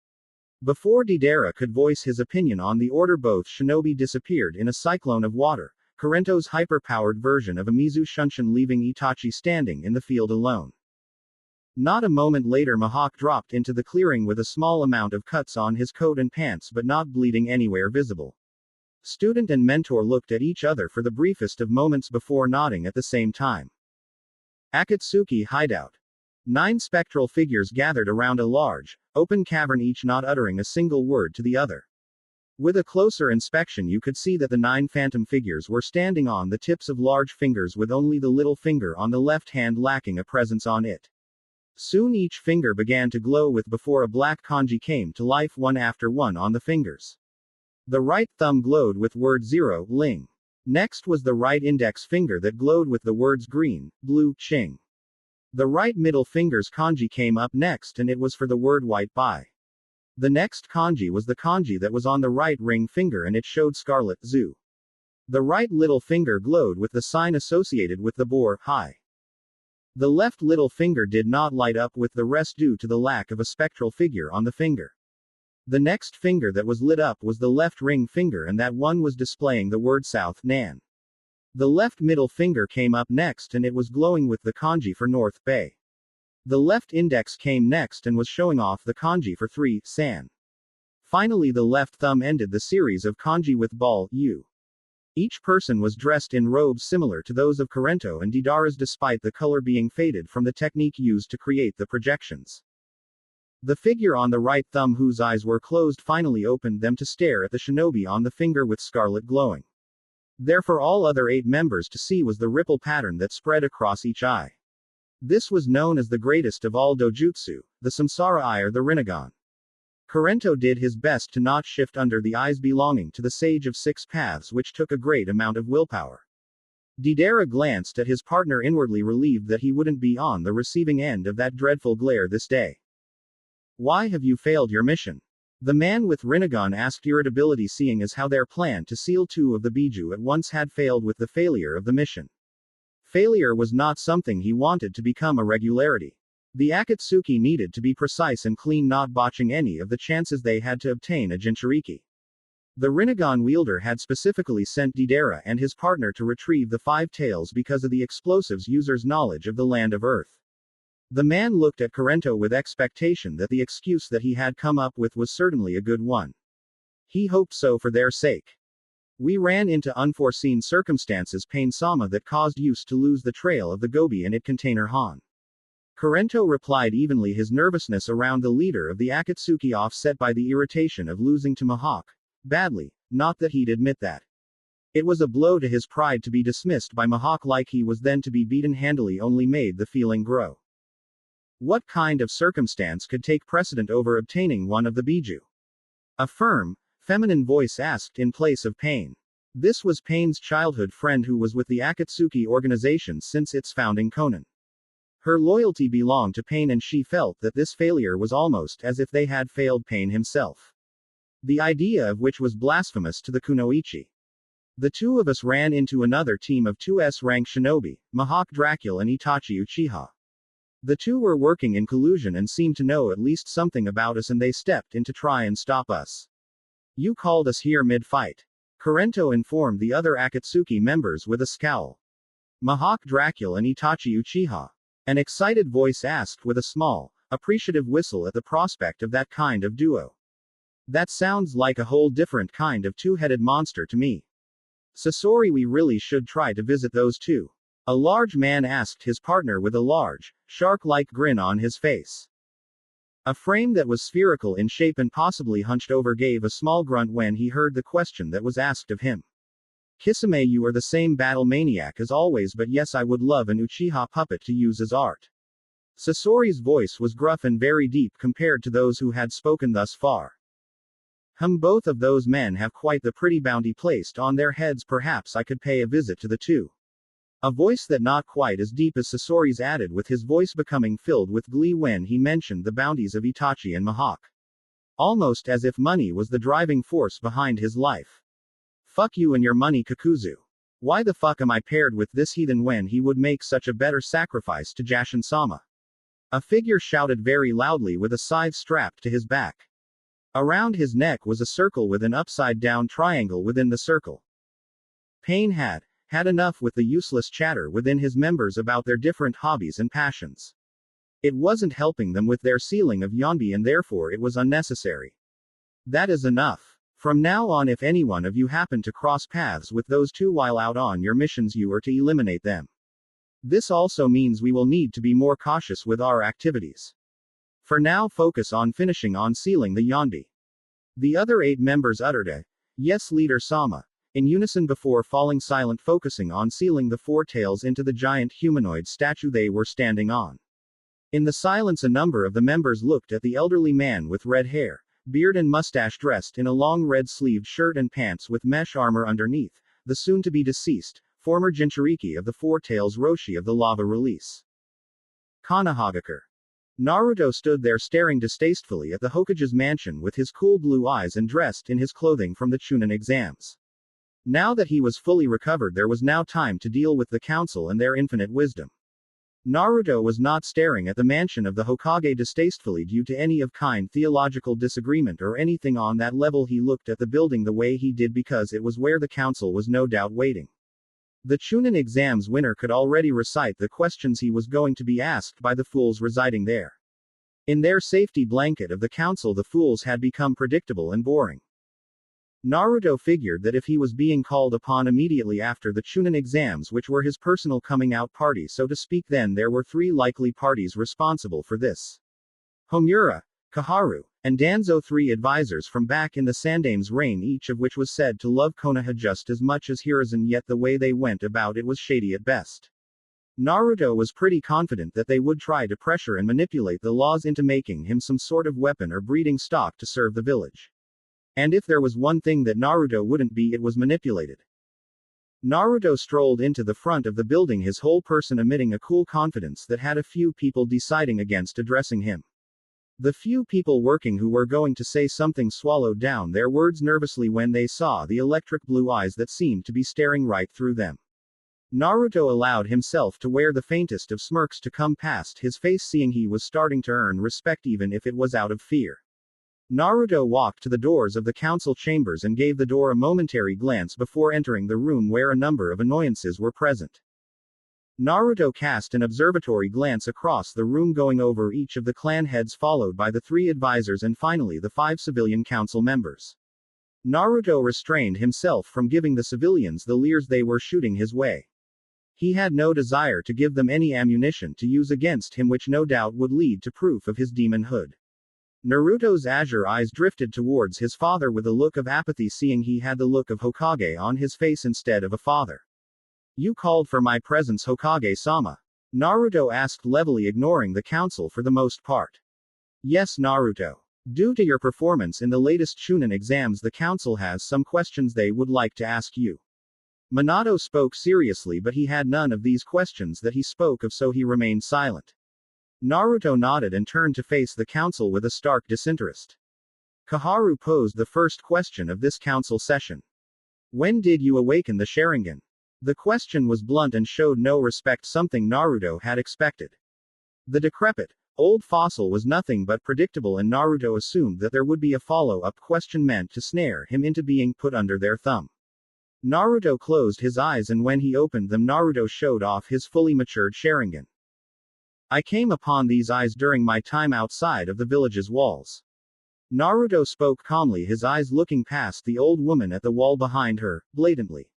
Before Deidara could voice his opinion on the order, both shinobi disappeared in a cyclone of water, Kurento's hyper-powered version of a Mizu Shunshin, leaving Itachi standing in the field alone. Not a moment later, Mihawk dropped into the clearing with a small amount of cuts on his coat and pants, but not bleeding anywhere visible. Student and mentor looked at each other for the briefest of moments before nodding at the same time. Akatsuki hideout. 9 spectral figures gathered around a large, open cavern, each not uttering a single word to the other. With a closer inspection, you could see that the 9 phantom figures were standing on the tips of large fingers, with only the little finger on the left hand lacking a presence on it. Soon each finger began to glow with before a black kanji came to life one after one on the fingers. The right thumb glowed with word 0, Ling. Next was the right index finger that glowed with the words green, blue, Ching. The right middle finger's kanji came up next, and it was for the word white, Bai. The next kanji was the kanji that was on the right ring finger, and it showed scarlet, Zu. The right little finger glowed with the sign associated with the boar, Hai. The left little finger did not light up with the rest due to the lack of a spectral figure on the finger. The next finger that was lit up was the left ring finger, and that one was displaying the word South, Nan. The left middle finger came up next, and it was glowing with the kanji for North, Bay. The left index came next and was showing off the kanji for 3, San. Finally, the left thumb ended the series of kanji with ball, U. Each person was dressed in robes similar to those of Kurento and Deidara's, despite the color being faded from the technique used to create the projections. The figure on the right thumb, whose eyes were closed, finally opened them to stare at the shinobi on the finger with scarlet glowing. There for all other 8 members to see was the ripple pattern that spread across each eye. This was known as the greatest of all dojutsu, the Samsara Eye, or the Rinnegan. Kurento did his best to not shift under the eyes belonging to the Sage of 6 Paths, which took a great amount of willpower. Deidara glanced at his partner, inwardly relieved that he wouldn't be on the receiving end of that dreadful glare this day. Why have you failed your mission? The man with Rinnegan asked, irritability, seeing as how their plan to seal 2 of the Biju at once had failed with the failure of the mission. Failure was not something he wanted to become a regularity. The Akatsuki needed to be precise and clean, not botching any of the chances they had to obtain a Jinchuriki. The Rinnegan wielder had specifically sent Deidara and his partner to retrieve the 5 tails because of the explosives user's knowledge of the land of Earth. The man looked at Kurento with expectation that the excuse that he had come up with was certainly a good one. He hoped so for their sake. We ran into unforeseen circumstances Pain-sama that caused Yus to lose the trail of the Gobi and it container Han. Kurento replied evenly, his nervousness around the leader of the Akatsuki offset by the irritation of losing to Mihawk. Badly, not that he'd admit that. It was a blow to his pride to be dismissed by Mihawk like he was then to be beaten handily only made the feeling grow. What kind of circumstance could take precedent over obtaining one of the Biju? A firm, feminine voice asked in place of Pain. This was Pain's childhood friend who was with the Akatsuki organization since its founding. Conan. Her loyalty belonged to Pain and she felt that this failure was almost as if they had failed Pain himself. The idea of which was blasphemous to the kunoichi. The two of us ran into another team of 2S rank shinobi, Mihawk Dracula and Itachi Uchiha. The two were working in collusion and seemed to know at least something about us and they stepped in to try and stop us. You called us here mid-fight. Kurento informed the other Akatsuki members with a scowl. Mihawk Dracula and Itachi Uchiha. An excited voice asked with a small, appreciative whistle at the prospect of that kind of duo. That sounds like a whole different kind of two-headed monster to me. Sasori, we really should try to visit those two. A large man asked his partner with a large, shark-like grin on his face. A frame that was spherical in shape and possibly hunched over gave a small grunt when he heard the question that was asked of him. Kisame, you are the same battle maniac as always, but yes, I would love an Uchiha puppet to use as art. Sasori's voice was gruff and very deep compared to those who had spoken thus far. Both of those men have quite the pretty bounty placed on their heads, perhaps I could pay a visit to the two. A voice that not quite as deep as Sasori's added, with his voice becoming filled with glee when he mentioned the bounties of Itachi and Mihawk. Almost as if money was the driving force behind his life. Fuck you and your money, Kakuzu. Why the fuck am I paired with this heathen when he would make such a better sacrifice to Jashin-sama? A figure shouted very loudly with a scythe strapped to his back. Around his neck was a circle with an upside-down triangle within the circle. Pain had enough with the useless chatter within his members about their different hobbies and passions. It wasn't helping them with their sealing of Yonbi and therefore it was unnecessary. That is enough. From now on, if any one of you happen to cross paths with those two while out on your missions, you are to eliminate them. This also means we will need to be more cautious with our activities. For now, focus on finishing on sealing the Yonbi. The other 8 members uttered a yes, leader Sama, in unison before falling silent, focusing on sealing the 4 tails into the giant humanoid statue they were standing on. In the silence, a number of the members looked at the elderly man with red hair, beard and mustache, dressed in a long red-sleeved shirt and pants with mesh armor underneath, the soon-to-be deceased, former Jinchuriki of the 4 Tails Roshi of the Lava Release. Konohagakure. Naruto stood there staring distastefully at the Hokage's mansion with his cool blue eyes and dressed in his clothing from the Chunin exams. Now that he was fully recovered, there was now time to deal with the council and their infinite wisdom. Naruto was not staring at the mansion of the Hokage distastefully due to any of kind theological disagreement or anything on that level. He looked at the building the way he did because it was where the council was no doubt waiting. The Chunin exams winner could already recite the questions he was going to be asked by the fools residing there. In their safety blanket of the council, the fools had become predictable and boring. Naruto figured that if he was being called upon immediately after the Chunin exams, which were his personal coming out party so to speak, then there were 3 likely parties responsible for this. Homura, Kaharu, and Danzo, 3 advisors from back in the Sandame's reign, each of which was said to love Konoha just as much as Hiruzen, yet the way they went about it was shady at best. Naruto was pretty confident that they would try to pressure and manipulate the laws into making him some sort of weapon or breeding stock to serve the village. And if there was one thing that Naruto wouldn't be, it was manipulated. Naruto strolled into the front of the building, his whole person emitting a cool confidence that had a few people deciding against addressing him. The few people working who were going to say something swallowed down their words nervously when they saw the electric blue eyes that seemed to be staring right through them. Naruto allowed himself to wear the faintest of smirks to come past his face, seeing he was starting to earn respect even if it was out of fear. Naruto walked to the doors of the council chambers and gave the door a momentary glance before entering the room where a number of annoyances were present. Naruto cast an observatory glance across the room, going over each of the clan heads, followed by the 3 advisors and finally the 5 civilian council members. Naruto restrained himself from giving the civilians the leers they were shooting his way. He had no desire to give them any ammunition to use against him, which no doubt would lead to proof of his demonhood. Naruto's azure eyes drifted towards his father with a look of apathy, seeing he had the look of Hokage on his face instead of a father. "You called for my presence, Hokage-sama?" Naruto asked levelly, ignoring the council for the most part. "Yes, Naruto. Due to your performance in the latest Chunin exams, the council has some questions they would like to ask you." Minato spoke seriously, but he had none of these questions that he spoke of, so he remained silent. Naruto nodded and turned to face the council with a stark disinterest. Koharu posed the first question of this council session. "When did you awaken the Sharingan?" The question was blunt and showed no respect, something Naruto had expected. The decrepit, old fossil was nothing but predictable, and Naruto assumed that there would be a follow-up question meant to snare him into being put under their thumb. Naruto closed his eyes, and when he opened them, Naruto showed off his fully matured Sharingan. "I came upon these eyes during my time outside of the village's walls." Naruto spoke calmly, his eyes looking past the old woman at the wall behind her, blatantly.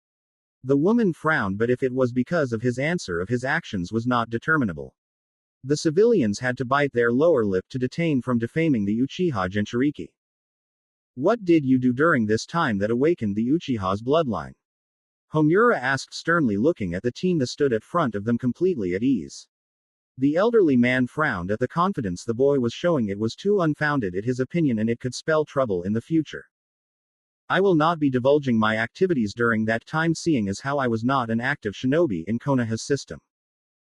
The woman frowned, but if it was because of his answer, of his actions was not determinable. The civilians had to bite their lower lip to detain from defaming the Uchiha Jinchuriki. "What did you do during this time that awakened the Uchiha's bloodline?" Homura asked sternly, looking at the team that stood at front of them completely at ease. The elderly man frowned at the confidence the boy was showing. It was too unfounded in his opinion, and it could spell trouble in the future. "I will not be divulging my activities during that time, seeing as how I was not an active shinobi in Konoha's system."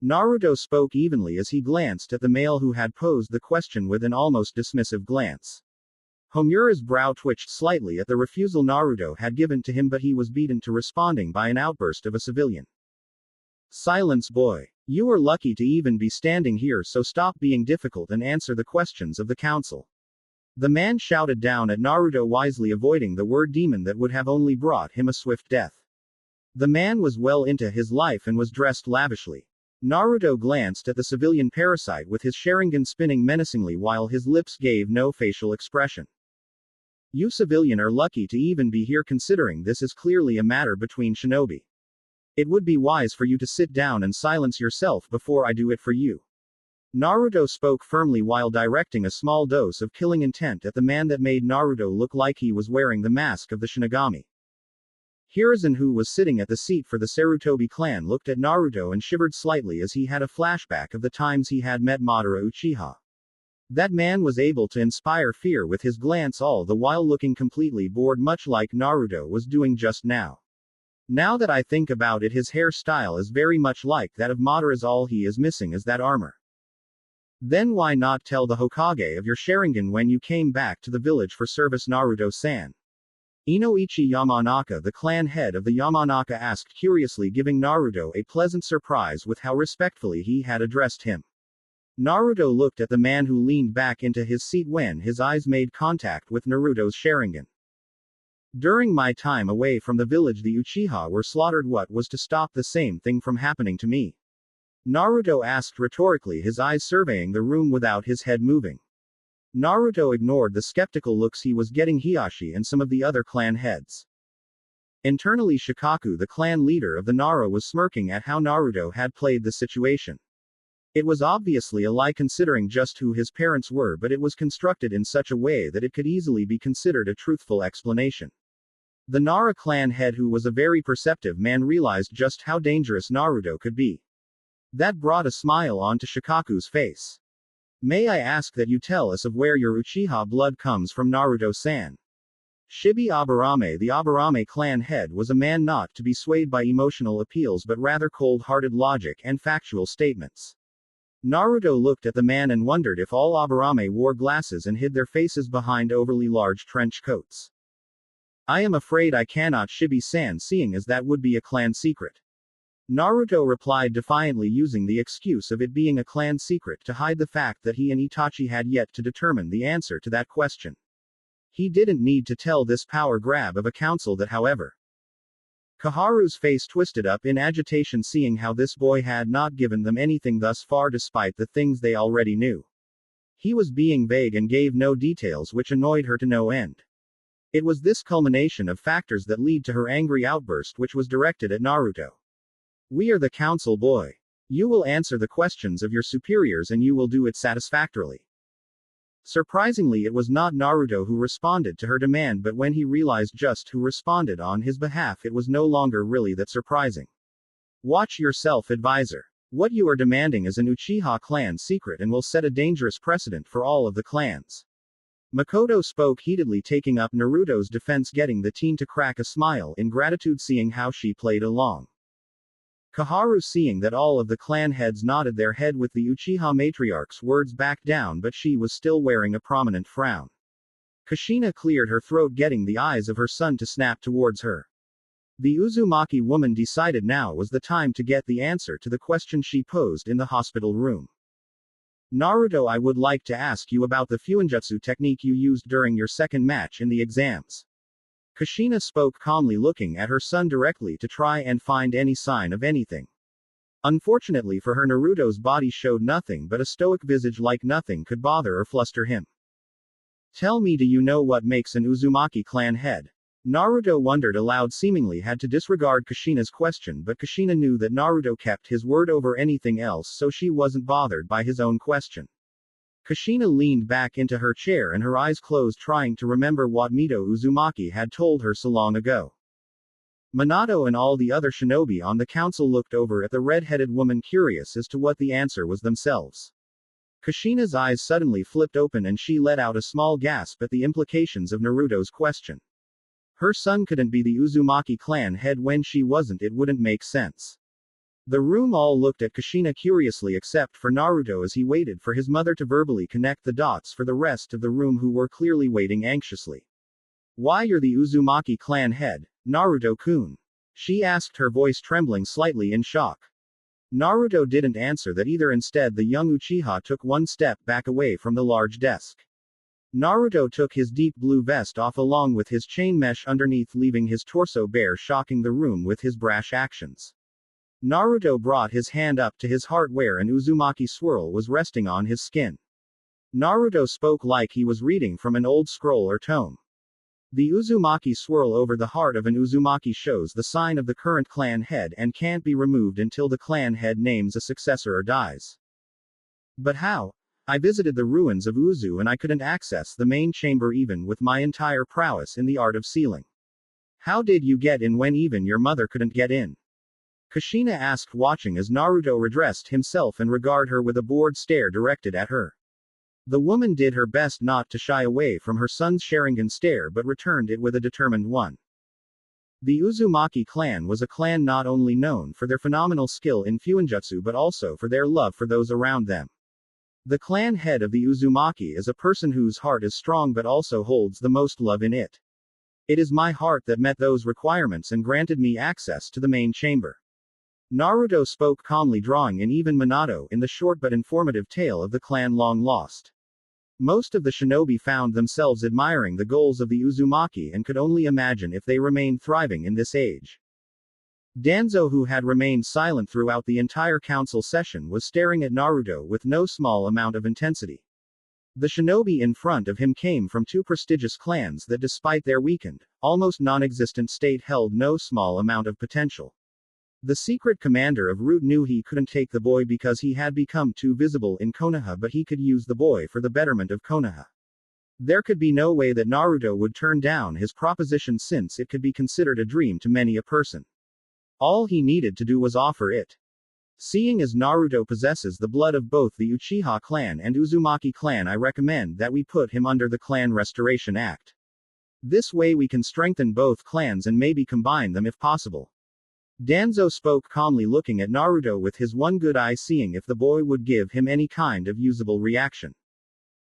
Naruto spoke evenly as he glanced at the male who had posed the question with an almost dismissive glance. Homura's brow twitched slightly at the refusal Naruto had given to him, but he was beaten to responding by an outburst of a civilian. "Silence, boy. You are lucky to even be standing here, so stop being difficult and answer the questions of the council." The man shouted down at Naruto, wisely avoiding the word demon that would have only brought him a swift death. The man was well into his life and was dressed lavishly. Naruto glanced at the civilian parasite with his Sharingan spinning menacingly while his lips gave no facial expression. "You civilian are lucky to even be here, considering this is clearly a matter between shinobi. It would be wise for you to sit down and silence yourself before I do it for you." Naruto spoke firmly while directing a small dose of killing intent at the man that made Naruto look like he was wearing the mask of the Shinigami. Hiruzen, who was sitting at the seat for the Sarutobi clan, looked at Naruto and shivered slightly as he had a flashback of the times he had met Madara Uchiha. That man was able to inspire fear with his glance, all the while looking completely bored, much like Naruto was doing just now. Now that I think about it, his hairstyle is very much like that of Madara's. All he is missing is that armor. "Then why not tell the Hokage of your Sharingan when you came back to the village for service, Naruto-san?" Inoichi Yamanaka, the clan head of the Yamanaka, asked curiously, giving Naruto a pleasant surprise with how respectfully he had addressed him. Naruto looked at the man who leaned back into his seat when his eyes made contact with Naruto's Sharingan. "During my time away from the village, the Uchiha were slaughtered. What was to stop the same thing from happening to me?" Naruto asked rhetorically, his eyes surveying the room without his head moving. Naruto ignored the skeptical looks he was getting Hiashi and some of the other clan heads. Internally, Shikaku, the clan leader of the Nara, was smirking at how Naruto had played the situation. It was obviously a lie considering just who his parents were, but it was constructed in such a way that it could easily be considered a truthful explanation. The Nara clan head, who was a very perceptive man, realized just how dangerous Naruto could be. That brought a smile onto Shikaku's face. "May I ask that you tell us of where your Uchiha blood comes from, Naruto-san?" Shibi Aburame, the Aburame clan head, was a man not to be swayed by emotional appeals but rather cold-hearted logic and factual statements. Naruto looked at the man and wondered if all Aburame wore glasses and hid their faces behind overly large trench coats. "I am afraid I cannot, Shibi-san, seeing as that would be a clan secret." Naruto replied defiantly, using the excuse of it being a clan secret to hide the fact that he and Itachi had yet to determine the answer to that question. He didn't need to tell this power grab of a council that, however. Kaharu's face twisted up in agitation seeing how this boy had not given them anything thus far despite the things they already knew. He was being vague and gave no details which annoyed her to no end. It was this culmination of factors that led to her angry outburst which was directed at Naruto. We are the council, boy. You will answer the questions of your superiors and you will do it satisfactorily. Surprisingly, it was not Naruto who responded to her demand, but when he realized just who responded on his behalf, it was no longer really that surprising. Watch yourself, advisor. What you are demanding is an Uchiha clan secret and will set a dangerous precedent for all of the clans. Makoto spoke heatedly, taking up Naruto's defense, getting the teen to crack a smile in gratitude seeing how she played along. Kaharu, seeing that all of the clan heads nodded their head with the Uchiha matriarch's words, backed down, but she was still wearing a prominent frown. Kushina cleared her throat, getting the eyes of her son to snap towards her. The Uzumaki woman decided now was the time to get the answer to the question she posed in the hospital room. Naruto, I would like to ask you about the Fuinjutsu technique you used during your second match in the exams. Kushina spoke calmly, looking at her son directly to try and find any sign of anything. Unfortunately for her, Naruto's body showed nothing but a stoic visage, like nothing could bother or fluster him. Tell me, do you know what makes an Uzumaki clan head? Naruto wondered aloud, seemingly had to disregard Kushina's question, but Kushina knew that Naruto kept his word over anything else, so she wasn't bothered by his own question. Kushina leaned back into her chair and her eyes closed, trying to remember what Mito Uzumaki had told her so long ago. Minato and all the other shinobi on the council looked over at the red-headed woman, curious as to what the answer was themselves. Kushina's eyes suddenly flipped open and she let out a small gasp at the implications of Naruto's question. Her son couldn't be the Uzumaki clan head when she wasn't. It wouldn't make sense. The room all looked at Kushina curiously except for Naruto as he waited for his mother to verbally connect the dots for the rest of the room, who were clearly waiting anxiously. Why, you're the Uzumaki clan head, Naruto-kun? She asked, her voice trembling slightly in shock. Naruto didn't answer that either. Instead, the young Uchiha took one step back away from the large desk. Naruto took his deep blue vest off along with his chain mesh underneath, leaving his torso bare, shocking the room with his brash actions. Naruto brought his hand up to his heart where an Uzumaki swirl was resting on his skin. Naruto spoke like he was reading from an old scroll or tome. The Uzumaki swirl over the heart of an Uzumaki shows the sign of the current clan head and can't be removed until the clan head names a successor or dies. But how? I visited the ruins of Uzu and I couldn't access the main chamber even with my entire prowess in the art of sealing. How did you get in when even your mother couldn't get in? Kushina asked, watching as Naruto redressed himself and regarded her with a bored stare directed at her. The woman did her best not to shy away from her son's Sharingan stare but returned it with a determined one. The Uzumaki clan was a clan not only known for their phenomenal skill in Fuinjutsu but also for their love for those around them. The clan head of the Uzumaki is a person whose heart is strong but also holds the most love in it. It is my heart that met those requirements and granted me access to the main chamber. Naruto spoke calmly, drawing in even Minato in the short but informative tale of the clan long lost. Most of the shinobi found themselves admiring the goals of the Uzumaki and could only imagine if they remained thriving in this age. Danzo, who had remained silent throughout the entire council session, was staring at Naruto with no small amount of intensity. The shinobi in front of him came from two prestigious clans that, despite their weakened, almost non-existent state, held no small amount of potential. The secret commander of Root knew he couldn't take the boy because he had become too visible in Konoha, but he could use the boy for the betterment of Konoha. There could be no way that Naruto would turn down his proposition, since it could be considered a dream to many a person. All he needed to do was offer it. Seeing as Naruto possesses the blood of both the Uchiha clan and Uzumaki clan, I recommend that we put him under the Clan Restoration Act. This way we can strengthen both clans and maybe combine them if possible. Danzo spoke calmly, looking at Naruto with his one good eye, seeing if the boy would give him any kind of usable reaction.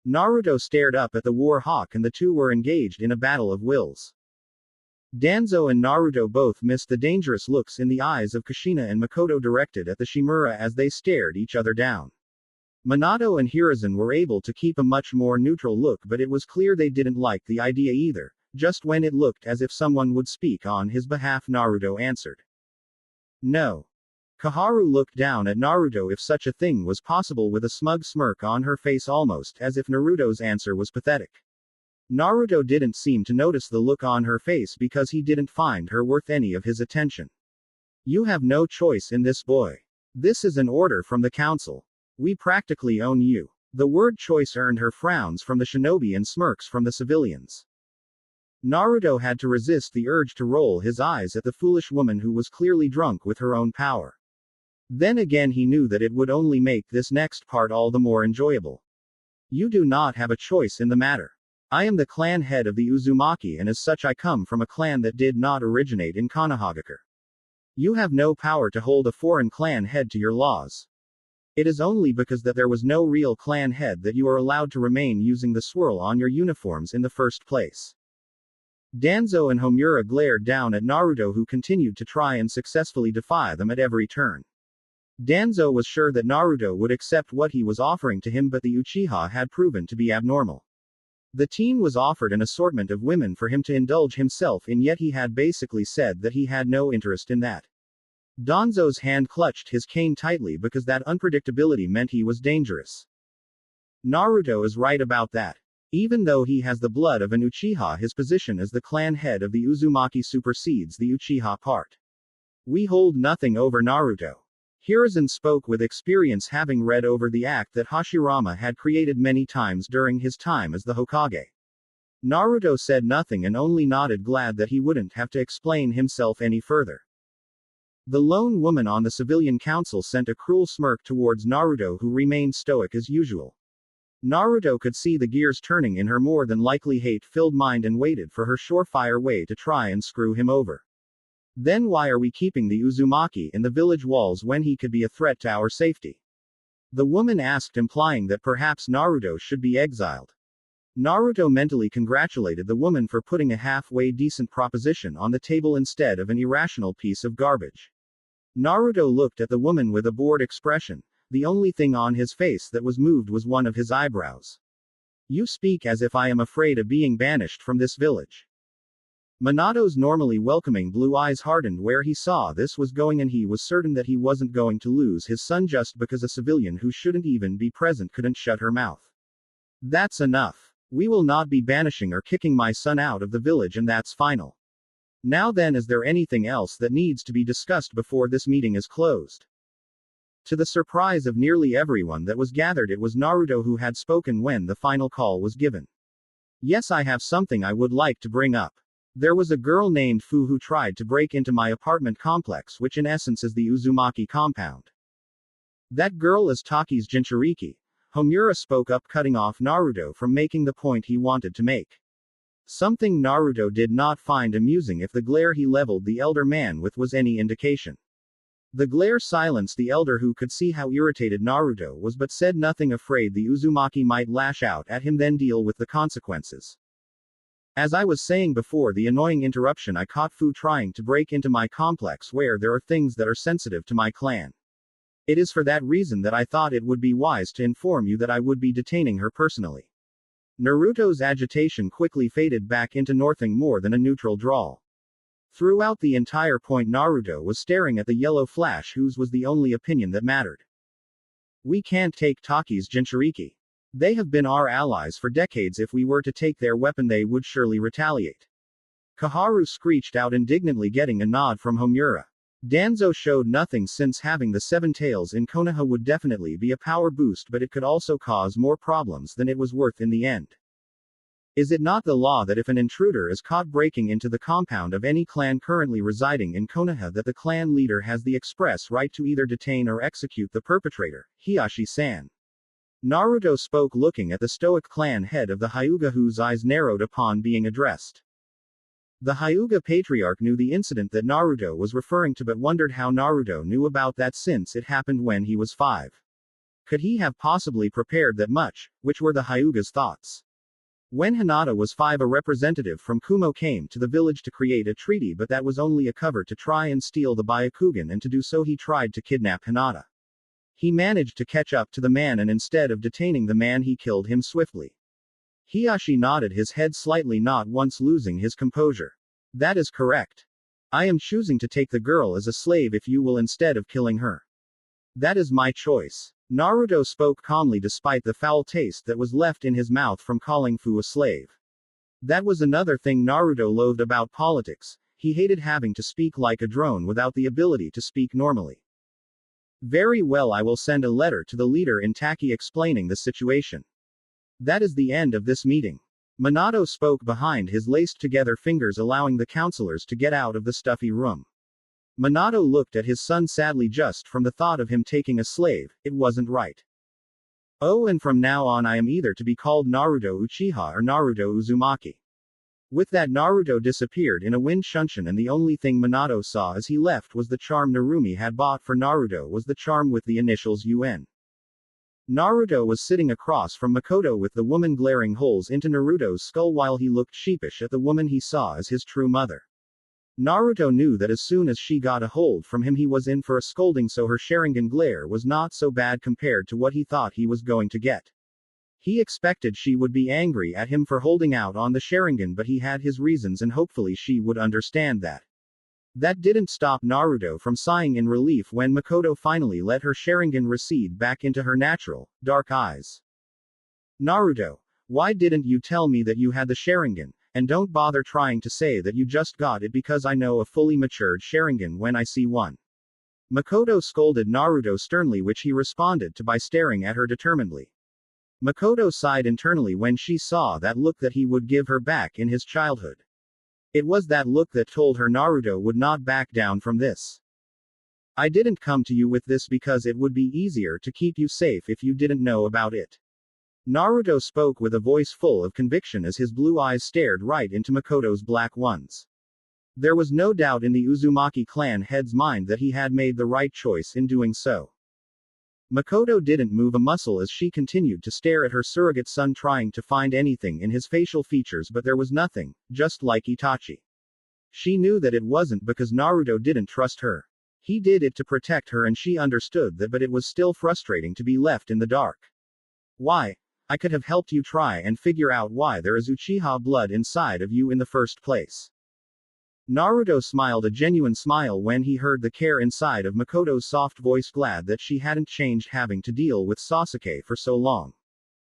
Naruto stared up at the War Hawk and the two were engaged in a battle of wills. Danzo and Naruto both missed the dangerous looks in the eyes of Kushina and Makoto directed at the Shimura as they stared each other down. Minato and Hiruzen were able to keep a much more neutral look, but it was clear they didn't like the idea either, Just when it looked as if someone would speak on his behalf, Naruto answered. No. Koharu looked down at Naruto, if such a thing was possible, with a smug smirk on her face, almost as if Naruto's answer was pathetic. Naruto didn't seem to notice the look on her face because he didn't find her worth any of his attention. You have no choice in this, boy. This is an order from the council. We practically own you. The word choice earned her frowns from the shinobi and smirks from the civilians. Naruto had to resist the urge to roll his eyes at the foolish woman who was clearly drunk with her own power. Then again, he knew that it would only make this next part all the more enjoyable. You do not have a choice in the matter. I am the clan head of the Uzumaki, and as such I come from a clan that did not originate in Konohagakure. You have no power to hold a foreign clan head to your laws. It is only because that there was no real clan head that you are allowed to remain using the swirl on your uniforms in the first place. Danzo and Homura glared down at Naruto, who continued to try and successfully defy them at every turn. Danzo was sure that Naruto would accept what he was offering to him, but the Uchiha had proven to be abnormal. The teen was offered an assortment of women for him to indulge himself in, yet he had basically said that he had no interest in that. Danzo's hand clutched his cane tightly because that unpredictability meant he was dangerous. Naruto is right about that. Even though he has the blood of an Uchiha, his position as the clan head of the Uzumaki supersedes the Uchiha part. We hold nothing over Naruto. Hiruzen spoke with experience, having read over the act that Hashirama had created many times during his time as the Hokage. Naruto said nothing and only nodded, glad that he wouldn't have to explain himself any further. The lone woman on the civilian council sent a cruel smirk towards Naruto, who remained stoic as usual. Naruto could see the gears turning in her more than likely hate-filled mind and waited for her surefire way to try and screw him over. Then why are we keeping the Uzumaki in the village walls when he could be a threat to our safety? The woman asked, implying that perhaps Naruto should be exiled. Naruto mentally congratulated the woman for putting a halfway decent proposition on the table instead of an irrational piece of garbage. Naruto looked at the woman with a bored expression. The only thing on his face that was moved was one of his eyebrows. You speak as if I am afraid of being banished from this village. Minato's normally welcoming blue eyes hardened where he saw this was going, and he was certain that he wasn't going to lose his son just because a civilian who shouldn't even be present couldn't shut her mouth. That's enough. We will not be banishing or kicking my son out of the village, and that's final. Now then, is there anything else that needs to be discussed before this meeting is closed? To the surprise of nearly everyone that was gathered, it was Naruto who had spoken when the final call was given. Yes, I have something I would like to bring up. There was a girl named Fu who tried to break into my apartment complex, which in essence is the Uzumaki compound. That girl is Taki's Jinchuriki. Homura spoke up, cutting off Naruto from making the point he wanted to make. Something Naruto did not find amusing if the glare he leveled the elder man with was any indication. The glare silenced the elder, who could see how irritated Naruto was but said nothing, afraid the Uzumaki might lash out at him, then deal with the consequences. As I was saying before the annoying interruption, I caught Fu trying to break into my complex where there are things that are sensitive to my clan. It is for that reason that I thought it would be wise to inform you that I would be detaining her personally. Naruto's agitation quickly faded back into nothing more than a neutral drawl. Throughout the entire point, Naruto was staring at the yellow flash, whose was the only opinion that mattered. We can't take Taki's Jinchuriki. They have been our allies for decades. If we were to take their weapon, they would surely retaliate. Koharu screeched out indignantly, getting a nod from Homura. Danzo showed nothing, since having the seven tails in Konoha would definitely be a power boost, but it could also cause more problems than it was worth in the end. Is it not the law that if an intruder is caught breaking into the compound of any clan currently residing in Konoha, that the clan leader has the express right to either detain or execute the perpetrator, Hiashi-san? Naruto spoke, looking at the stoic clan head of the Hyuga, whose eyes narrowed upon being addressed. The Hyuga patriarch knew the incident that Naruto was referring to, but wondered how Naruto knew about that, since it happened when he was 5. Could he have possibly prepared that much? Which were the Hyuga's thoughts. When Hinata was 5, a representative from Kumo came to the village to create a treaty, but that was only a cover to try and steal the Byakugan, and to do so he tried to kidnap Hinata. He managed to catch up to the man, and instead of detaining the man, he killed him swiftly. Hiyashi nodded his head slightly, not once losing his composure. That is correct. I am choosing to take the girl as a slave if you will, instead of killing her. That is my choice. Naruto spoke calmly despite the foul taste that was left in his mouth from calling Fu a slave. That was another thing Naruto loathed about politics. He hated having to speak like a drone without the ability to speak normally. Very well, I will send a letter to the leader in Taki explaining the situation. That is the end of this meeting. Minato spoke behind his laced-together fingers, allowing the counselors to get out of the stuffy room. Minato looked at his son sadly. Just from the thought of him taking a slave, it wasn't right. Oh, and from now on I am either to be called Naruto Uchiha or Naruto Uzumaki. With that, Naruto disappeared in a wind shunshin, and the only thing Minato saw as he left was the charm Narumi had bought for Naruto was the charm with the initials UN. Naruto was sitting across from Makoto with the woman glaring holes into Naruto's skull while he looked sheepish at the woman he saw as his true mother. Naruto knew that as soon as she got a hold from him he was in for a scolding, so her Sharingan glare was not so bad compared to what he thought he was going to get. He expected she would be angry at him for holding out on the Sharingan, but he had his reasons and hopefully she would understand that. That didn't stop Naruto from sighing in relief when Makoto finally let her Sharingan recede back into her natural, dark eyes. Naruto, why didn't you tell me that you had the Sharingan? And don't bother trying to say that you just got it, because I know a fully matured Sharingan when I see one. Makoto scolded Naruto sternly, which he responded to by staring at her determinedly. Makoto sighed internally when she saw that look that he would give her back in his childhood. It was that look that told her Naruto would not back down from this. I didn't come to you with this because it would be easier to keep you safe if you didn't know about it. Naruto spoke with a voice full of conviction as his blue eyes stared right into Makoto's black ones. There was no doubt in the Uzumaki clan head's mind that he had made the right choice in doing so. Makoto didn't move a muscle as she continued to stare at her surrogate son, trying to find anything in his facial features, but there was nothing, just like Itachi. She knew that it wasn't because Naruto didn't trust her. He did it to protect her, and she understood that, but it was still frustrating to be left in the dark. Why? I could have helped you try and figure out why there is Uchiha blood inside of you in the first place. Naruto smiled a genuine smile when he heard the care inside of Makoto's soft voice, glad that she hadn't changed having to deal with Sasuke for so long.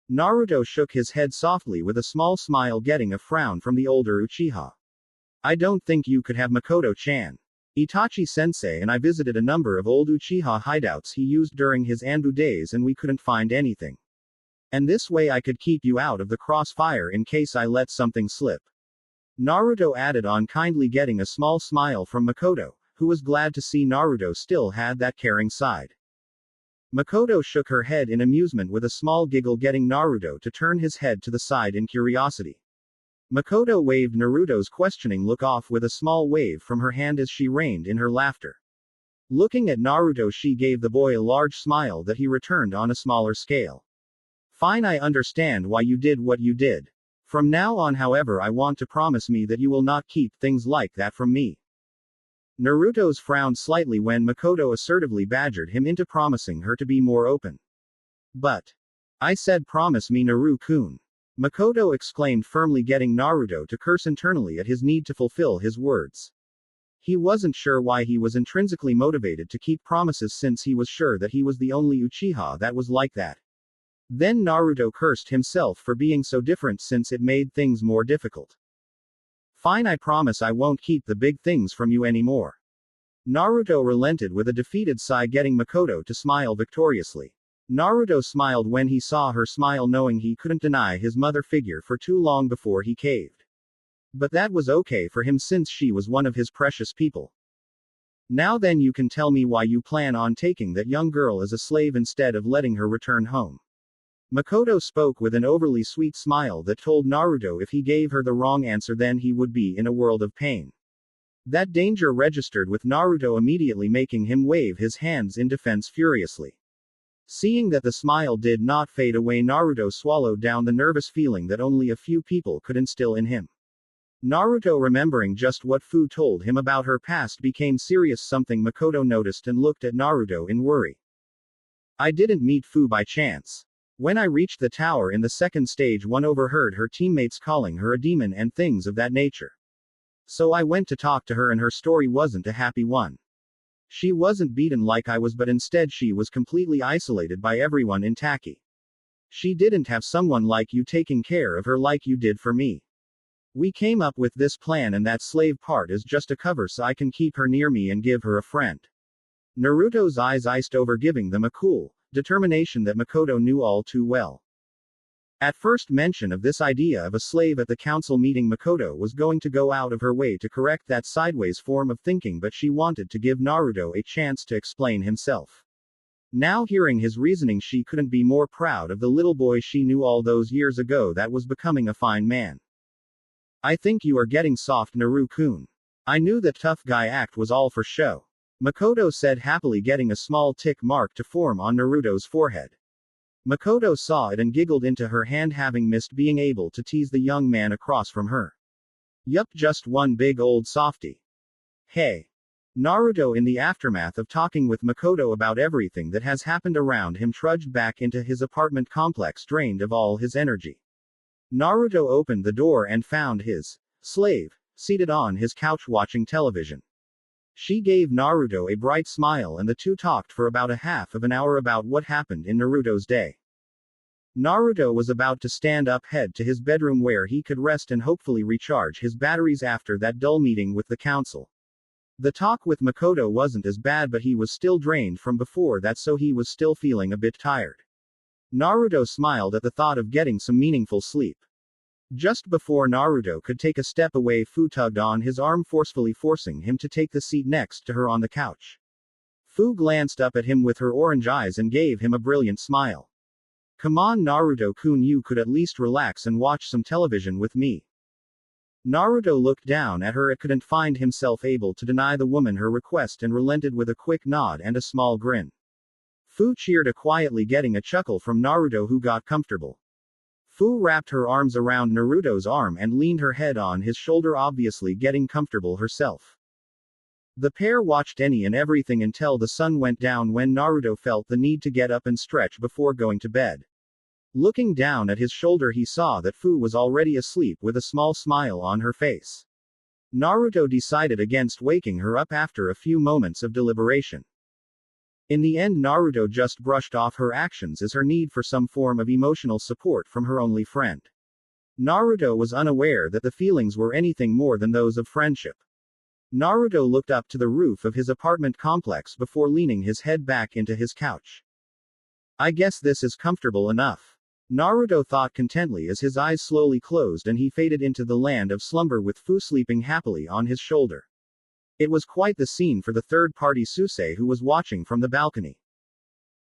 Naruto shook his head softly with a small smile, getting a frown from the older Uchiha. I don't think you could have Makoto-chan. Itachi-sensei and I visited a number of old Uchiha hideouts he used during his Anbu days and we couldn't find anything. And this way I could keep you out of the crossfire in case I let something slip. Naruto added on, kindly, getting a small smile from Makoto, who was glad to see Naruto still had that caring side. Makoto shook her head in amusement with a small giggle, getting Naruto to turn his head to the side in curiosity. Makoto waved Naruto's questioning look off with a small wave from her hand as she reined in her laughter. Looking at Naruto, she gave the boy a large smile that he returned on a smaller scale. Fine, I understand why you did what you did. From now on, however, I want to promise me that you will not keep things like that from me. Naruto's frowned slightly when Makoto assertively badgered him into promising her to be more open. But I said promise me, Naru-kun. Makoto exclaimed firmly, getting Naruto to curse internally at his need to fulfill his words. He wasn't sure why he was intrinsically motivated to keep promises, since he was sure that he was the only Uchiha that was like that. Then Naruto cursed himself for being so different, since it made things more difficult. Fine, I promise I won't keep the big things from you anymore. Naruto relented with a defeated sigh, getting Makoto to smile victoriously. Naruto smiled when he saw her smile, knowing he couldn't deny his mother figure for too long before he caved. But that was okay for him since she was one of his precious people. Now then, you can tell me why you plan on taking that young girl as a slave instead of letting her return home. Makoto spoke with an overly sweet smile that told Naruto if he gave her the wrong answer then he would be in a world of pain. That danger registered with Naruto, immediately making him wave his hands in defense furiously. Seeing that the smile did not fade away, Naruto swallowed down the nervous feeling that only a few people could instill in him. Naruto, remembering just what Fu told him about her past, became serious, something Makoto noticed and looked at Naruto in worry. I didn't meet Fu by chance. When I reached the tower in the second stage, one overheard her teammates calling her a demon and things of that nature. So I went to talk to her, and her story wasn't a happy one. She wasn't beaten like I was, but instead she was completely isolated by everyone in Taki. She didn't have someone like you taking care of her like you did for me. We came up with this plan, and that slave part is just a cover so I can keep her near me and give her a friend. Naruto's eyes iced over, giving them a cool determination that Makoto knew all too well. At first mention of this idea of a slave at the council meeting, Makoto was going to go out of her way to correct that sideways form of thinking, but she wanted to give Naruto a chance to explain himself. Now hearing his reasoning, she couldn't be more proud of the little boy she knew all those years ago that was becoming a fine man. I think you are getting soft, Naru-kun. I knew that tough guy act was all for show. Makoto said happily, getting a small tick mark to form on Naruto's forehead. Makoto saw it and giggled into her hand, having missed being able to tease the young man across from her. Yup, just one big old softy. Hey. Naruto, in the aftermath of talking with Makoto about everything that has happened around him, trudged back into his apartment complex, drained of all his energy. Naruto opened the door and found his slave seated on his couch watching television. She gave Naruto a bright smile, and the two talked for about a half of an hour about what happened in Naruto's day. Naruto was about to stand up, head to his bedroom where he could rest and hopefully recharge his batteries after that dull meeting with the council. The talk with Makoto wasn't as bad, but he was still drained from before that, so he was still feeling a bit tired. Naruto smiled at the thought of getting some meaningful sleep. Just before Naruto could take a step away, Fu tugged on his arm, forcefully forcing him to take the seat next to her on the couch. Fu glanced up at him with her orange eyes and gave him a brilliant smile. Come on, Naruto-kun, you could at least relax and watch some television with me. Naruto looked down at her and couldn't find himself able to deny the woman her request, and relented with a quick nod and a small grin. Fu cheered quietly, getting a chuckle from Naruto, who got comfortable. Fu wrapped her arms around Naruto's arm and leaned her head on his shoulder, obviously getting comfortable herself. The pair watched any and everything until the sun went down, when Naruto felt the need to get up and stretch before going to bed. Looking down at his shoulder, he saw that Fu was already asleep with a small smile on her face. Naruto decided against waking her up after a few moments of deliberation. In the end, Naruto just brushed off her actions as her need for some form of emotional support from her only friend. Naruto was unaware that the feelings were anything more than those of friendship. Naruto looked up to the roof of his apartment complex before leaning his head back into his couch. I guess this is comfortable enough. Naruto thought contentedly as his eyes slowly closed and he faded into the land of slumber with Fu sleeping happily on his shoulder. It was quite the scene for the third-party Susei, who was watching from the balcony.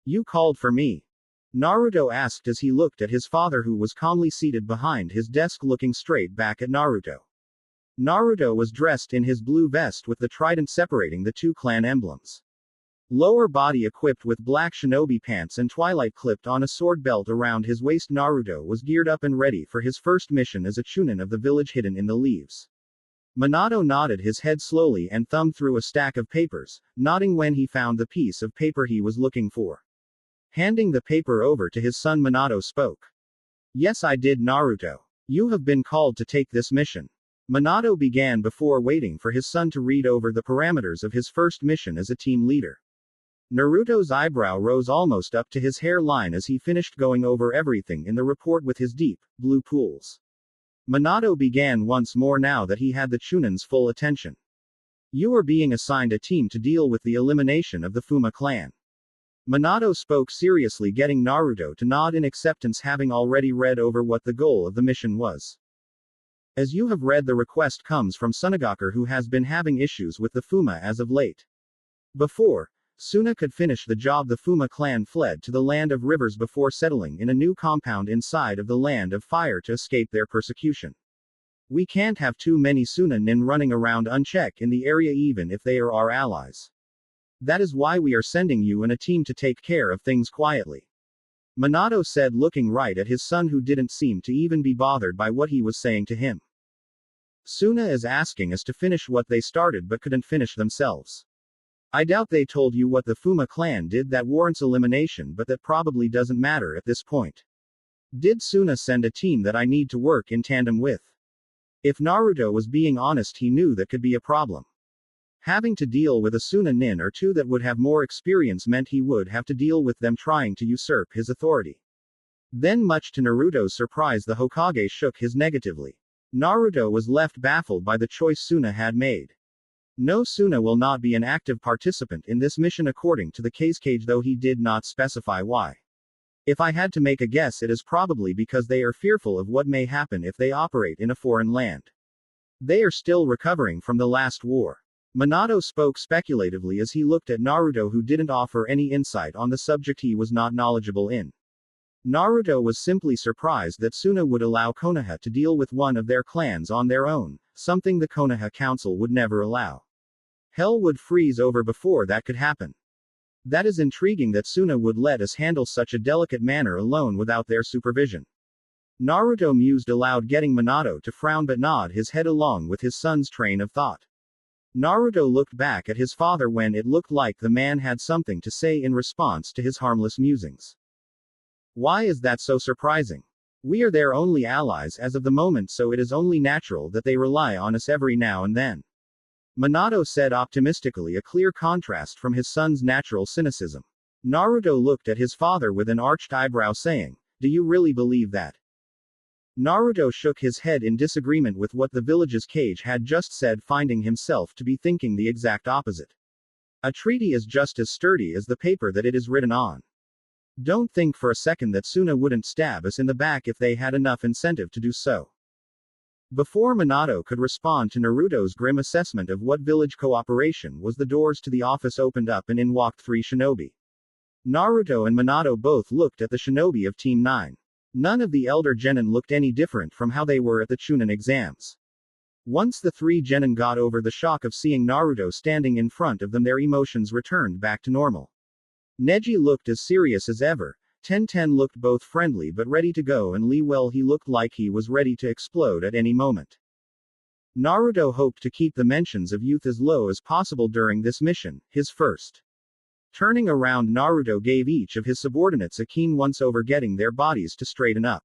You called for me? Naruto asked as he looked at his father, who was calmly seated behind his desk looking straight back at Naruto. Naruto was dressed in his blue vest with the trident separating the two clan emblems. Lower body equipped with black shinobi pants and twilight clipped on a sword belt around his waist, Naruto was geared up and ready for his first mission as a chunin of the village hidden in the leaves. Minato nodded his head slowly and thumbed through a stack of papers, nodding when he found the piece of paper he was looking for. Handing the paper over to his son, Minato spoke. Yes, I did, Naruto. You have been called to take this mission. Minato began before waiting for his son to read over the parameters of his first mission as a team leader. Naruto's eyebrow rose almost up to his hairline as he finished going over everything in the report with his deep, blue pools. Minato began once more now that he had the Chunin's full attention. You are being assigned a team to deal with the elimination of the Fuma clan. Minato spoke seriously, getting Naruto to nod in acceptance, having already read over what the goal of the mission was. As you have read, the request comes from Sunagaku, who has been having issues with the Fuma as of late. Before Suna could finish the job, the Fuma clan fled to the Land of Rivers before settling in a new compound inside of the Land of Fire to escape their persecution. We can't have too many Suna-nin running around unchecked in the area, even if they are our allies. That is why we are sending you and a team to take care of things quietly. Minato said, looking right at his son, who didn't seem to even be bothered by what he was saying to him. Suna is asking us to finish what they started but couldn't finish themselves. I doubt they told you what the Fuma clan did that warrants elimination, but that probably doesn't matter at this point. Did Suna send a team that I need to work in tandem with? If Naruto was being honest, he knew that could be a problem. Having to deal with a Suna nin or two that would have more experience meant he would have to deal with them trying to usurp his authority. Then, much to Naruto's surprise, the Hokage shook his negatively. Naruto was left baffled by the choice Suna had made. No, Suna will not be an active participant in this mission according to the Kage, though he did not specify why. If I had to make a guess, it is probably because they are fearful of what may happen if they operate in a foreign land. They are still recovering from the last war. Minato spoke speculatively as he looked at Naruto, who didn't offer any insight on the subject he was not knowledgeable in. Naruto was simply surprised that Suna would allow Konoha to deal with one of their clans on their own, something the Konoha Council would never allow. Hell would freeze over before that could happen. That is intriguing that Suna would let us handle such a delicate matter alone without their supervision. Naruto mused aloud, getting Minato to frown but nod his head along with his son's train of thought. Naruto looked back at his father when it looked like the man had something to say in response to his harmless musings. Why is that so surprising? We are their only allies as of the moment, so it is only natural that they rely on us every now and then. Minato said optimistically, a clear contrast from his son's natural cynicism. Naruto looked at his father with an arched eyebrow, saying, "Do you really believe that?" Naruto shook his head in disagreement with what the village's Kage had just said, finding himself to be thinking the exact opposite. A treaty is just as sturdy as the paper that it is written on. Don't think for a second that Suna wouldn't stab us in the back if they had enough incentive to do so. Before Minato could respond to Naruto's grim assessment of what village cooperation was, the doors to the office opened up and in walked 3 shinobi. Naruto and Minato both looked at the shinobi of Team 9. None of the elder genin looked any different from how they were at the Chunin exams. Once the 3 genin got over the shock of seeing Naruto standing in front of them, their emotions returned back to normal. Neji looked as serious as ever. Tenten looked both friendly but ready to go, and Lee, well, he looked like he was ready to explode at any moment. Naruto hoped to keep the mentions of youth as low as possible during this mission, his first. Turning around, Naruto gave each of his subordinates a keen once over, getting their bodies to straighten up.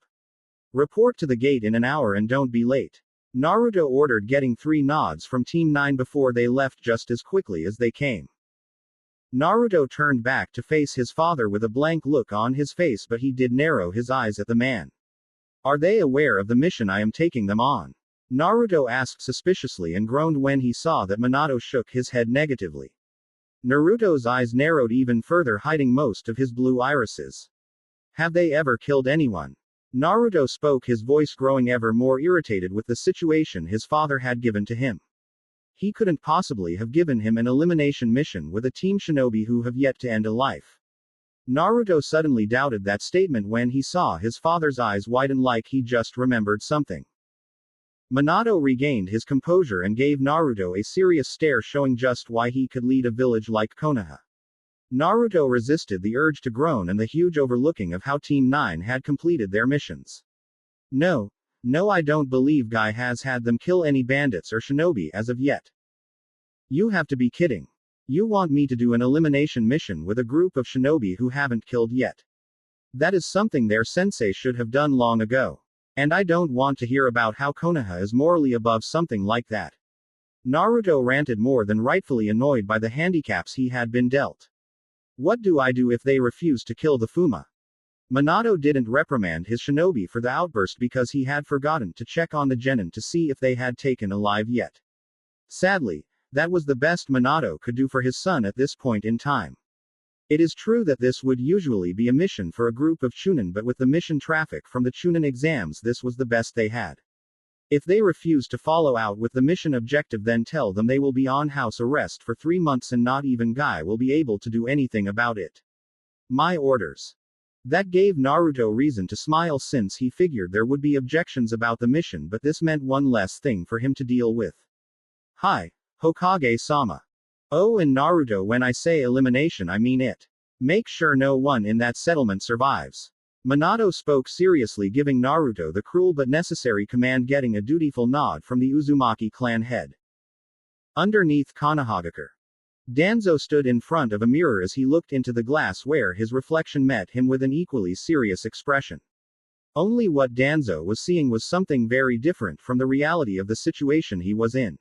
Report to the gate in an hour and don't be late. Naruto ordered, getting 3 nods from Team 9 before they left just as quickly as they came. Naruto turned back to face his father with a blank look on his face, but he did narrow his eyes at the man. Are they aware of the mission I am taking them on? Naruto asked suspiciously and groaned when he saw that Minato shook his head negatively. Naruto's eyes narrowed even further, hiding most of his blue irises. Have they ever killed anyone? Naruto spoke, his voice growing ever more irritated with the situation his father had given to him. He couldn't possibly have given him an elimination mission with a team shinobi who have yet to end a life. Naruto suddenly doubted that statement when he saw his father's eyes widen like he just remembered something. Minato regained his composure and gave Naruto a serious stare, showing just why he could lead a village like Konoha. Naruto resisted the urge to groan and the huge overlooking of how Team 9 had completed their missions. No, I don't believe Guy has had them kill any bandits or shinobi as of yet. You have to be kidding. You want me to do an elimination mission with a group of shinobi who haven't killed yet? That is something their sensei should have done long ago. And I don't want to hear about how Konoha is morally above something like that. Naruto ranted, more than rightfully annoyed by the handicaps he had been dealt. What do I do if they refuse to kill the Fuma? Minato didn't reprimand his shinobi for the outburst because he had forgotten to check on the genin to see if they had taken alive yet. Sadly, that was the best Minato could do for his son at this point in time. It is true that this would usually be a mission for a group of Chunin, but with the mission traffic from the Chunin exams, this was the best they had. If they refuse to follow out with the mission objective, then tell them they will be on house arrest for 3 months and not even Guy will be able to do anything about it. My orders. That gave Naruto reason to smile, since he figured there would be objections about the mission, but this meant one less thing for him to deal with. Hi, Hokage-sama. Oh, and Naruto, when I say elimination I mean it. Make sure no one in that settlement survives. Minato spoke seriously, giving Naruto the cruel but necessary command, getting a dutiful nod from the Uzumaki clan head. Underneath Konohagakure. Danzo stood in front of a mirror as he looked into the glass where his reflection met him with an equally serious expression. Only what Danzo was seeing was something very different from the reality of the situation he was in.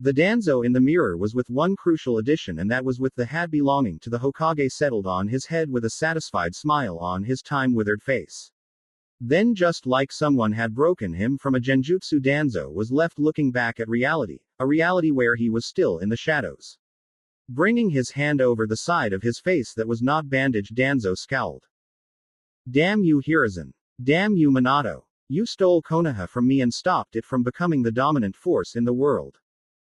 The Danzo in the mirror was with one crucial addition, and that was with the hat belonging to the Hokage settled on his head with a satisfied smile on his time-withered face. Then, just like someone had broken him from a genjutsu, Danzo was left looking back at reality, a reality where he was still in the shadows. Bringing his hand over the side of his face that was not bandaged, Danzo scowled. Damn you, Hiruzen. Damn you, Minato. You stole Konoha from me and stopped it from becoming the dominant force in the world.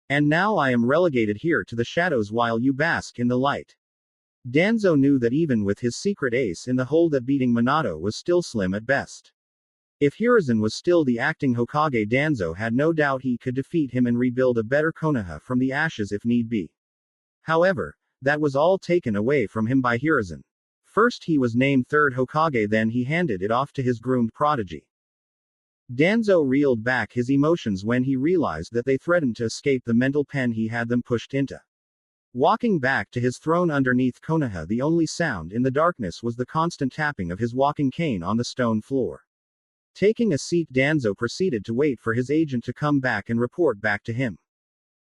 And now I am relegated here to the shadows while you bask in the light. Danzo knew that even with his secret ace in the hole, that beating Minato was still slim at best. If Hiruzen was still the acting Hokage, Danzo had no doubt he could defeat him and rebuild a better Konoha from the ashes if need be. However, that was all taken away from him by Hiruzen. First he was named third Hokage, then he handed it off to his groomed prodigy. Danzo reeled back his emotions when he realized that they threatened to escape the mental pen he had them pushed into. Walking back to his throne underneath Konoha, the only sound in the darkness was the constant tapping of his walking cane on the stone floor. Taking a seat, Danzo proceeded to wait for his agent to come back and report back to him.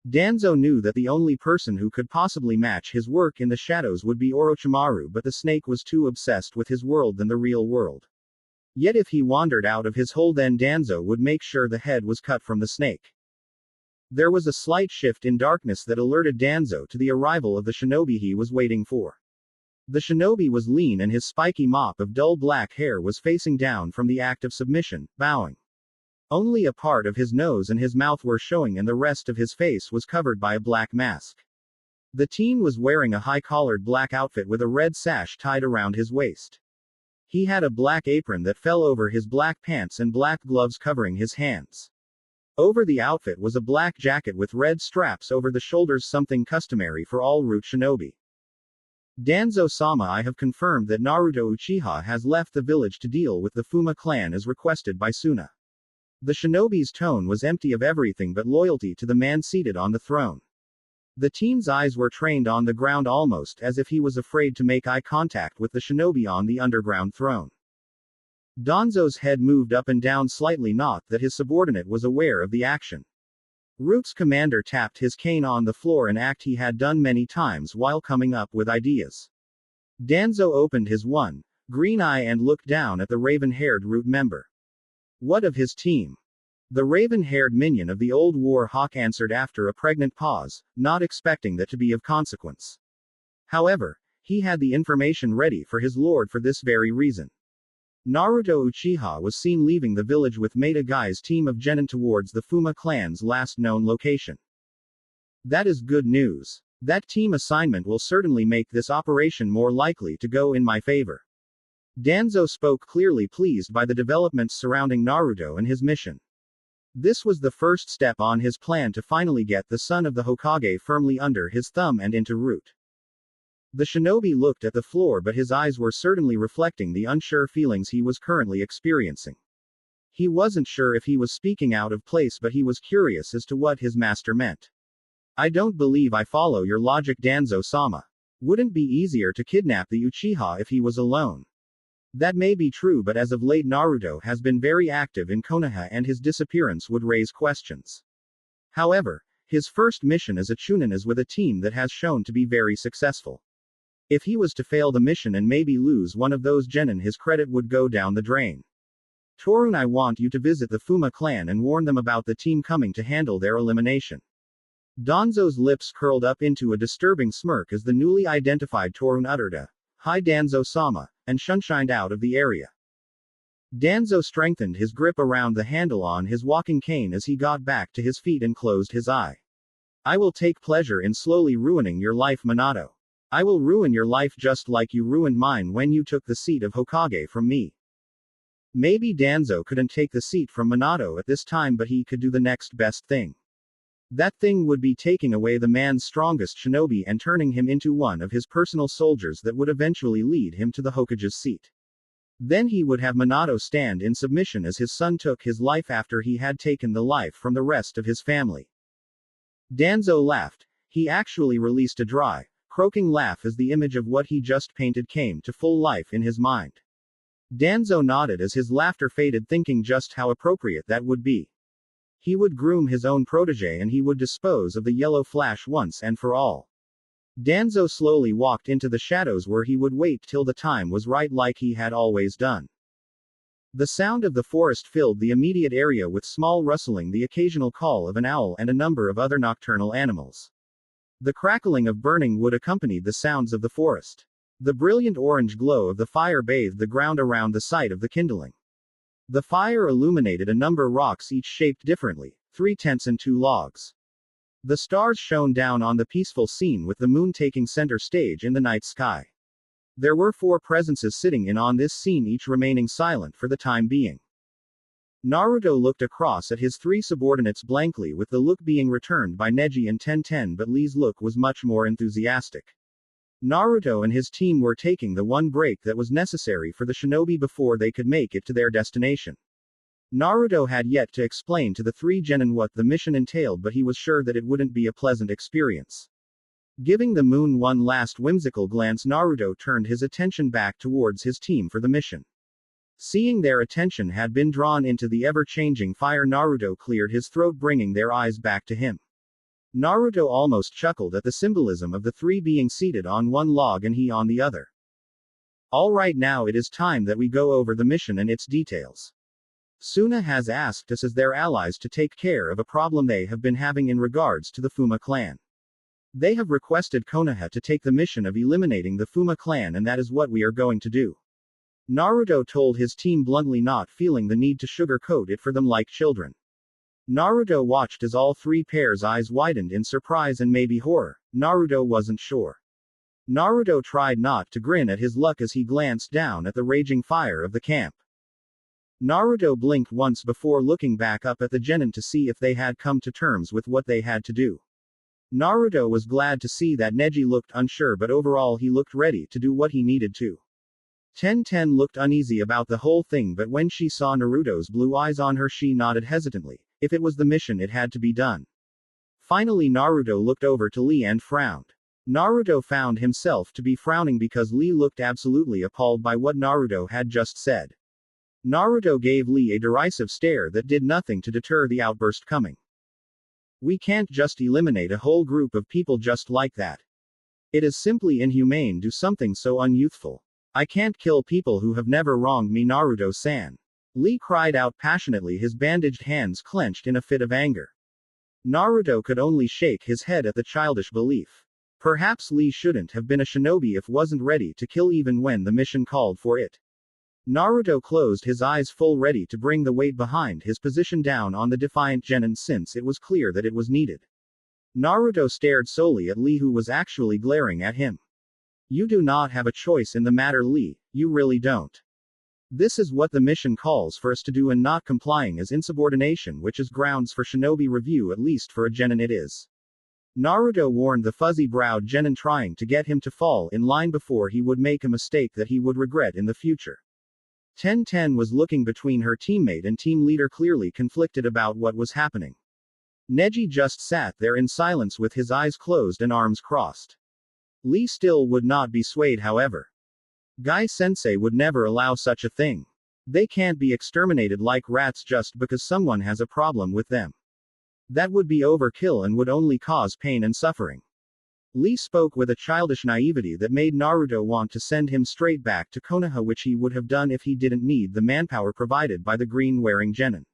Danzo knew that the only person who could possibly match his work in the shadows would be Orochimaru, but the snake was too obsessed with his world than the real world. Yet if he wandered out of his hole, then Danzo would make sure the head was cut from the snake. There was a slight shift in darkness that alerted Danzo to the arrival of the shinobi he was waiting for. The shinobi was lean and his spiky mop of dull black hair was facing down from the act of submission, bowing. Only a part of his nose and his mouth were showing, and the rest of his face was covered by a black mask. The teen was wearing a high-collared black outfit with a red sash tied around his waist. He had a black apron that fell over his black pants and black gloves covering his hands. Over the outfit was a black jacket with red straps over the shoulders, something customary for all root shinobi. Danzo-sama, I have confirmed that Naruto Uchiha has left the village to deal with the Fuma clan as requested by Suna. The shinobi's tone was empty of everything but loyalty to the man seated on the throne. The teen's eyes were trained on the ground, almost as if he was afraid to make eye contact with the shinobi on the underground throne. Danzo's head moved up and down slightly, not that his subordinate was aware of the action. Root's commander tapped his cane on the floor, an act he had done many times while coming up with ideas. Danzo opened his one green eye and looked down at the raven-haired Root member. What of his team? The raven-haired minion of the old war hawk answered after a pregnant pause, not expecting that to be of consequence. However, he had the information ready for his lord for this very reason. Naruto Uchiha was seen leaving the village with Maida Gai's team of genin towards the Fuma clan's last known location. That is good news. That team assignment will certainly make this operation more likely to go in my favor. Danzo spoke clearly, pleased by the developments surrounding Naruto and his mission. This was the first step on his plan to finally get the son of the Hokage firmly under his thumb and into root. The shinobi looked at the floor, but his eyes were certainly reflecting the unsure feelings he was currently experiencing. He wasn't sure if he was speaking out of place, but he was curious as to what his master meant. I don't believe I follow your logic, Danzo-sama. Wouldn't be easier to kidnap the Uchiha if he was alone? That may be true, but as of late Naruto has been very active in Konoha and his disappearance would raise questions. However, his first mission as a Chunin is with a team that has shown to be very successful. If he was to fail the mission and maybe lose one of those genin, his credit would go down the drain. Torun, I want you to visit the Fuma clan and warn them about the team coming to handle their elimination. Danzo's lips curled up into a disturbing smirk as the newly identified Torun uttered a "Hi Danzo-sama," and shunshined out of the area. Danzo strengthened his grip around the handle on his walking cane as he got back to his feet and closed his eye. I will take pleasure in slowly ruining your life, Minato. I will ruin your life just like you ruined mine when you took the seat of Hokage from me. Maybe Danzo couldn't take the seat from Minato at this time, but he could do the next best thing. That thing would be taking away the man's strongest shinobi and turning him into one of his personal soldiers that would eventually lead him to the Hokage's seat. Then he would have Minato stand in submission as his son took his life after he had taken the life from the rest of his family. Danzo laughed. He actually released a dry, croaking laugh as the image of what he just painted came to full life in his mind. Danzo nodded as his laughter faded, thinking just how appropriate that would be. He would groom his own protege and he would dispose of the yellow flash once and for all. Danzo slowly walked into the shadows where he would wait till the time was right like he had always done. The sound of the forest filled the immediate area with small rustling, the occasional call of an owl and a number of other nocturnal animals. The crackling of burning wood accompanied the sounds of the forest. The brilliant orange glow of the fire bathed the ground around the site of the kindling. The fire illuminated a number of rocks, each shaped differently, 3 tents and 2 logs. The stars shone down on the peaceful scene with the moon taking center stage in the night sky. There were 4 presences sitting in on this scene, each remaining silent for the time being. Naruto looked across at his 3 subordinates blankly, with the look being returned by Neji and Tenten, but Lee's look was much more enthusiastic. Naruto and his team were taking the one break that was necessary for the shinobi before they could make it to their destination. Naruto had yet to explain to the 3 genin what the mission entailed, but he was sure that it wouldn't be a pleasant experience. Giving the moon one last whimsical glance, Naruto turned his attention back towards his team for the mission. Seeing their attention had been drawn into the ever-changing fire, Naruto cleared his throat, bringing their eyes back to him. Naruto almost chuckled at the symbolism of the 3 being seated on one log and he on the other. Alright, now it is time that we go over the mission and its details. Suna has asked us as their allies to take care of a problem they have been having in regards to the Fuma clan. They have requested Konoha to take the mission of eliminating the Fuma clan, and that is what we are going to do. Naruto told his team bluntly, not feeling the need to sugarcoat it for them like children. Naruto watched as all 3 pairs' eyes widened in surprise and maybe horror. Naruto wasn't sure. Naruto tried not to grin at his luck as he glanced down at the raging fire of the camp. Naruto blinked once before looking back up at the genin to see if they had come to terms with what they had to do. Naruto was glad to see that Neji looked unsure, but overall he looked ready to do what he needed to. Tenten looked uneasy about the whole thing, but when she saw Naruto's blue eyes on her, she nodded hesitantly. If it was the mission, it had to be done. Finally, Naruto looked over to Lee and frowned. Naruto found himself to be frowning because Lee looked absolutely appalled by what Naruto had just said. Naruto gave Lee a derisive stare that did nothing to deter the outburst coming. We can't just eliminate a whole group of people just like that. It is simply inhumane. Do something so unyouthful. I can't kill people who have never wronged me, Naruto-san. Lee cried out passionately, his bandaged hands clenched in a fit of anger. Naruto could only shake his head at the childish belief. Perhaps Lee shouldn't have been a shinobi if wasn't ready to kill even when the mission called for it. Naruto closed his eyes full, ready to bring the weight behind his position down on the defiant genin since it was clear that it was needed. Naruto stared solely at Lee, who was actually glaring at him. You do not have a choice in the matter, Lee, you really don't. This is what the mission calls for us to do, and not complying is insubordination, which is grounds for shinobi review, at least for a genin it is. Naruto warned the fuzzy-browed genin, trying to get him to fall in line before he would make a mistake that he would regret in the future. Tenten was looking between her teammate and team leader, clearly conflicted about what was happening. Neji just sat there in silence with his eyes closed and arms crossed. Lee still would not be swayed, however. Guy-sensei would never allow such a thing. They can't be exterminated like rats just because someone has a problem with them. That would be overkill and would only cause pain and suffering. Lee spoke with a childish naivety that made Naruto want to send him straight back to Konoha, which he would have done if he didn't need the manpower provided by the green-wearing genin.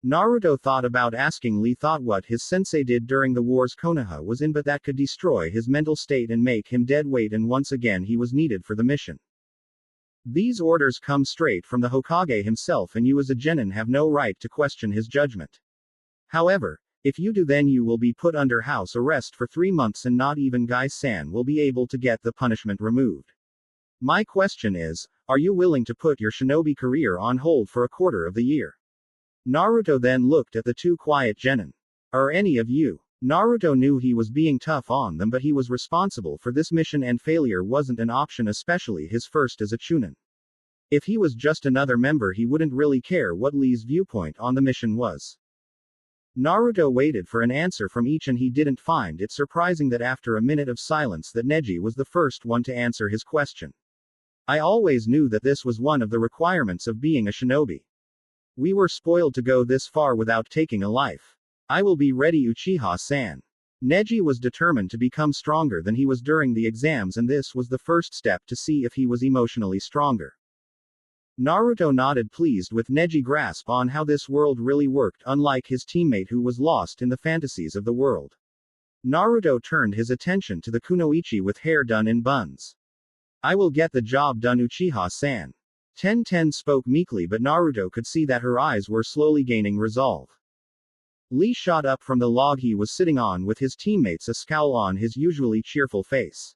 Naruto thought about asking Lee what his sensei did during the wars Konoha was in, but that could destroy his mental state and make him dead weight, and once again he was needed for the mission. These orders come straight from the Hokage himself, and you as a genin have no right to question his judgment. However, if you do, then you will be put under house arrest for 3 months, and not even Guy-san will be able to get the punishment removed. My question is, are you willing to put your shinobi career on hold for a quarter of the year? Naruto then looked at the 2 quiet genin. Are any of you? Naruto knew he was being tough on them, but he was responsible for this mission and failure wasn't an option, especially his first as a chunin. If he was just another member, he wouldn't really care what Lee's viewpoint on the mission was. Naruto waited for an answer from each and he didn't find it surprising that after a minute of silence that Neji was the first one to answer his question. I always knew that this was one of the requirements of being a shinobi. We were spoiled to go this far without taking a life. I will be ready, Uchiha-san. Neji was determined to become stronger than he was during the exams, and this was the first step to see if he was emotionally stronger. Naruto nodded, pleased with Neji's grasp on how this world really worked, unlike his teammate who was lost in the fantasies of the world. Naruto turned his attention to the kunoichi with hair done in buns. I will get the job done, Uchiha-san. Ten spoke meekly, but Naruto could see that her eyes were slowly gaining resolve. Lee shot up from the log he was sitting on with his teammates, a scowl on his usually cheerful face.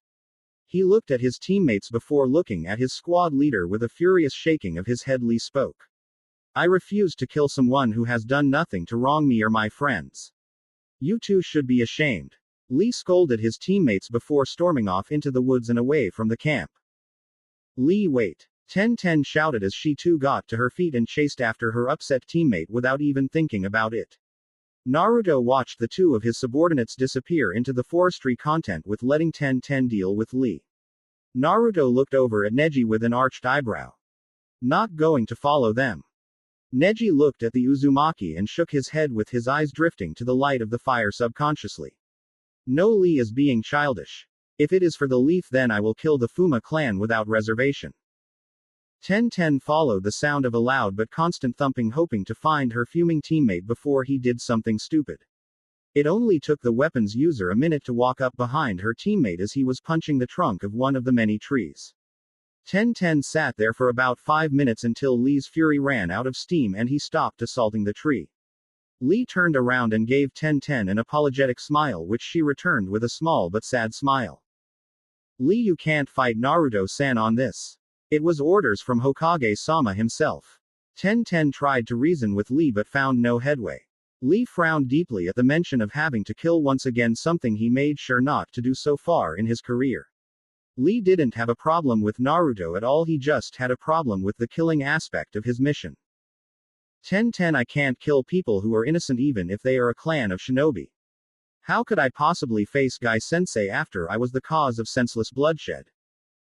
He looked at his teammates before looking at his squad leader with a furious shaking of his head. Lee spoke. I refuse to kill someone who has done nothing to wrong me or my friends. You two should be ashamed. Lee scolded his teammates before storming off into the woods and away from the camp. Lee, wait. Ten shouted as she too got to her feet and chased after her upset teammate without even thinking about it. Naruto watched the two of his subordinates disappear into the forestry content with letting Ten deal with Lee. Naruto looked over at Neji with an arched eyebrow. Not going to follow them. Neji looked at the Uzumaki and shook his head with his eyes drifting to the light of the fire subconsciously. No, Lee is being childish. If it is for the leaf, then I will kill the Fuma clan without reservation. Ten followed the sound of a loud but constant thumping, hoping to find her fuming teammate before he did something stupid. It only took the weapon's user a minute to walk up behind her teammate as he was punching the trunk of one of the many trees. Ten sat there for about 5 minutes until Lee's fury ran out of steam and he stopped assaulting the tree. Lee turned around and gave Ten an apologetic smile, which she returned with a small but sad smile. Lee, you can't fight Naruto-san on this. It was orders from Hokage-sama himself. Ten tried to reason with Lee but found no headway. Lee frowned deeply at the mention of having to kill once again, something he made sure not to do so far in his career. Lee didn't have a problem with Naruto at all, he just had a problem with the killing aspect of his mission. Ten I can't kill people who are innocent even if they are a clan of shinobi. How could I possibly face Guy-sensei after I was the cause of senseless bloodshed?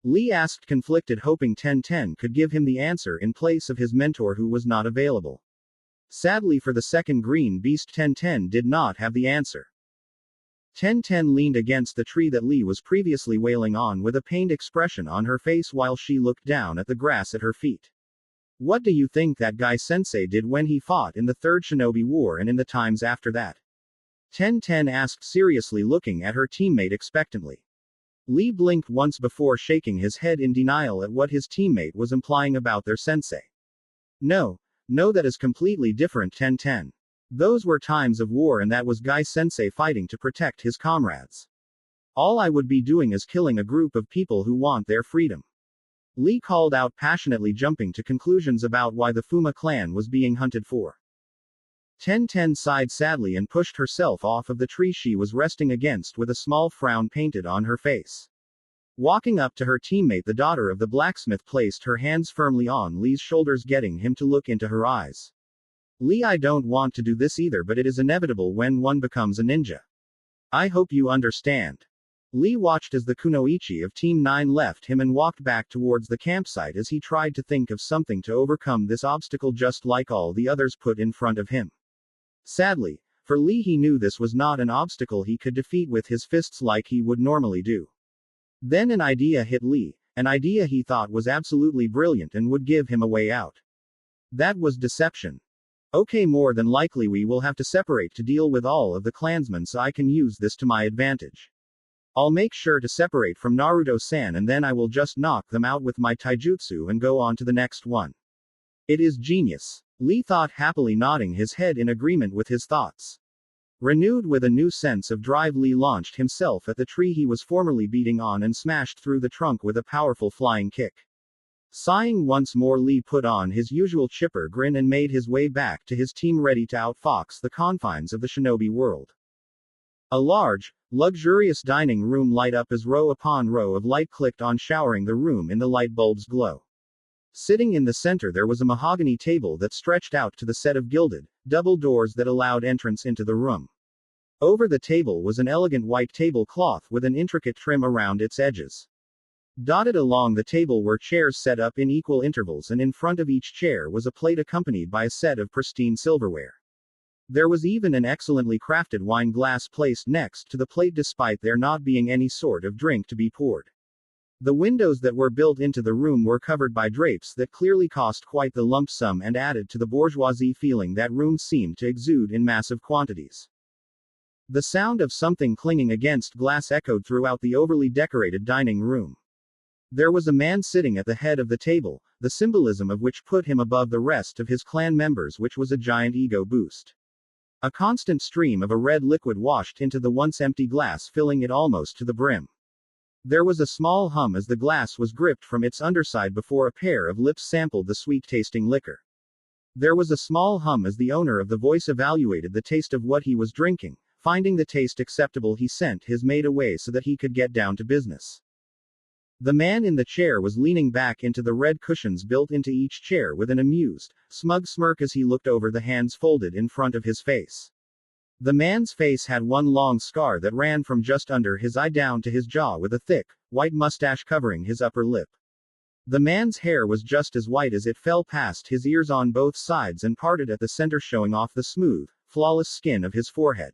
Lee asked, conflicted, hoping Ten could give him the answer in place of his mentor who was not available. Sadly for the second green beast, Ten did not have the answer. Ten leaned against the tree that Lee was previously wailing on with a pained expression on her face while she looked down at the grass at her feet. What do you think that Guy-sensei did when he fought in the Third Shinobi War and in the times after that? Ten asked seriously, looking at her teammate expectantly. Lee blinked once before shaking his head in denial at what his teammate was implying about their sensei. No, that is completely different, Ten. Those were times of war and that was Guy-sensei fighting to protect his comrades. All I would be doing is killing a group of people who want their freedom. Lee called out passionately, jumping to conclusions about why the Fuma clan was being hunted for. Ten sighed sadly and pushed herself off of the tree she was resting against with a small frown painted on her face. Walking up to her teammate, the daughter of the blacksmith placed her hands firmly on Lee's shoulders, getting him to look into her eyes. Lee, I don't want to do this either, but it is inevitable when one becomes a ninja. I hope you understand. Lee watched as the kunoichi of Team 9 left him and walked back towards the campsite as he tried to think of something to overcome this obstacle just like all the others put in front of him. Sadly, for Lee, he knew this was not an obstacle he could defeat with his fists like he would normally do. Then an idea hit Lee, an idea he thought was absolutely brilliant and would give him a way out. That was deception. Okay, more than likely we will have to separate to deal with all of the clansmen, so I can use this to my advantage. I'll make sure to separate from Naruto-san and then I will just knock them out with my taijutsu and go on to the next one. It is genius. Lee thought happily, nodding his head in agreement with his thoughts. Renewed with a new sense of drive, Lee launched himself at the tree he was formerly beating on and smashed through the trunk with a powerful flying kick. Sighing once more, Lee put on his usual chipper grin and made his way back to his team, ready to outfox the confines of the shinobi world. A large, luxurious dining room light up as row upon row of light clicked on, showering the room in the light bulb's glow. Sitting in the center there was a mahogany table that stretched out to the set of gilded, double doors that allowed entrance into the room. Over the table was an elegant white tablecloth with an intricate trim around its edges. Dotted along the table were chairs set up in equal intervals, and in front of each chair was a plate accompanied by a set of pristine silverware. There was even an excellently crafted wine glass placed next to the plate despite there not being any sort of drink to be poured. The windows that were built into the room were covered by drapes that clearly cost quite the lump sum and added to the bourgeoisie feeling that room seemed to exude in massive quantities. The sound of something clinging against glass echoed throughout the overly decorated dining room. There was a man sitting at the head of the table, the symbolism of which put him above the rest of his clan members, which was a giant ego boost. A constant stream of a red liquid washed into the once empty glass, filling it almost to the brim. There was a small hum as the glass was gripped from its underside before a pair of lips sampled the sweet-tasting liquor. There was a small hum as the owner of the voice evaluated the taste of what he was drinking. Finding the taste acceptable, he sent his maid away so that he could get down to business. The man in the chair was leaning back into the red cushions built into each chair with an amused, smug smirk as he looked over the hands folded in front of his face. The man's face had one long scar that ran from just under his eye down to his jaw, with a thick, white mustache covering his upper lip. The man's hair was just as white as it fell past his ears on both sides and parted at the center, showing off the smooth, flawless skin of his forehead.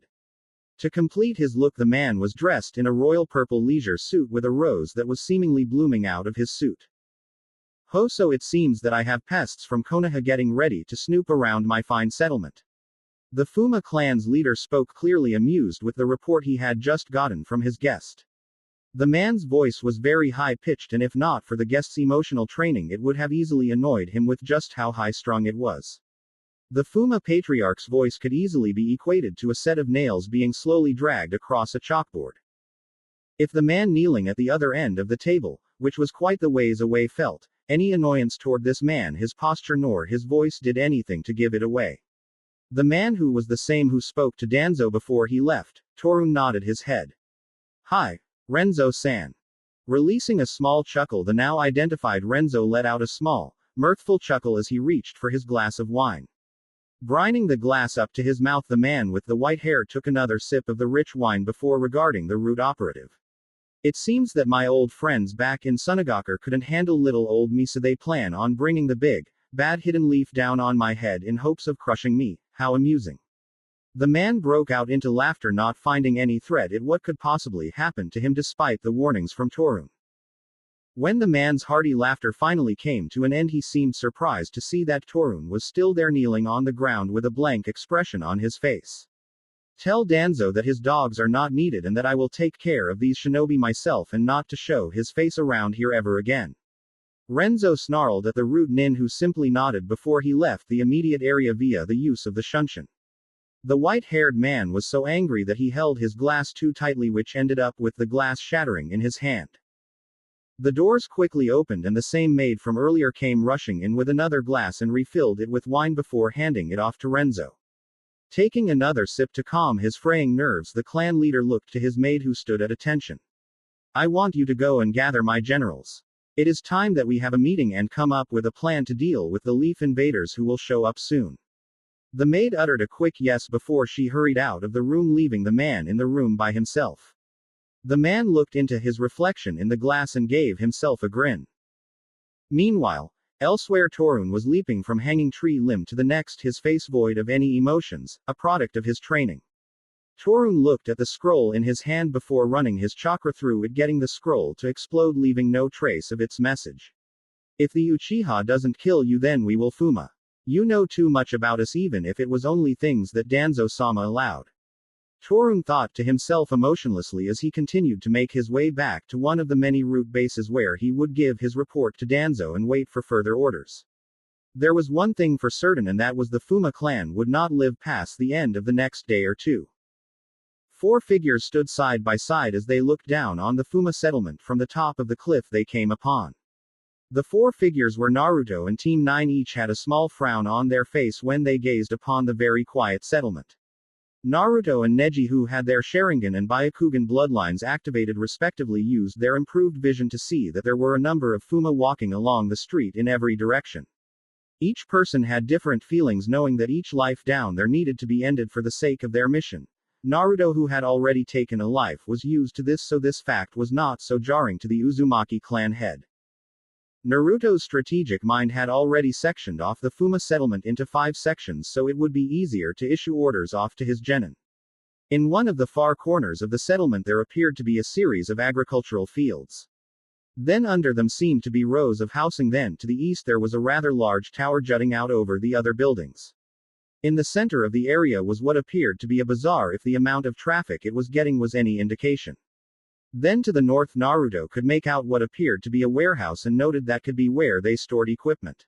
To complete his look, the man was dressed in a royal purple leisure suit with a rose that was seemingly blooming out of his suit. "Ho, so it seems that I have pests from Konoha getting ready to snoop around my fine settlement." The Fuma clan's leader spoke, clearly amused with the report he had just gotten from his guest. The man's voice was very high-pitched, and if not for the guest's emotional training it would have easily annoyed him with just how high-strung it was. The Fuma patriarch's voice could easily be equated to a set of nails being slowly dragged across a chalkboard. If the man kneeling at the other end of the table, which was quite the ways away, felt any annoyance toward this man, his posture nor his voice did anything to give it away. The man who was the same who spoke to Danzo before he left, Torun nodded his head. "Hi, Renzo-san." Releasing a small chuckle, the now identified Renzo let out a small, mirthful chuckle as he reached for his glass of wine. Brining the glass up to his mouth, the man with the white hair took another sip of the rich wine before regarding the rude operative. "It seems that my old friends back in Sunagakure couldn't handle little old me, so they plan on bringing the big, bad hidden leaf down on my head in hopes of crushing me. How amusing." The man broke out into laughter, not finding any threat in what could possibly happen to him despite the warnings from Torun. When the man's hearty laughter finally came to an end, he seemed surprised to see that Torun was still there, kneeling on the ground with a blank expression on his face. "Tell Danzo that his dogs are not needed and that I will take care of these shinobi myself, and not to show his face around here ever again." Renzo snarled at the rude nin, who simply nodded before he left the immediate area via the use of the shunshin. The white-haired man was so angry that he held his glass too tightly, which ended up with the glass shattering in his hand. The doors quickly opened and the same maid from earlier came rushing in with another glass and refilled it with wine before handing it off to Renzo. Taking another sip to calm his fraying nerves, the clan leader looked to his maid, who stood at attention. "I want you to go and gather my generals. It is time that we have a meeting and come up with a plan to deal with the leaf invaders who will show up soon." The maid uttered a quick yes before she hurried out of the room, leaving the man in the room by himself. The man looked into his reflection in the glass and gave himself a grin. Meanwhile, elsewhere, Torun was leaping from hanging tree limb to the next, his face void of any emotions, a product of his training. Torun looked at the scroll in his hand before running his chakra through it, getting the scroll to explode, leaving no trace of its message. "If the Uchiha doesn't kill you, then we will, Fuma. You know too much about us, even if it was only things that Danzo-sama allowed." Torun thought to himself emotionlessly as he continued to make his way back to one of the many root bases where he would give his report to Danzo and wait for further orders. There was one thing for certain, and that was the Fuma clan would not live past the end of the next day or two. 4 figures stood side by side as they looked down on the Fuma settlement from the top of the cliff they came upon. The 4 figures were Naruto and Team 9. Each had a small frown on their face when they gazed upon the very quiet settlement. Naruto and Neji, who had their Sharingan and Byakugan bloodlines activated respectively, used their improved vision to see that there were a number of Fuma walking along the street in every direction. Each person had different feelings, knowing that each life down there needed to be ended for the sake of their mission. Naruto, who had already taken a life, was used to this, so this fact was not so jarring to the Uzumaki clan head. Naruto's strategic mind had already sectioned off the Fuma settlement into 5 sections, so it would be easier to issue orders off to his genin. In one of the far corners of the settlement there appeared to be a series of agricultural fields. Then under them seemed to be rows of housing. Then to the east there was a rather large tower jutting out over the other buildings. In the center of the area was what appeared to be a bazaar, if the amount of traffic it was getting was any indication. Then to the north Naruto could make out what appeared to be a warehouse and noted that could be where they stored equipment.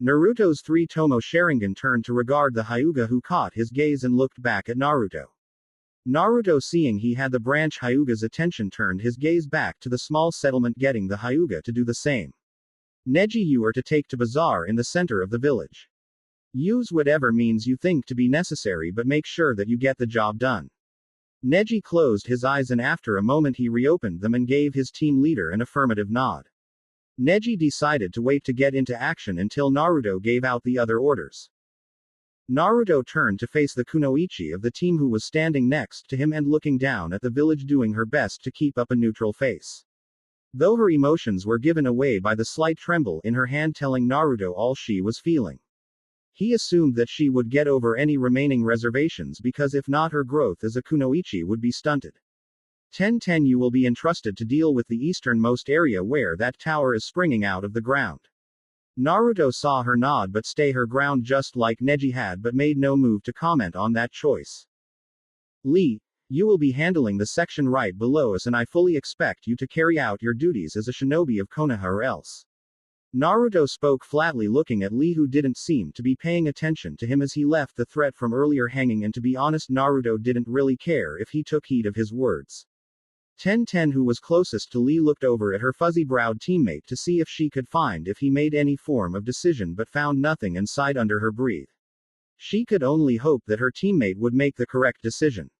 Naruto's 3 Tomo Sharingan turned to regard the Hyuga, who caught his gaze and looked back at Naruto. Naruto, seeing he had the branch Hyuga's attention, turned his gaze back to the small settlement, getting the Hyuga to do the same. Neji, you are to take to bazaar in the center of the village. Use whatever means you think to be necessary, but make sure that you get the job done. Neji closed his eyes and after a moment he reopened them and gave his team leader an affirmative nod. Neji decided to wait to get into action until Naruto gave out the other orders. Naruto turned to face the kunoichi of the team, who was standing next to him and looking down at the village, doing her best to keep up a neutral face. Though her emotions were given away by the slight tremble in her hand telling Naruto all she was feeling. He assumed that she would get over any remaining reservations, because if not, her growth as a kunoichi would be stunted. 10-10 You will be entrusted to deal with the easternmost area where that tower is springing out of the ground. Naruto saw her nod but stay her ground just like Neji had, but made no move to comment on that choice. Lee, you will be handling the section right below us, and I fully expect you to carry out your duties as a shinobi of Konoha, or else. Naruto spoke flatly, looking at Lee, who didn't seem to be paying attention to him as he left the threat from earlier hanging, and to be honest, Naruto didn't really care if he took heed of his words. 10-10, who was closest to Lee, looked over at her fuzzy-browed teammate to see if she could find if he made any form of decision, but found nothing and sighed under her breath. She could only hope that her teammate would make the correct decision.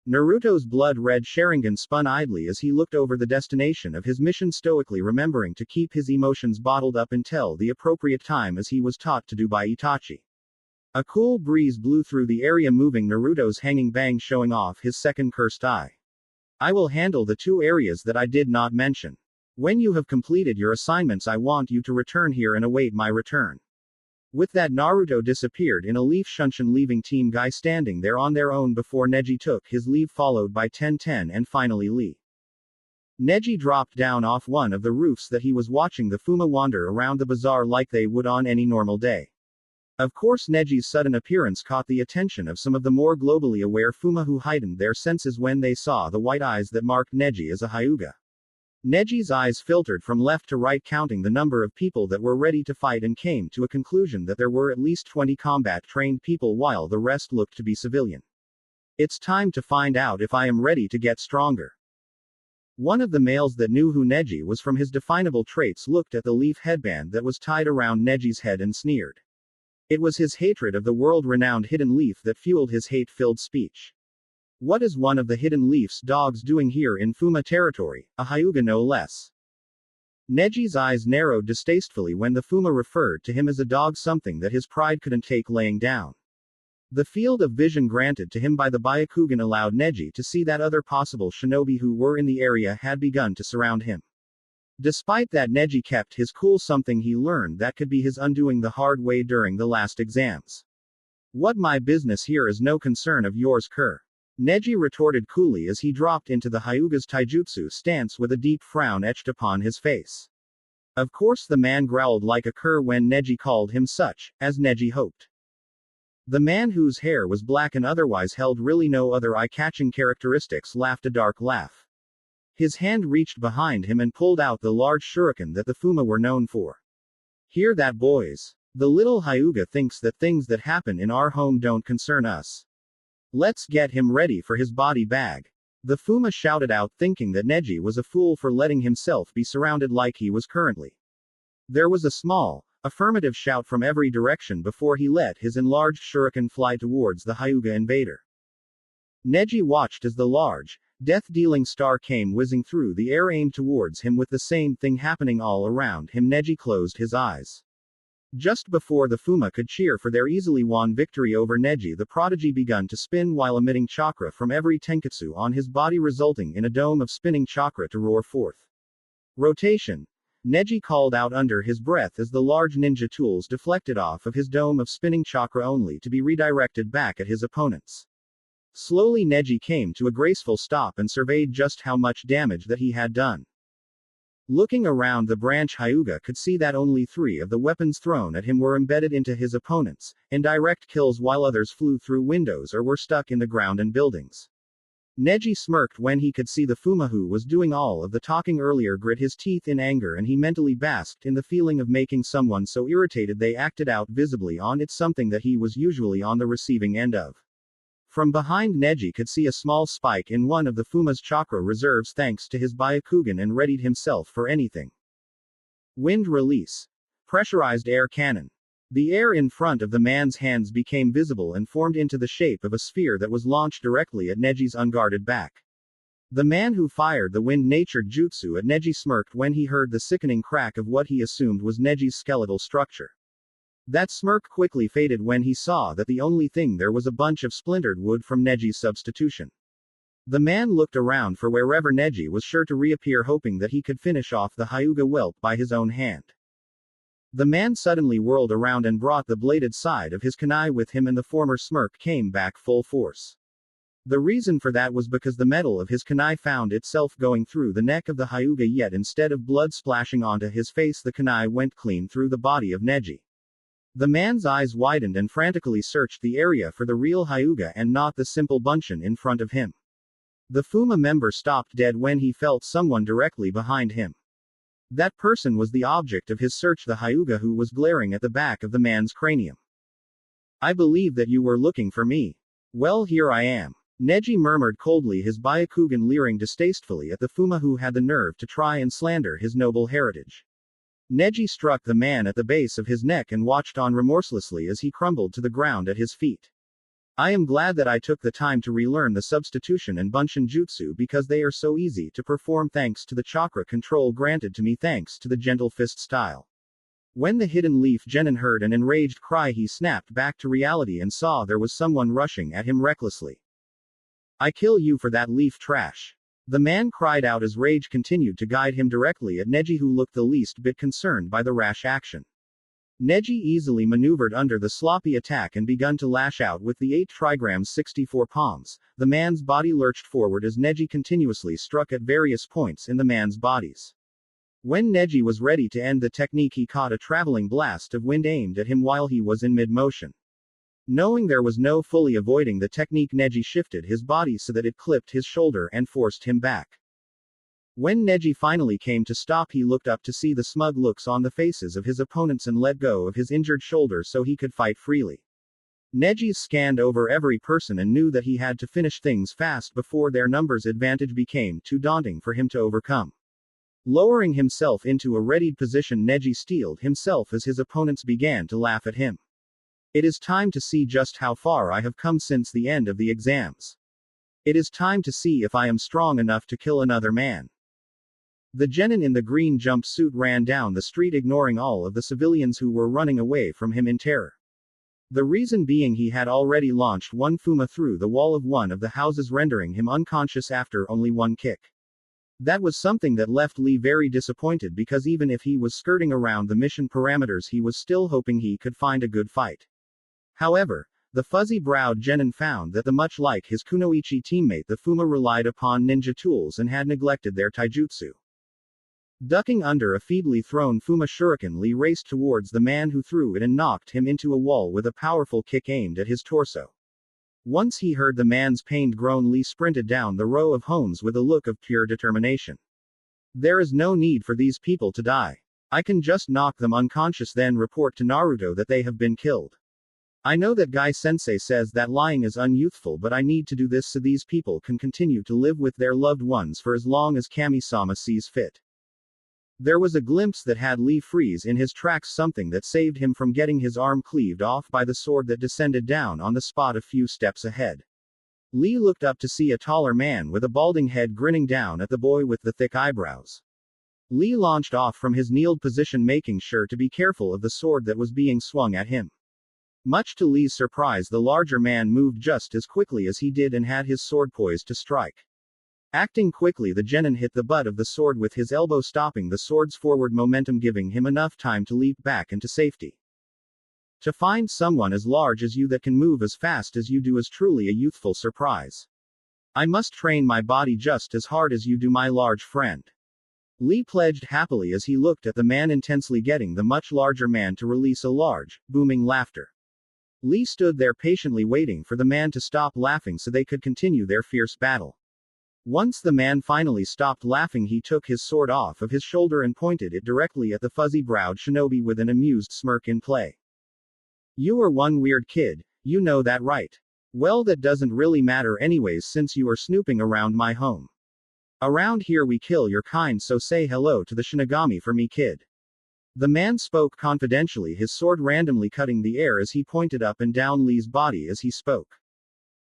Naruto's blood-red Sharingan spun idly as he looked over the destination of his mission, stoically remembering to keep his emotions bottled up until the appropriate time, as he was taught to do by Itachi. A cool breeze blew through the area, moving Naruto's hanging bang, showing off his second cursed eye. I will handle the 2 areas that I did not mention. When you have completed your assignments, I want you to return here and await my return. With that, Naruto disappeared in a leaf, Shunshin leaving Team Guy standing there on their own before Neji took his leave, followed by 10-10 and finally Lee. Neji dropped down off one of the roofs that he was watching the Fuma wander around the bazaar like they would on any normal day. Of course, Neji's sudden appearance caught the attention of some of the more globally aware Fuma, who heightened their senses when they saw the white eyes that marked Neji as a Hyuga. Neji's eyes filtered from left to right, counting the number of people that were ready to fight, and came to a conclusion that there were at least 20 combat-trained people, while the rest looked to be civilian. It's time to find out if I am ready to get stronger. One of the males that knew who Neji was from his definable traits looked at the leaf headband that was tied around Neji's head and sneered. It was his hatred of the world-renowned Hidden Leaf that fueled his hate-filled speech. What is one of the Hidden Leaf's dogs doing here in Fuma territory, a Hyuga no less? Neji's eyes narrowed distastefully when the Fuma referred to him as a dog, something that his pride couldn't take laying down. The field of vision granted to him by the Byakugan allowed Neji to see that other possible shinobi who were in the area had begun to surround him. Despite that, Neji kept his cool, something he learned that could be his undoing the hard way during the last exams. What my business here is no concern of yours, Kur. Neji retorted coolly as he dropped into the Hyuga's taijutsu stance with a deep frown etched upon his face. Of course the man growled like a cur when Neji called him such, as Neji hoped. The man, whose hair was black and otherwise held really no other eye-catching characteristics, laughed a dark laugh. His hand reached behind him and pulled out the large shuriken that the Fuma were known for. Hear that, boys? The little Hyuga thinks that things that happen in our home don't concern us. Let's get him ready for his body bag. The Fuma shouted out, thinking that Neji was a fool for letting himself be surrounded like he was currently. There was a small, Affirmative shout from every direction before he let his enlarged shuriken fly towards the Hyuga invader. Neji watched as the large, death-dealing star came whizzing through the air aimed towards him with the same thing happening all around him. Neji closed his eyes. Just before the Fuma could cheer for their easily won victory over Neji, the prodigy begun to spin while emitting chakra from every tenketsu on his body, resulting in a dome of spinning chakra to roar forth. Rotation. Neji called out under his breath as the large ninja tools deflected off of his dome of spinning chakra only to be redirected back at his opponents. Slowly Neji came to a graceful stop and surveyed just how much damage that he had done. Looking around, the branch Hyuga could see that only 3 of the weapons thrown at him were embedded into his opponents, in direct kills, while others flew through windows or were stuck in the ground and buildings. Neji smirked when he could see the Fuma who was doing all of the talking earlier grit his teeth in anger, and he mentally basked in the feeling of making someone so irritated they acted out visibly on it, something that he was usually on the receiving end of. From behind, Neji could see a small spike in one of the Fuma's chakra reserves thanks to his Byakugan, and readied himself for anything. Wind release. Pressurized air cannon. The air in front of the man's hands became visible and formed into the shape of a sphere that was launched directly at Neji's unguarded back. The man who fired the wind-natured jutsu at Neji smirked when he heard the sickening crack of what he assumed was Neji's skeletal structure. That smirk quickly faded when he saw that the only thing there was a bunch of splintered wood from Neji's substitution. The man looked around for wherever Neji was sure to reappear, hoping that he could finish off the Hyuga whelp by his own hand. The man suddenly whirled around and brought the bladed side of his kunai with him, and the former smirk came back full force. The reason for that was because the metal of his kunai found itself going through the neck of the Hyuga, yet instead of blood splashing onto his face, the kunai went clean through the body of Neji. The man's eyes widened and frantically searched the area for the real Hyuga and not the simple bunchen in front of him. The Fuma member stopped dead when he felt someone directly behind him. That person was the object of his search, the Hyuga who was glaring at the back of the man's cranium. "I believe that you were looking for me. Well, here I am," Neji murmured coldly, his Byakugan leering distastefully at the Fuma who had the nerve to try and slander his noble heritage. Neji struck the man at the base of his neck and watched on remorselessly as he crumbled to the ground at his feet. "I am glad that I took the time to relearn the substitution and bunshin jutsu, because they are so easy to perform thanks to the chakra control granted to me thanks to the gentle fist style." When the hidden leaf genin heard an enraged cry, he snapped back to reality and saw there was someone rushing at him recklessly. "I kill you for that leaf trash," the man cried out as rage continued to guide him directly at Neji, who looked the least bit concerned by the rash action. Neji easily maneuvered under the sloppy attack and begun to lash out with the 8 trigrams 64 palms. The man's body lurched forward as Neji continuously struck at various points in the man's bodies. When Neji was ready to end the technique, he caught a traveling blast of wind aimed at him while he was in mid-motion. Knowing there was no fully avoiding the technique, Neji shifted his body so that it clipped his shoulder and forced him back. When Neji finally came to stop, he looked up to see the smug looks on the faces of his opponents and let go of his injured shoulder so he could fight freely. Neji scanned over every person and knew that he had to finish things fast before their numbers advantage became too daunting for him to overcome. Lowering himself into a readied position, Neji steeled himself as his opponents began to laugh at him. "It is time to see just how far I have come since the end of the exams. It is time to see if I am strong enough to kill another man." The genin in the green jumpsuit ran down the street, ignoring all of the civilians who were running away from him in terror. The reason being he had already launched one Fuma through the wall of one of the houses, rendering him unconscious after only one kick. That was something that left Lee very disappointed, because even if he was skirting around the mission parameters, he was still hoping he could find a good fight. However, the fuzzy-browed genin found that much like his kunoichi teammate, the Fuma relied upon ninja tools and had neglected their taijutsu. Ducking under a feebly thrown Fuma shuriken, Lee raced towards the man who threw it and knocked him into a wall with a powerful kick aimed at his torso. Once he heard the man's pained groan, Lee sprinted down the row of homes with a look of pure determination. "There is no need for these people to die. I can just knock them unconscious, then report to Naruto that they have been killed. I know that Guy-sensei says that lying is unyouthful, but I need to do this so these people can continue to live with their loved ones for as long as Kami-sama sees fit." There was a glimpse that had Lee freeze in his tracks, something that saved him from getting his arm cleaved off by the sword that descended down on the spot a few steps ahead. Lee looked up to see a taller man with a balding head grinning down at the boy with the thick eyebrows. Lee launched off from his kneeled position, making sure to be careful of the sword that was being swung at him. Much to Lee's surprise, the larger man moved just as quickly as he did and had his sword poised to strike. Acting quickly, the genin hit the butt of the sword with his elbow, stopping the sword's forward momentum, giving him enough time to leap back into safety. To find someone as large as you that can move as fast as you do is truly a youthful surprise. I must train my body just as hard as you do, my large friend. Lee pledged happily as he looked at the man intensely, getting the much larger man to release a large, booming laughter. Lee stood there patiently waiting for the man to stop laughing so they could continue their fierce battle. Once the man finally stopped laughing, he took his sword off of his shoulder and pointed it directly at the fuzzy-browed shinobi with an amused smirk in play. You are one weird kid, you know that, right? Well, that doesn't really matter anyways, since you are snooping around my home. Around here we kill your kind, so say hello to the Shinigami for me, kid. The man spoke confidentially, his sword randomly cutting the air as he pointed up and down Lee's body as he spoke.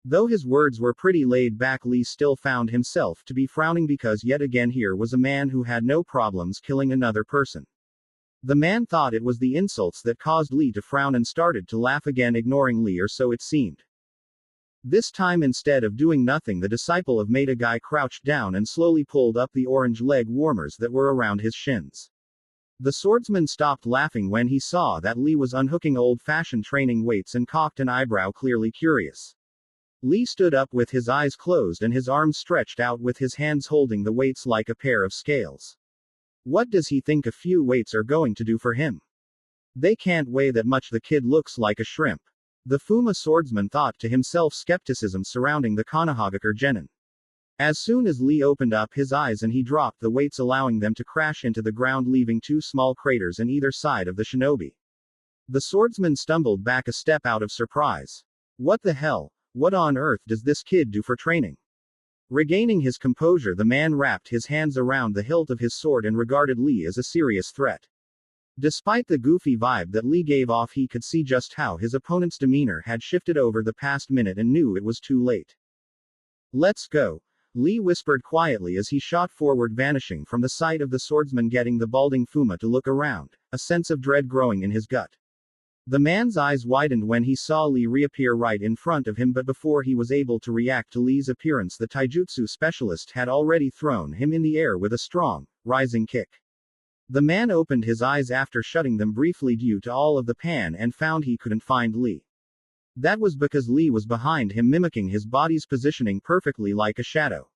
Though his words were pretty laid back, Lee still found himself to be frowning because yet again here was a man who had no problems killing another person. The man thought it was the insults that caused Lee to frown and started to laugh again, ignoring Lee, or so it seemed. This time, instead of doing nothing, the disciple of Meta Guy crouched down and slowly pulled up the orange leg warmers that were around his shins. The swordsman stopped laughing when he saw that Lee was unhooking old-fashioned training weights and cocked an eyebrow, clearly curious. Lee stood up with his eyes closed and his arms stretched out, with his hands holding the weights like a pair of scales. What does he think a few weights are going to do for him? They can't weigh that much. The kid looks like a shrimp. The Fuma swordsman thought to himself, skepticism surrounding the Konohagakure genin. As soon as Lee opened up his eyes and he dropped the weights, allowing them to crash into the ground, leaving two small craters on either side of the shinobi. The swordsman stumbled back a step out of surprise. What the hell? What on earth does this kid do for training? Regaining his composure, the man wrapped his hands around the hilt of his sword and regarded Lee as a serious threat. Despite the goofy vibe that Lee gave off, he could see just how his opponent's demeanor had shifted over the past minute and knew it was too late. Let's go, Lee whispered quietly as he shot forward, vanishing from the sight of the swordsman, getting the balding Fuma to look around, a sense of dread growing in his gut. The man's eyes widened when he saw Lee reappear right in front of him, but before he was able to react to Lee's appearance, the taijutsu specialist had already thrown him in the air with a strong, rising kick. The man opened his eyes after shutting them briefly due to all of the pan and found he couldn't find Lee. That was because Lee was behind him, mimicking his body's positioning perfectly like a shadow.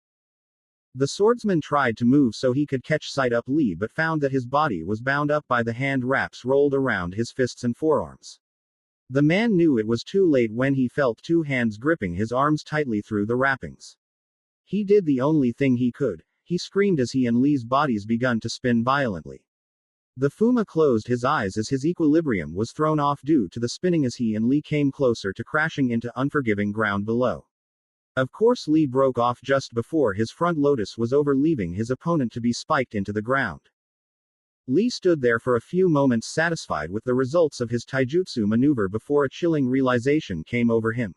The swordsman tried to move so he could catch sight of Lee, but found that his body was bound up by the hand wraps rolled around his fists and forearms. The man knew it was too late when he felt two hands gripping his arms tightly through the wrappings. He did the only thing he could. He screamed as he and Lee's bodies begun to spin violently. The Fuma closed his eyes as his equilibrium was thrown off due to the spinning as he and Lee came closer to crashing into unforgiving ground below. Of course, Lee broke off just before his front lotus was over, leaving his opponent to be spiked into the ground. Lee stood there for a few moments, satisfied with the results of his taijutsu maneuver, before a chilling realization came over him.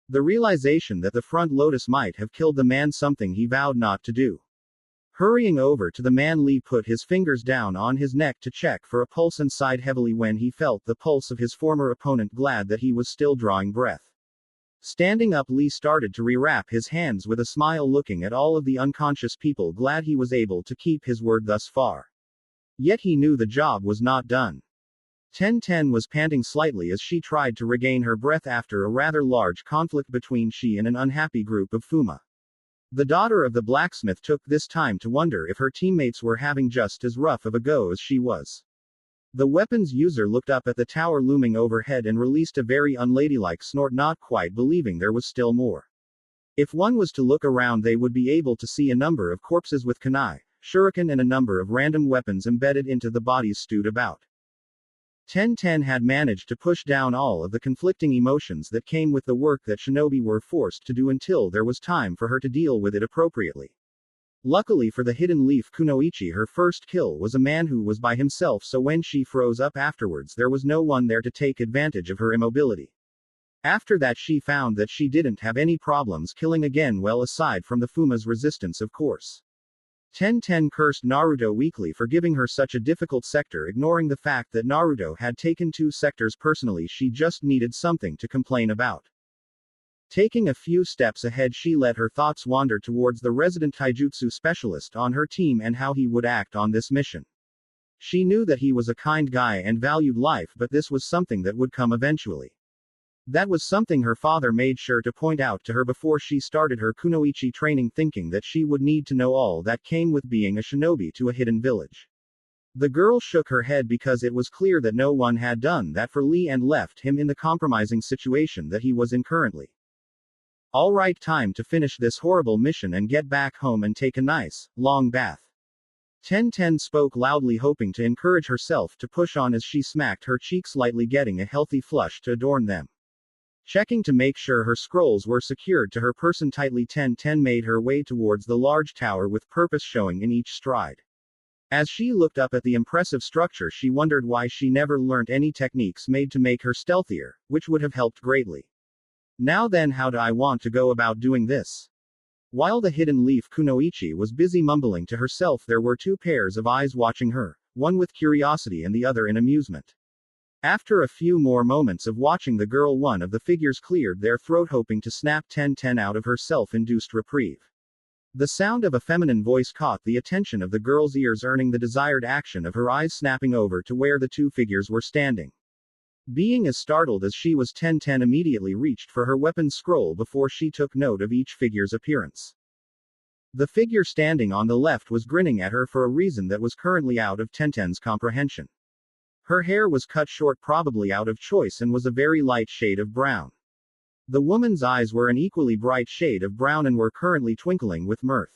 The realization that the front lotus might have killed the man, something he vowed not to do. Hurrying over to the man, Lee put his fingers down on his neck to check for a pulse and sighed heavily when he felt the pulse of his former opponent, glad that he was still drawing breath. Standing up, Lee started to rewrap his hands with a smile, looking at all of the unconscious people, glad he was able to keep his word thus far. Yet he knew the job was not done. 1010 was panting slightly as she tried to regain her breath after a rather large conflict between she and an unhappy group of Fuma. The daughter of the blacksmith took this time to wonder if her teammates were having just as rough of a go as she was. The weapons user looked up at the tower looming overhead and released a very unladylike snort, not quite believing there was still more. If one was to look around, they would be able to see a number of corpses with kunai, shuriken and a number of random weapons embedded into the bodies stewed about. 1010 had managed to push down all of the conflicting emotions that came with the work that shinobi were forced to do until there was time for her to deal with it appropriately. Luckily for the Hidden Leaf Kunoichi, her first kill was a man who was by himself, so when she froze up afterwards there was no one there to take advantage of her immobility. After that she found that she didn't have any problems killing again, well aside from the Fuma's resistance of course. Tenten cursed Naruto weakly for giving her such a difficult sector, ignoring the fact that Naruto had taken 2 sectors personally. She just needed something to complain about. Taking a few steps ahead, she let her thoughts wander towards the resident taijutsu specialist on her team and how he would act on this mission. She knew that he was a kind guy and valued life, but this was something that would come eventually. That was something her father made sure to point out to her before she started her kunoichi training, thinking that she would need to know all that came with being a shinobi to a hidden village. The girl shook her head because it was clear that no one had done that for Lee and left him in the compromising situation that he was in currently. Alright, time to finish this horrible mission and get back home and take a nice, long bath. Tenten spoke loudly, hoping to encourage herself to push on as she smacked her cheeks lightly, getting a healthy flush to adorn them. Checking to make sure her scrolls were secured to her person tightly, Tenten made her way towards the large tower with purpose showing in each stride. As she looked up at the impressive structure, she wondered why she never learnt any techniques made to make her stealthier, which would have helped greatly. Now then, how do I want to go about doing this? While the Hidden Leaf Kunoichi was busy mumbling to herself, there were 2 pairs of eyes watching her, one with curiosity and the other in amusement. After a few more moments of watching the girl, one of the figures cleared their throat, hoping to snap Tenten out of her self-induced reprieve. The sound of a feminine voice caught the attention of the girl's ears, earning the desired action of her eyes snapping over to where the 2 figures were standing. Being as startled as she was, Tenten immediately reached for her weapon scroll before she took note of each figure's appearance. The figure standing on the left was grinning at her for a reason that was currently out of Tenten's comprehension. Her hair was cut short, probably out of choice, and was a very light shade of brown. The woman's eyes were an equally bright shade of brown and were currently twinkling with mirth.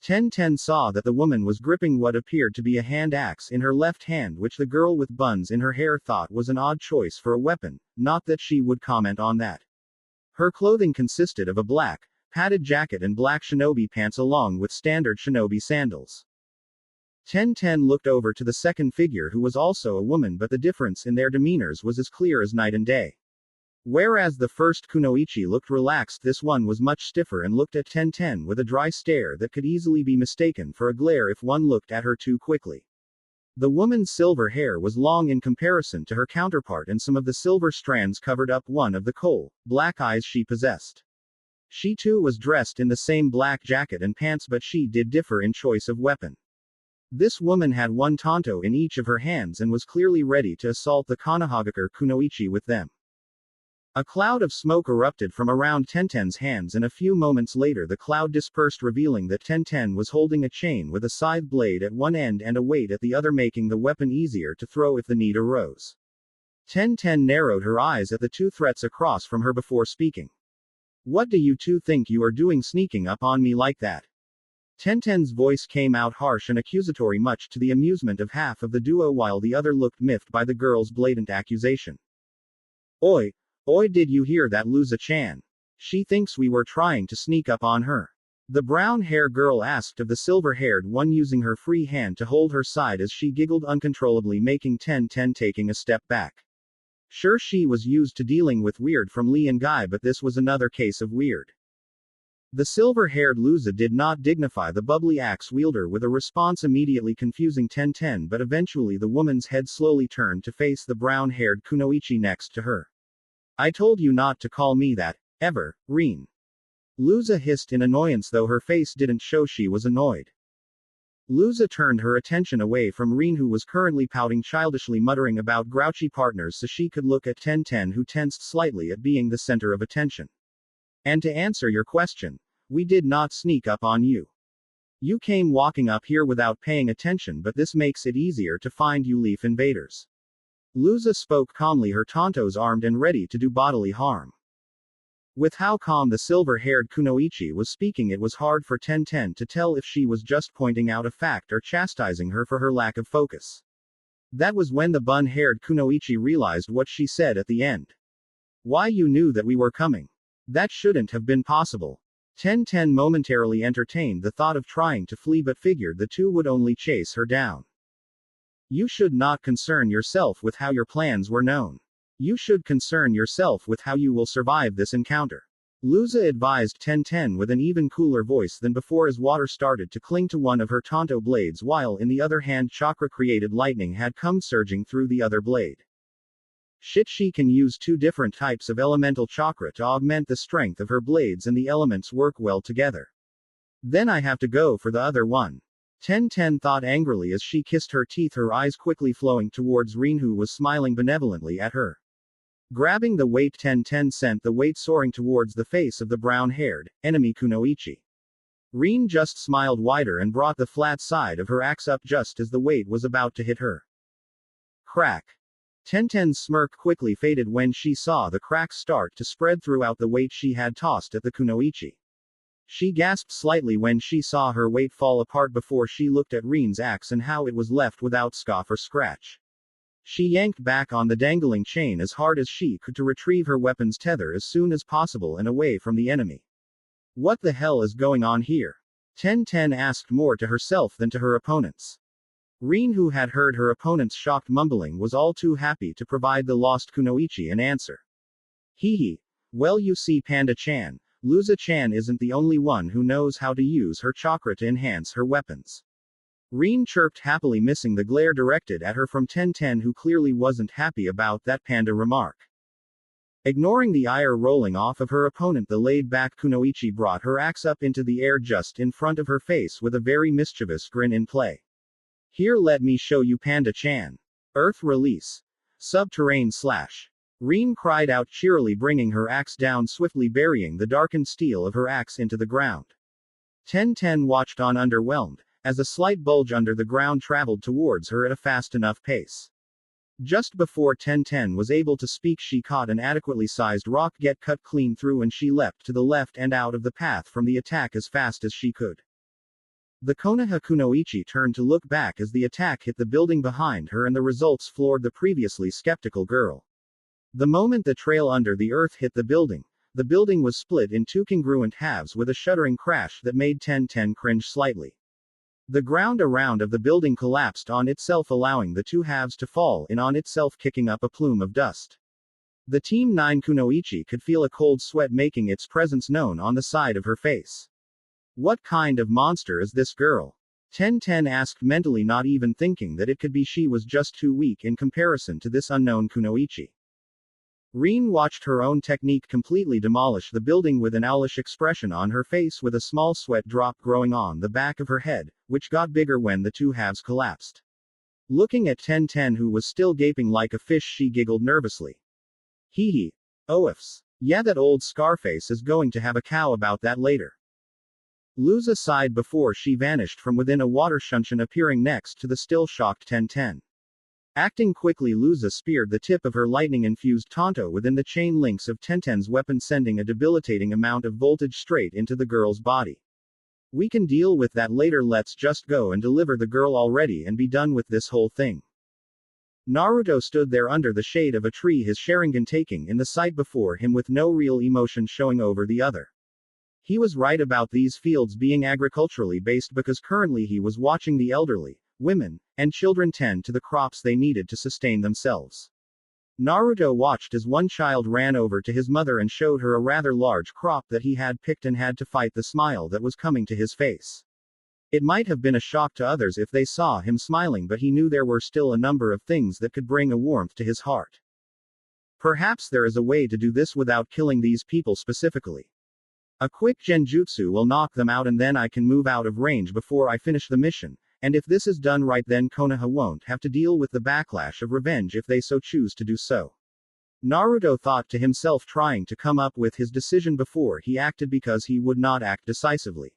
Tenten saw that the woman was gripping what appeared to be a hand axe in her left hand, which the girl with buns in her hair thought was an odd choice for a weapon, not that she would comment on that. Her clothing consisted of a black, padded jacket and black shinobi pants along with standard shinobi sandals. Tenten looked over to the second figure, who was also a woman, but the difference in their demeanors was as clear as night and day. Whereas the first kunoichi looked relaxed, this one was much stiffer and looked at Tenten with a dry stare that could easily be mistaken for a glare if one looked at her too quickly. The woman's silver hair was long in comparison to her counterpart, and some of the silver strands covered up one of the coal-black eyes she possessed. She too was dressed in the same black jacket and pants, but she did differ in choice of weapon. This woman had one tanto in each of her hands and was clearly ready to assault the Konohagakure kunoichi with them. A cloud of smoke erupted from around Tenten's hands, and a few moments later the cloud dispersed, revealing that Tenten was holding a chain with a scythe blade at one end and a weight at the other, making the weapon easier to throw if the need arose. Tenten narrowed her eyes at the 2 threats across from her before speaking. "What do you 2 think you are doing, sneaking up on me like that?" Tenten's voice came out harsh and accusatory, much to the amusement of half of the duo, while the other looked miffed by the girl's blatant accusation. Oi, did you hear that, Luza-chan? She thinks we were trying to sneak up on her. The brown-haired girl asked of the silver-haired one, using her free hand to hold her side as she giggled uncontrollably, making Tenten taking a step back. Sure, she was used to dealing with weird from Lee and Guy, but this was another case of weird. The silver-haired Luza did not dignify the bubbly axe-wielder with a response, immediately confusing Tenten, but eventually the woman's head slowly turned to face the brown-haired kunoichi next to her. "I told you not to call me that, ever, Rin." Luza hissed in annoyance, though her face didn't show she was annoyed. Luza turned her attention away from Rin, who was currently pouting childishly, muttering about grouchy partners, so she could look at Tenten, who tensed slightly at being the center of attention. "And to answer your question, we did not sneak up on you. You came walking up here without paying attention, but this makes it easier to find you leaf invaders." Luza spoke calmly, her tantos armed and ready to do bodily harm. With how calm the silver-haired kunoichi was speaking, it was hard for Tenten to tell if she was just pointing out a fact or chastising her for her lack of focus. That was when the bun-haired kunoichi realized what she said at the end. "Why, you knew that we were coming. That shouldn't have been possible." 10-10 momentarily entertained the thought of trying to flee but figured the two would only chase her down. You should not concern yourself with how your plans were known. You should concern yourself with how you will survive this encounter. Luza advised 10-10 with an even cooler voice than before as water started to cling to one of her Tonto blades while in the other hand chakra-created lightning had come surging through the other blade. Shit, she can use two different types of elemental chakra to augment the strength of her blades and the elements work well together. Then I have to go for the other one. 10-10 thought angrily as she kissed her teeth, her eyes quickly flowing towards Rin who was smiling benevolently at her. Grabbing the weight, 10-10 sent the weight soaring towards the face of the brown-haired enemy Kunoichi. Rin just smiled wider and brought the flat side of her axe up just as the weight was about to hit her. Crack. 10-10's smirk quickly faded when she saw the cracks start to spread throughout the weight she had tossed at the Kunoichi. She gasped slightly when she saw her weight fall apart before she looked at Rin's axe and how it was left without scuff or scratch. She yanked back on the dangling chain as hard as she could to retrieve her weapon's tether as soon as possible and away from the enemy. What the hell is going on here? 10-10 asked more to herself than to her opponents. Rin, who had heard her opponent's shocked mumbling, was all too happy to provide the lost Kunoichi an answer. Hee. Well, you see, Panda-chan, Luza-chan isn't the only one who knows how to use her chakra to enhance her weapons. Rin chirped happily, missing the glare directed at her from 10-10 who clearly wasn't happy about that panda remark. Ignoring the ire rolling off of her opponent, the laid-back Kunoichi brought her axe up into the air just in front of her face with a very mischievous grin in play. Here, let me show you, Panda-chan. Earth release. Subterrane slash. Rin cried out cheerily, bringing her axe down swiftly, burying the darkened steel of her axe into the ground. 10-10 watched on underwhelmed, as a slight bulge under the ground traveled towards her at a fast enough pace. Just before 10-10 was able to speak, she caught an adequately sized rock get cut clean through and she leapt to the left and out of the path from the attack as fast as she could. The Konoha Kunoichi turned to look back as the attack hit the building behind her and the results floored the previously skeptical girl. The moment the trail under the earth hit the building was split in two congruent halves with a shuddering crash that made 10-10 cringe slightly. The ground around of the building collapsed on itself, allowing the two halves to fall in on itself, kicking up a plume of dust. The Team 9 Kunoichi could feel a cold sweat making its presence known on the side of her face. What kind of monster is this girl? 10-10 asked mentally, not even thinking that it could be she was just too weak in comparison to this unknown Kunoichi. Rin watched her own technique completely demolish the building with an owlish expression on her face, with a small sweat drop growing on the back of her head, which got bigger when the two halves collapsed. Looking at 10-10 who was still gaping like a fish, she giggled nervously. Hee. Oafs. Yeah, that old Scarface is going to have a cow about that later. Luza sighed before she vanished from within a water shunshin, appearing next to the still shocked 10-10. Acting quickly, Luza speared the tip of her lightning-infused Tonto within the chain links of 10-10's weapon, sending a debilitating amount of voltage straight into the girl's body. We can deal with that later, let's just go and deliver the girl already and be done with this whole thing. Naruto stood there under the shade of a tree, his Sharingan taking in the sight before him with no real emotion showing over the other. He was right about these fields being agriculturally based because currently he was watching the elderly, women, and children tend to the crops they needed to sustain themselves. Naruto watched as one child ran over to his mother and showed her a rather large crop that he had picked and had to fight the smile that was coming to his face. It might have been a shock to others if they saw him smiling, but he knew there were still a number of things that could bring a warmth to his heart. Perhaps there is a way to do this without killing these people specifically. A quick genjutsu will knock them out and then I can move out of range before I finish the mission. And if this is done right, then Konoha won't have to deal with the backlash of revenge if they so choose to do so. Naruto thought to himself, trying to come up with his decision before he acted because he would not act decisively.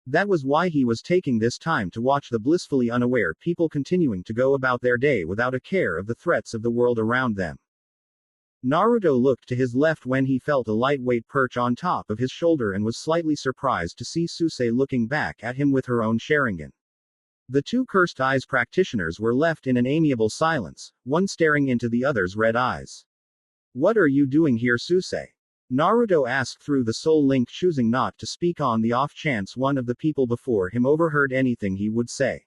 That was why he was taking this time to watch the blissfully unaware people continuing to go about their day without a care of the threats of the world around them. Naruto looked to his left when he felt a lightweight perch on top of his shoulder and was slightly surprised to see Susei looking back at him with her own Sharingan. The two cursed eyes practitioners were left in an amiable silence, one staring into the other's red eyes. What are you doing here, Susei? Naruto asked through the soul link, choosing not to speak on the off chance one of the people before him overheard anything he would say.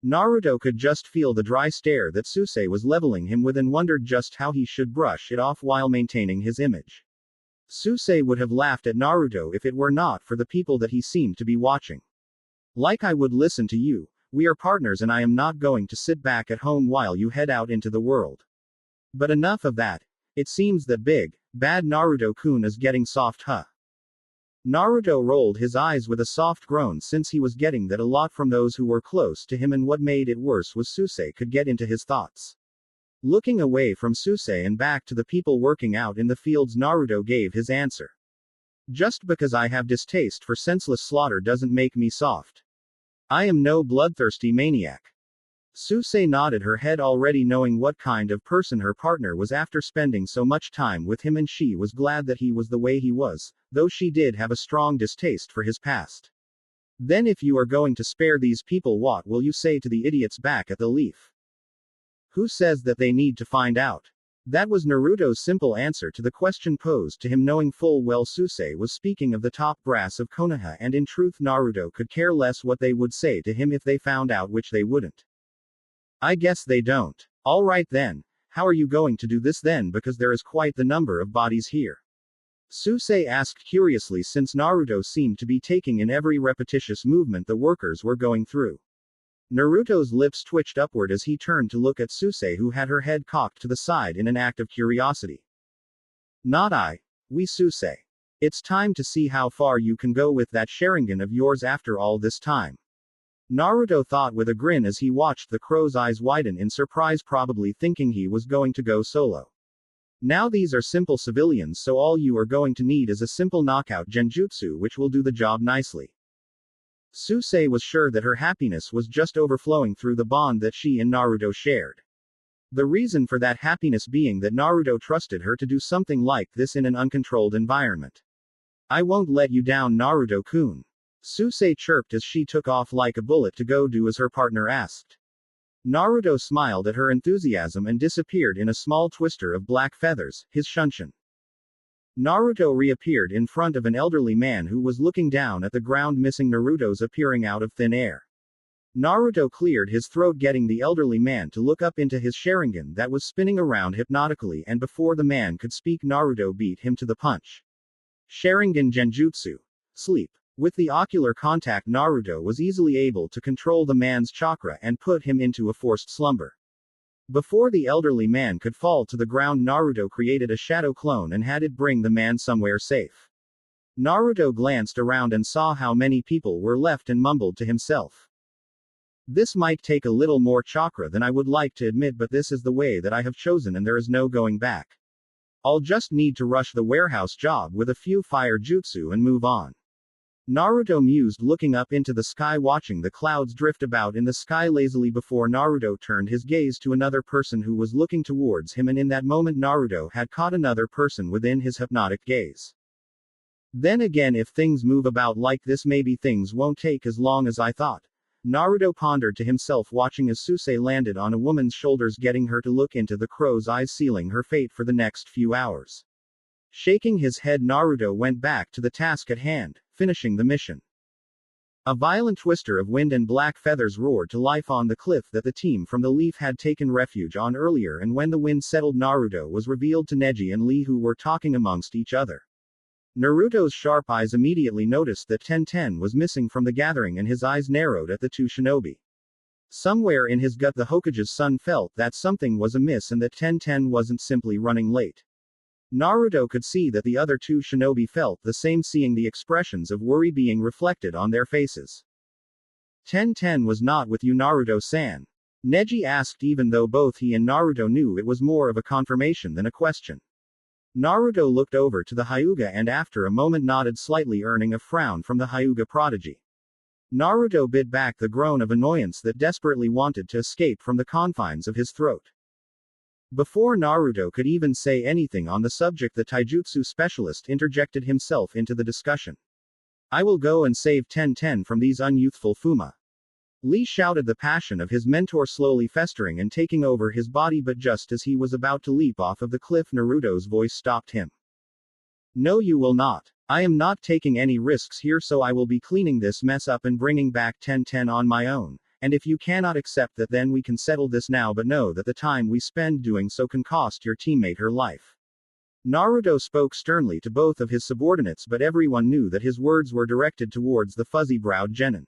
Naruto could just feel the dry stare that Susei was leveling him with and wondered just how he should brush it off while maintaining his image. Susei would have laughed at Naruto if it were not for the people that he seemed to be watching. Like I would listen to you, we are partners and I am not going to sit back at home while you head out into the world. But enough of that. It seems that big, bad Naruto-kun is getting soft, huh? Naruto rolled his eyes with a soft groan since he was getting that a lot from those who were close to him, and what made it worse was Susei could get into his thoughts. Looking away from Susei and back to the people working out in the fields, Naruto gave his answer. Just because I have distaste for senseless slaughter doesn't make me soft. I am no bloodthirsty maniac. Susei nodded her head, already knowing what kind of person her partner was after spending so much time with him, and she was glad that he was the way he was, though she did have a strong distaste for his past. Then if you are going to spare these people, what will you say to the idiots back at the Leaf? Who says that they need to find out? That was Naruto's simple answer to the question posed to him, knowing full well Susei was speaking of the top brass of Konoha, and in truth Naruto could care less what they would say to him if they found out, which they wouldn't. I guess they don't. Alright then, how are you going to do this then, because there is quite the number of bodies here? Susei asked curiously, since Naruto seemed to be taking in every repetitious movement the workers were going through. Naruto's lips twitched upward as he turned to look at Susei, who had her head cocked to the side in an act of curiosity. Not I. We Susei. It's time to see how far you can go with that Sharingan of yours after all this time. Naruto thought with a grin as he watched the crow's eyes widen in surprise, probably thinking he was going to go solo. Now these are simple civilians, so all you are going to need is a simple knockout genjutsu which will do the job nicely. Susei was sure that her happiness was just overflowing through the bond that she and Naruto shared. The reason for that happiness being that Naruto trusted her to do something like this in an uncontrolled environment. I won't let you down, Naruto-kun. Susei chirped as she took off like a bullet to go do as her partner asked. Naruto smiled at her enthusiasm and disappeared in a small twister of black feathers, his shunshin. Naruto reappeared in front of an elderly man who was looking down at the ground, missing Naruto's appearing out of thin air. Naruto cleared his throat, getting the elderly man to look up into his Sharingan that was spinning around hypnotically, and before the man could speak, Naruto beat him to the punch. Sharingan Genjutsu. Sleep. With the ocular contact, Naruto was easily able to control the man's chakra and put him into a forced slumber. Before the elderly man could fall to the ground, Naruto created a shadow clone and had it bring the man somewhere safe. Naruto glanced around and saw how many people were left and mumbled to himself. This might take a little more chakra than I would like to admit, but this is the way that I have chosen and there is no going back. I'll just need to rush the warehouse job with a few fire jutsu and move on. Naruto mused, looking up into the sky, watching the clouds drift about in the sky lazily before Naruto turned his gaze to another person who was looking towards him, and in that moment Naruto had caught another person within his hypnotic gaze. Then again, if things move about like this, maybe things won't take as long as I thought. Naruto pondered to himself, watching as Susei landed on a woman's shoulders, getting her to look into the crow's eyes, sealing her fate for the next few hours. Shaking his head, Naruto went back to the task at hand, finishing the mission. A violent twister of wind and black feathers roared to life on the cliff that the team from the Leaf had taken refuge on earlier, and when the wind settled, Naruto was revealed to Neji and Lee, who were talking amongst each other. Naruto's sharp eyes immediately noticed that Tenten was missing from the gathering, and his eyes narrowed at the two shinobi. Somewhere in his gut, the Hokage's son felt that something was amiss and that Tenten wasn't simply running late. Naruto could see that the other two shinobi felt the same, seeing the expressions of worry being reflected on their faces. Tenten was not with you, Naruto-san? Neji asked, even though both he and Naruto knew it was more of a confirmation than a question. Naruto looked over to the Hyuga and after a moment nodded slightly, earning a frown from the Hyuga prodigy. Naruto bit back the groan of annoyance that desperately wanted to escape from the confines of his throat. Before Naruto could even say anything on the subject, the taijutsu specialist interjected himself into the discussion. I will go and save Tenten from these unyouthful Fuma. Lee shouted, the passion of his mentor slowly festering and taking over his body, but just as he was about to leap off of the cliff, Naruto's voice stopped him. No, you will not. I am not taking any risks here, so I will be cleaning this mess up and bringing back 1010 on my own. And if you cannot accept that, then we can settle this now, but know that the time we spend doing so can cost your teammate her life. Naruto spoke sternly to both of his subordinates, but everyone knew that his words were directed towards the fuzzy-browed genin.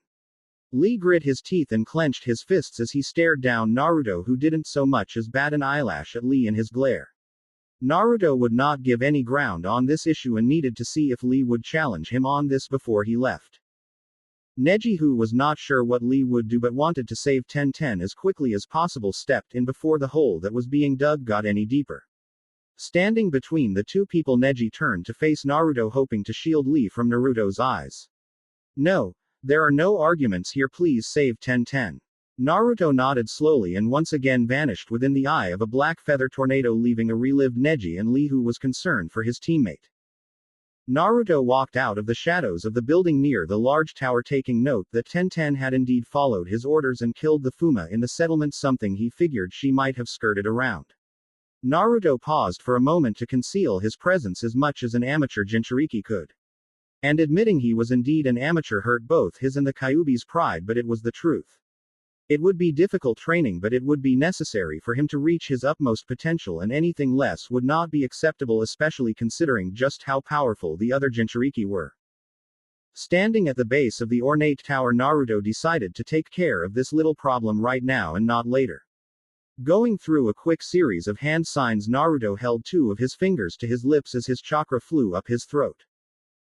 Lee grit his teeth and clenched his fists as he stared down Naruto, who didn't so much as bat an eyelash at Lee in his glare. Naruto would not give any ground on this issue and needed to see if Lee would challenge him on this before he left. Neji, who was not sure what Lee would do but wanted to save 1010 as quickly as possible, stepped in before the hole that was being dug got any deeper. Standing between the two people, Neji turned to face Naruto, hoping to shield Lee from Naruto's eyes. No. There are no arguments here, please save 1010. Naruto nodded slowly and once again vanished within the eye of a black feather tornado, leaving a relived Neji and Lee, who was concerned for his teammate. Naruto walked out of the shadows of the building near the large tower, taking note that 1010 had indeed followed his orders and killed the Fuma in the settlement, something he figured she might have skirted around. Naruto paused for a moment to conceal his presence as much as an amateur Jinchuriki could. And admitting he was indeed an amateur hurt both his and the Kyuubi's pride, but it was the truth. It would be difficult training, but it would be necessary for him to reach his utmost potential, and anything less would not be acceptable, especially considering just how powerful the other Jinchuriki were. Standing at the base of the ornate tower, Naruto decided to take care of this little problem right now and not later. Going through a quick series of hand signs, Naruto held two of his fingers to his lips as his chakra flew up his throat.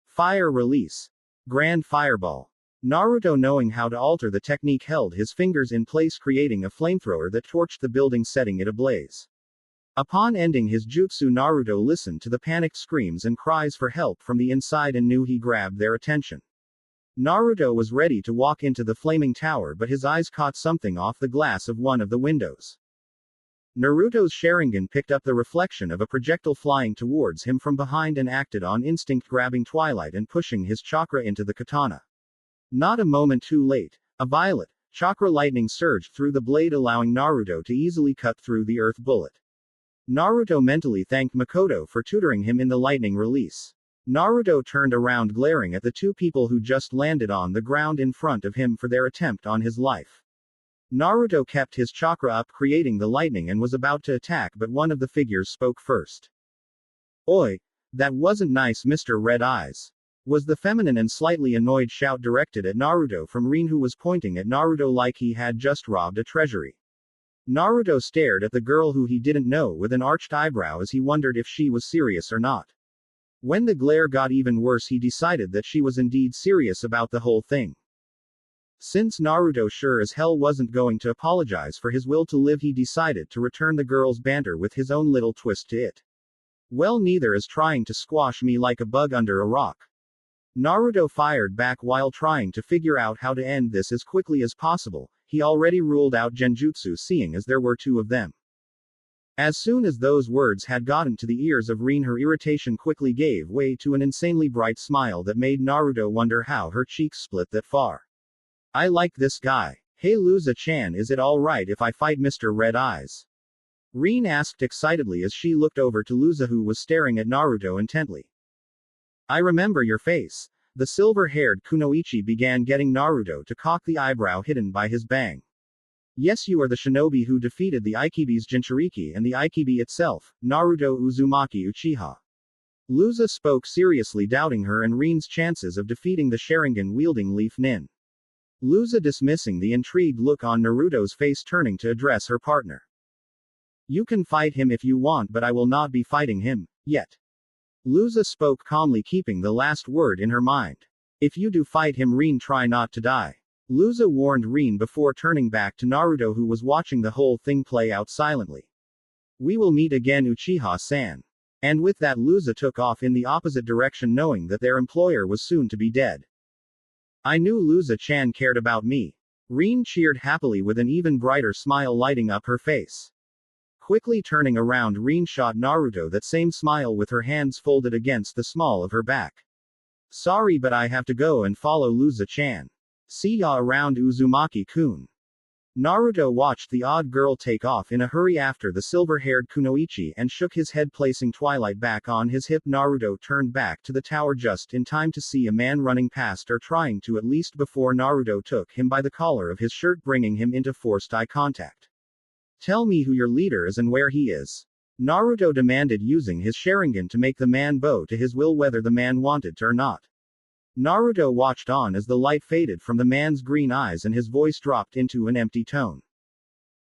Fire release. Grand Fireball. Naruto, knowing how to alter the technique, held his fingers in place, creating a flamethrower that torched the building, setting it ablaze. Upon ending his jutsu, Naruto listened to the panicked screams and cries for help from the inside and knew he grabbed their attention. Naruto was ready to walk into the flaming tower, but his eyes caught something off the glass of one of the windows. Naruto's Sharingan picked up the reflection of a projectile flying towards him from behind and acted on instinct, grabbing Twilight and pushing his chakra into the katana. Not a moment too late. A violet chakra lightning surged through the blade, allowing Naruto to easily cut through the earth bullet. Naruto mentally thanked Makoto for tutoring him in the lightning release. Naruto turned around, glaring at the two people who just landed on the ground in front of him for their attempt on his life. Naruto kept his chakra up, creating the lightning, and was about to attack, but one of the figures spoke first. Oi! That wasn't nice, Mr. Red Eyes. Was the feminine and slightly annoyed shout directed at Naruto from Rin, who was pointing at Naruto like he had just robbed a treasury. Naruto stared at the girl who he didn't know with an arched eyebrow as he wondered if she was serious or not. When the glare got even worse, he decided that she was indeed serious about the whole thing. Since Naruto sure as hell wasn't going to apologize for his will to live, he decided to return the girl's banter with his own little twist to it. Well, neither is trying to squash me like a bug under a rock. Naruto fired back while trying to figure out how to end this as quickly as possible. He already ruled out genjutsu, seeing as there were two of them. As soon as those words had gotten to the ears of Rin, her irritation quickly gave way to an insanely bright smile that made Naruto wonder how her cheeks split that far. I like this guy. Hey Luza-chan, is it alright if I fight Mr. Red Eyes? Rin asked excitedly as she looked over to Luza, who was staring at Naruto intently. I remember your face. The silver-haired Kunoichi began, getting Naruto to cock the eyebrow hidden by his bang. Yes, you are the shinobi who defeated the Aikibi's Jinchuriki and the Aikibi itself, Naruto Uzumaki Uchiha. Luza spoke seriously, doubting her and Rin's chances of defeating the Sharingan-wielding Leaf Nin. Luza dismissing the intrigued look on Naruto's face, turning to address her partner. You can fight him if you want, but I will not be fighting him, yet. Luza spoke calmly, keeping the last word in her mind. If you do fight him, Rin, try not to die. Luza warned Rin before turning back to Naruto, who was watching the whole thing play out silently. We will meet again, Uchiha-san. And with that, Luza took off in the opposite direction, knowing that their employer was soon to be dead. I knew Luza-chan cared about me. Rin cheered happily with an even brighter smile lighting up her face. Quickly turning around, Rin shot Naruto that same smile with her hands folded against the small of her back. Sorry, but I have to go and follow Luza-chan. See ya around, Uzumaki-kun. Naruto watched the odd girl take off in a hurry after the silver-haired kunoichi and shook his head, placing twilight back on his hip. Naruto turned back to the tower just in time to see a man running past, or trying to at least, before Naruto took him by the collar of his shirt, bringing him into forced eye contact. "Tell me who your leader is and where he is," Naruto demanded, using his Sharingan to make the man bow to his will whether the man wanted to or not. Naruto watched on as the light faded from the man's green eyes and his voice dropped into an empty tone.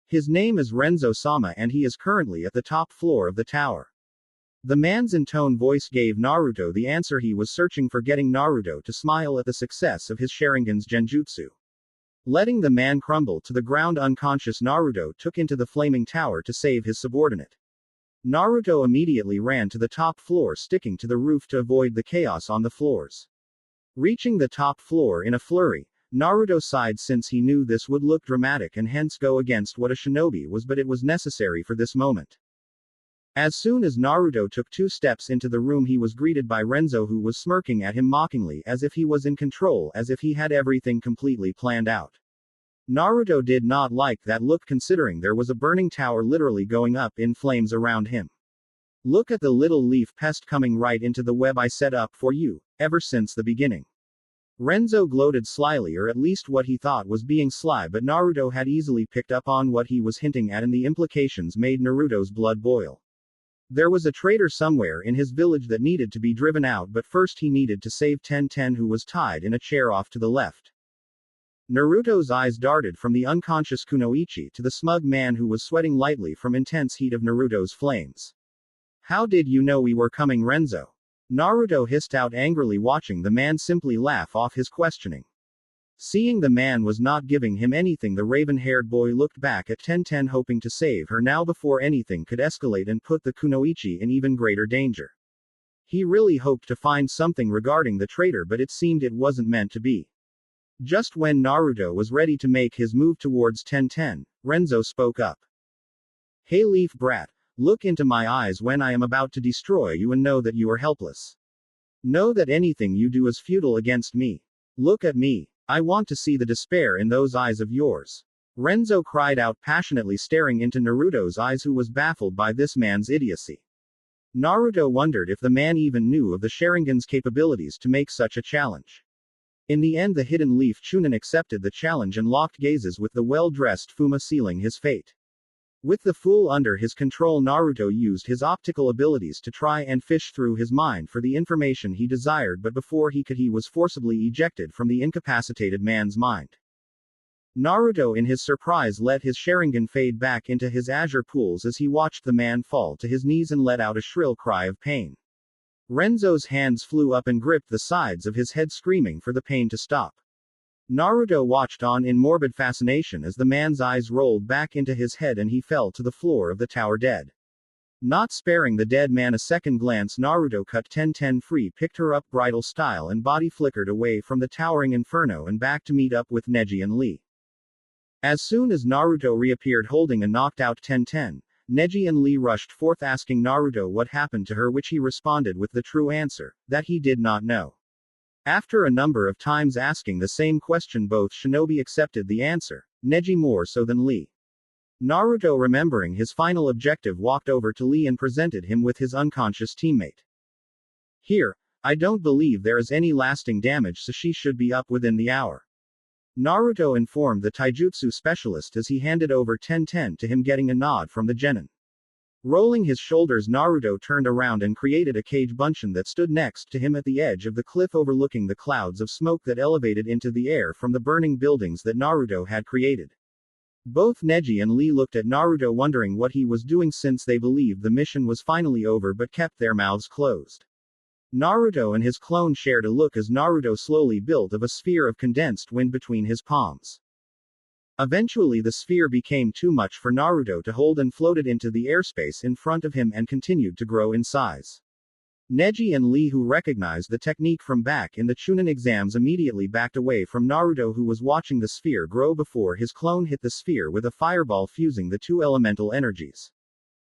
"His name is Renzo-sama and he is currently at the top floor of the tower." The man's intoned voice gave Naruto the answer he was searching for, getting Naruto to smile at the success of his Sharingan's genjutsu. Letting the man crumble to the ground unconscious, Naruto took into the flaming tower to save his subordinate. Naruto immediately ran to the top floor, sticking to the roof to avoid the chaos on the floors. Reaching the top floor in a flurry, Naruto sighed, since he knew this would look dramatic and hence go against what a shinobi was, but it was necessary for this moment. As soon as Naruto took 2 steps into the room, he was greeted by Renzo, who was smirking at him mockingly, as if he was in control, as if he had everything completely planned out. Naruto did not like that look, considering there was a burning tower literally going up in flames around him. "Look at the little leaf pest coming right into the web I set up for you, ever since the beginning." Renzo gloated slyly, or at least what he thought was being sly, but Naruto had easily picked up on what he was hinting at, and the implications made Naruto's blood boil. There was a traitor somewhere in his village that needed to be driven out, but first he needed to save Tenten, who was tied in a chair off to the left. Naruto's eyes darted from the unconscious kunoichi to the smug man who was sweating lightly from intense heat of Naruto's flames. "How did you know we were coming, Renzo?" Naruto hissed out angrily, watching the man simply laugh off his questioning. Seeing the man was not giving him anything, the raven-haired boy looked back at Tenten, hoping to save her now before anything could escalate and put the kunoichi in even greater danger. He really hoped to find something regarding the traitor, but it seemed it wasn't meant to be. Just when Naruto was ready to make his move towards Tenten, Renzo spoke up. "Hey leaf brat, look into my eyes when I am about to destroy you and know that you are helpless. Know that anything you do is futile against me. Look at me. I want to see the despair in those eyes of yours." Renzo cried out passionately, staring into Naruto's eyes, who was baffled by this man's idiocy. Naruto wondered if the man even knew of the Sharingan's capabilities to make such a challenge. In the end, the hidden leaf Chunin accepted the challenge and locked gazes with the well-dressed Fuma, sealing his fate. With the fool under his control, Naruto used his optical abilities to try and fish through his mind for the information he desired, but before he could, he was forcibly ejected from the incapacitated man's mind. Naruto in his surprise let his Sharingan fade back into his azure pools as he watched the man fall to his knees and let out a shrill cry of pain. Renzo's hands flew up and gripped the sides of his head, screaming for the pain to stop. Naruto watched on in morbid fascination as the man's eyes rolled back into his head and he fell to the floor of the tower dead. Not sparing the dead man a second glance, Naruto cut Tenten free, picked her up bridal style, and body flickered away from the towering inferno and back to meet up with Neji and Lee. As soon as Naruto reappeared holding a knocked out Tenten, Neji and Lee rushed forth, asking Naruto what happened to her, which he responded with the true answer, that he did not know. After a number of times asking the same question, both shinobi accepted the answer, Neji more so than Lee. Naruto, remembering his final objective, walked over to Lee and presented him with his unconscious teammate. "Here, I don't believe there is any lasting damage, so she should be up within the hour," Naruto informed the taijutsu specialist as he handed over Tenten to him, getting a nod from the genin. Rolling his shoulders, Naruto turned around and created a Kage Bunshin that stood next to him at the edge of the cliff, overlooking the clouds of smoke that elevated into the air from the burning buildings that Naruto had created. Both Neji and Lee looked at Naruto, wondering what he was doing, since they believed the mission was finally over, but kept their mouths closed. Naruto and his clone shared a look as Naruto slowly built of a sphere of condensed wind between his palms. Eventually the sphere became too much for Naruto to hold and floated into the airspace in front of him and continued to grow in size. Neji and Lee, who recognized the technique from back in the Chunin exams, immediately backed away from Naruto, who was watching the sphere grow before his clone hit the sphere with a fireball, fusing the two elemental energies.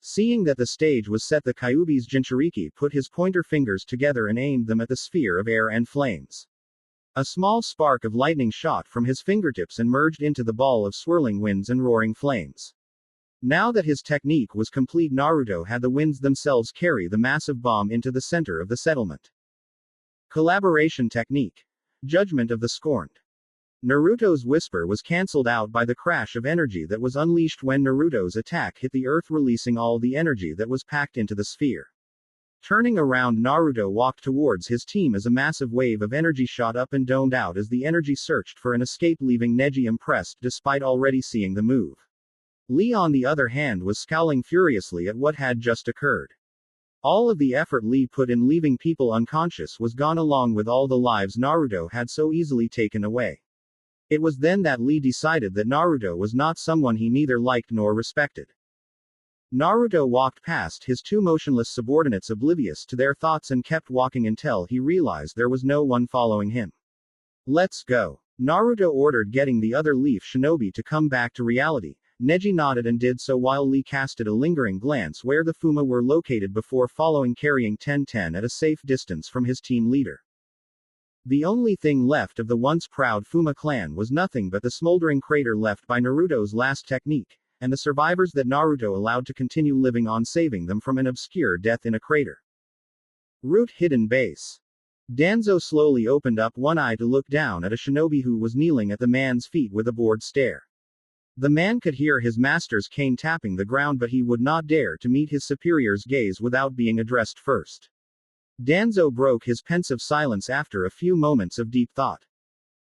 Seeing that the stage was set, the Kyuubi's Jinchuriki put his pointer fingers together and aimed them at the sphere of air and flames. A small spark of lightning shot from his fingertips and merged into the ball of swirling winds and roaring flames. Now that his technique was complete, Naruto had the winds themselves carry the massive bomb into the center of the settlement. Collaboration technique. Judgment of the Scorned. Naruto's whisper was cancelled out by the crash of energy that was unleashed when Naruto's attack hit the earth, releasing all the energy that was packed into the sphere. Turning around, Naruto walked towards his team as a massive wave of energy shot up and domed out as the energy searched for an escape, leaving Neji impressed despite already seeing the move. Lee, on the other hand, was scowling furiously at what had just occurred. All of the effort Lee put in leaving people unconscious was gone, along with all the lives Naruto had so easily taken away. It was then that Lee decided that Naruto was not someone he neither liked nor respected. Naruto walked past his two motionless subordinates, oblivious to their thoughts, and kept walking until he realized there was no one following him. Let's go. Naruto ordered, getting the other Leaf Shinobi to come back to reality. Neji nodded and did so while Lee casted a lingering glance where the Fuma were located before following, carrying Ten at a safe distance from his team leader. The only thing left of the once proud Fuma clan was nothing but the smoldering crater left by Naruto's last technique, and the survivors that Naruto allowed to continue living on, saving them from an obscure death in a crater. Root hidden base. Danzo slowly opened up one eye to look down at a shinobi who was kneeling at the man's feet with a bored stare. The man could hear his master's cane tapping the ground, but he would not dare to meet his superior's gaze without being addressed first. Danzo broke his pensive silence after a few moments of deep thought.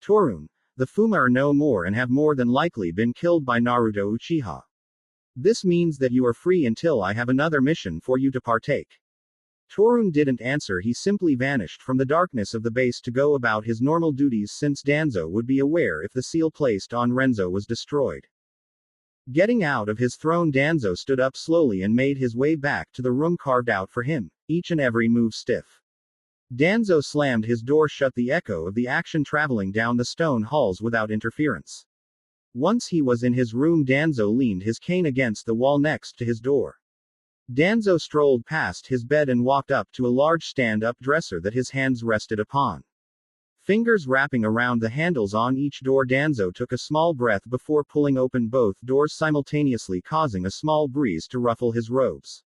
Torun, the Fuma are no more and have more than likely been killed by Naruto Uchiha. This means that you are free until I have another mission for you to partake. Torun didn't answer, he simply vanished from the darkness of the base to go about his normal duties, since Danzo would be aware if the seal placed on Renzo was destroyed. Getting out of his throne, Danzo stood up slowly and made his way back to the room carved out for him, each and every move stiff. Danzo slammed his door shut, the echo of the action traveling down the stone halls without interference. Once he was in his room, Danzo leaned his cane against the wall next to his door. Danzo strolled past his bed and walked up to a large stand-up dresser that his hands rested upon. Fingers wrapping around the handles on each door, Danzo took a small breath before pulling open both doors simultaneously, causing a small breeze to ruffle his robes.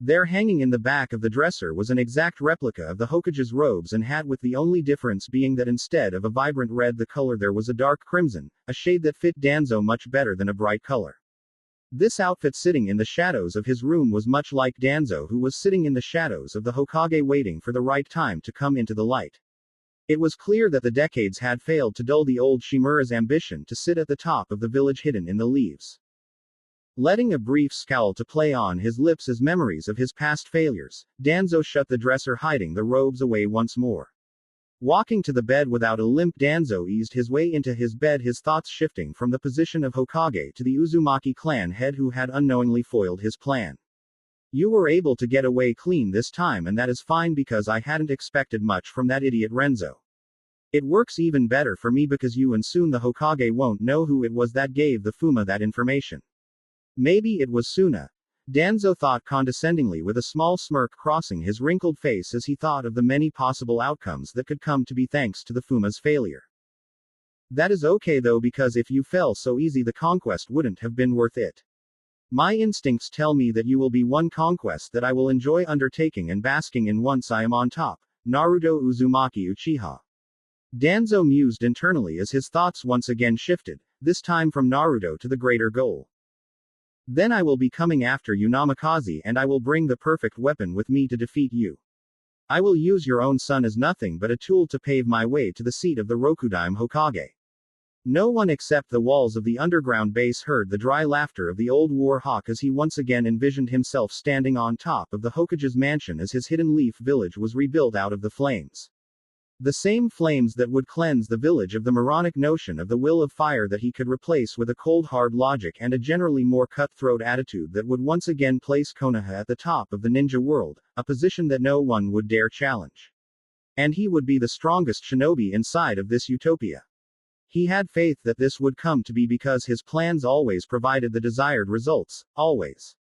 There, hanging in the back of the dresser, was an exact replica of the Hokage's robes and hat, with the only difference being that instead of a vibrant red the color there was a dark crimson, a shade that fit Danzo much better than a bright color. This outfit, sitting in the shadows of his room, was much like Danzo, who was sitting in the shadows of the Hokage waiting for the right time to come into the light. It was clear that the decades had failed to dull the old Shimura's ambition to sit at the top of the village hidden in the leaves. Letting a brief scowl to play on his lips as memories of his past failures, Danzo shut the dresser, hiding the robes away once more. Walking to the bed without a limp, Danzo eased his way into his bed, his thoughts shifting from the position of Hokage to the Uzumaki clan head who had unknowingly foiled his plan. You were able to get away clean this time, and that is fine because I hadn't expected much from that idiot Renzo. It works even better for me because you and soon the Hokage won't know who it was that gave the Fuma that information. Maybe it was Suna. Danzo thought condescendingly, with a small smirk crossing his wrinkled face as he thought of the many possible outcomes that could come to be thanks to the Fuma's failure. That is okay though, because if you fell so easy the conquest wouldn't have been worth it. My instincts tell me that you will be one conquest that I will enjoy undertaking and basking in once I am on top. Naruto Uzumaki Uchiha. Danzo mused internally as his thoughts once again shifted, this time from Naruto to the greater goal. Then I will be coming after you, Namikaze, and I will bring the perfect weapon with me to defeat you. I will use your own son as nothing but a tool to pave my way to the seat of the Rokudaime Hokage. No one except the walls of the underground base heard the dry laughter of the old war hawk as he once again envisioned himself standing on top of the Hokage's mansion as his hidden leaf village was rebuilt out of the flames. The same flames that would cleanse the village of the moronic notion of the will of fire that he could replace with a cold hard logic and a generally more cutthroat attitude that would once again place Konoha at the top of the ninja world, a position that no one would dare challenge. And he would be the strongest shinobi inside of this utopia. He had faith that this would come to be because his plans always provided the desired results, always.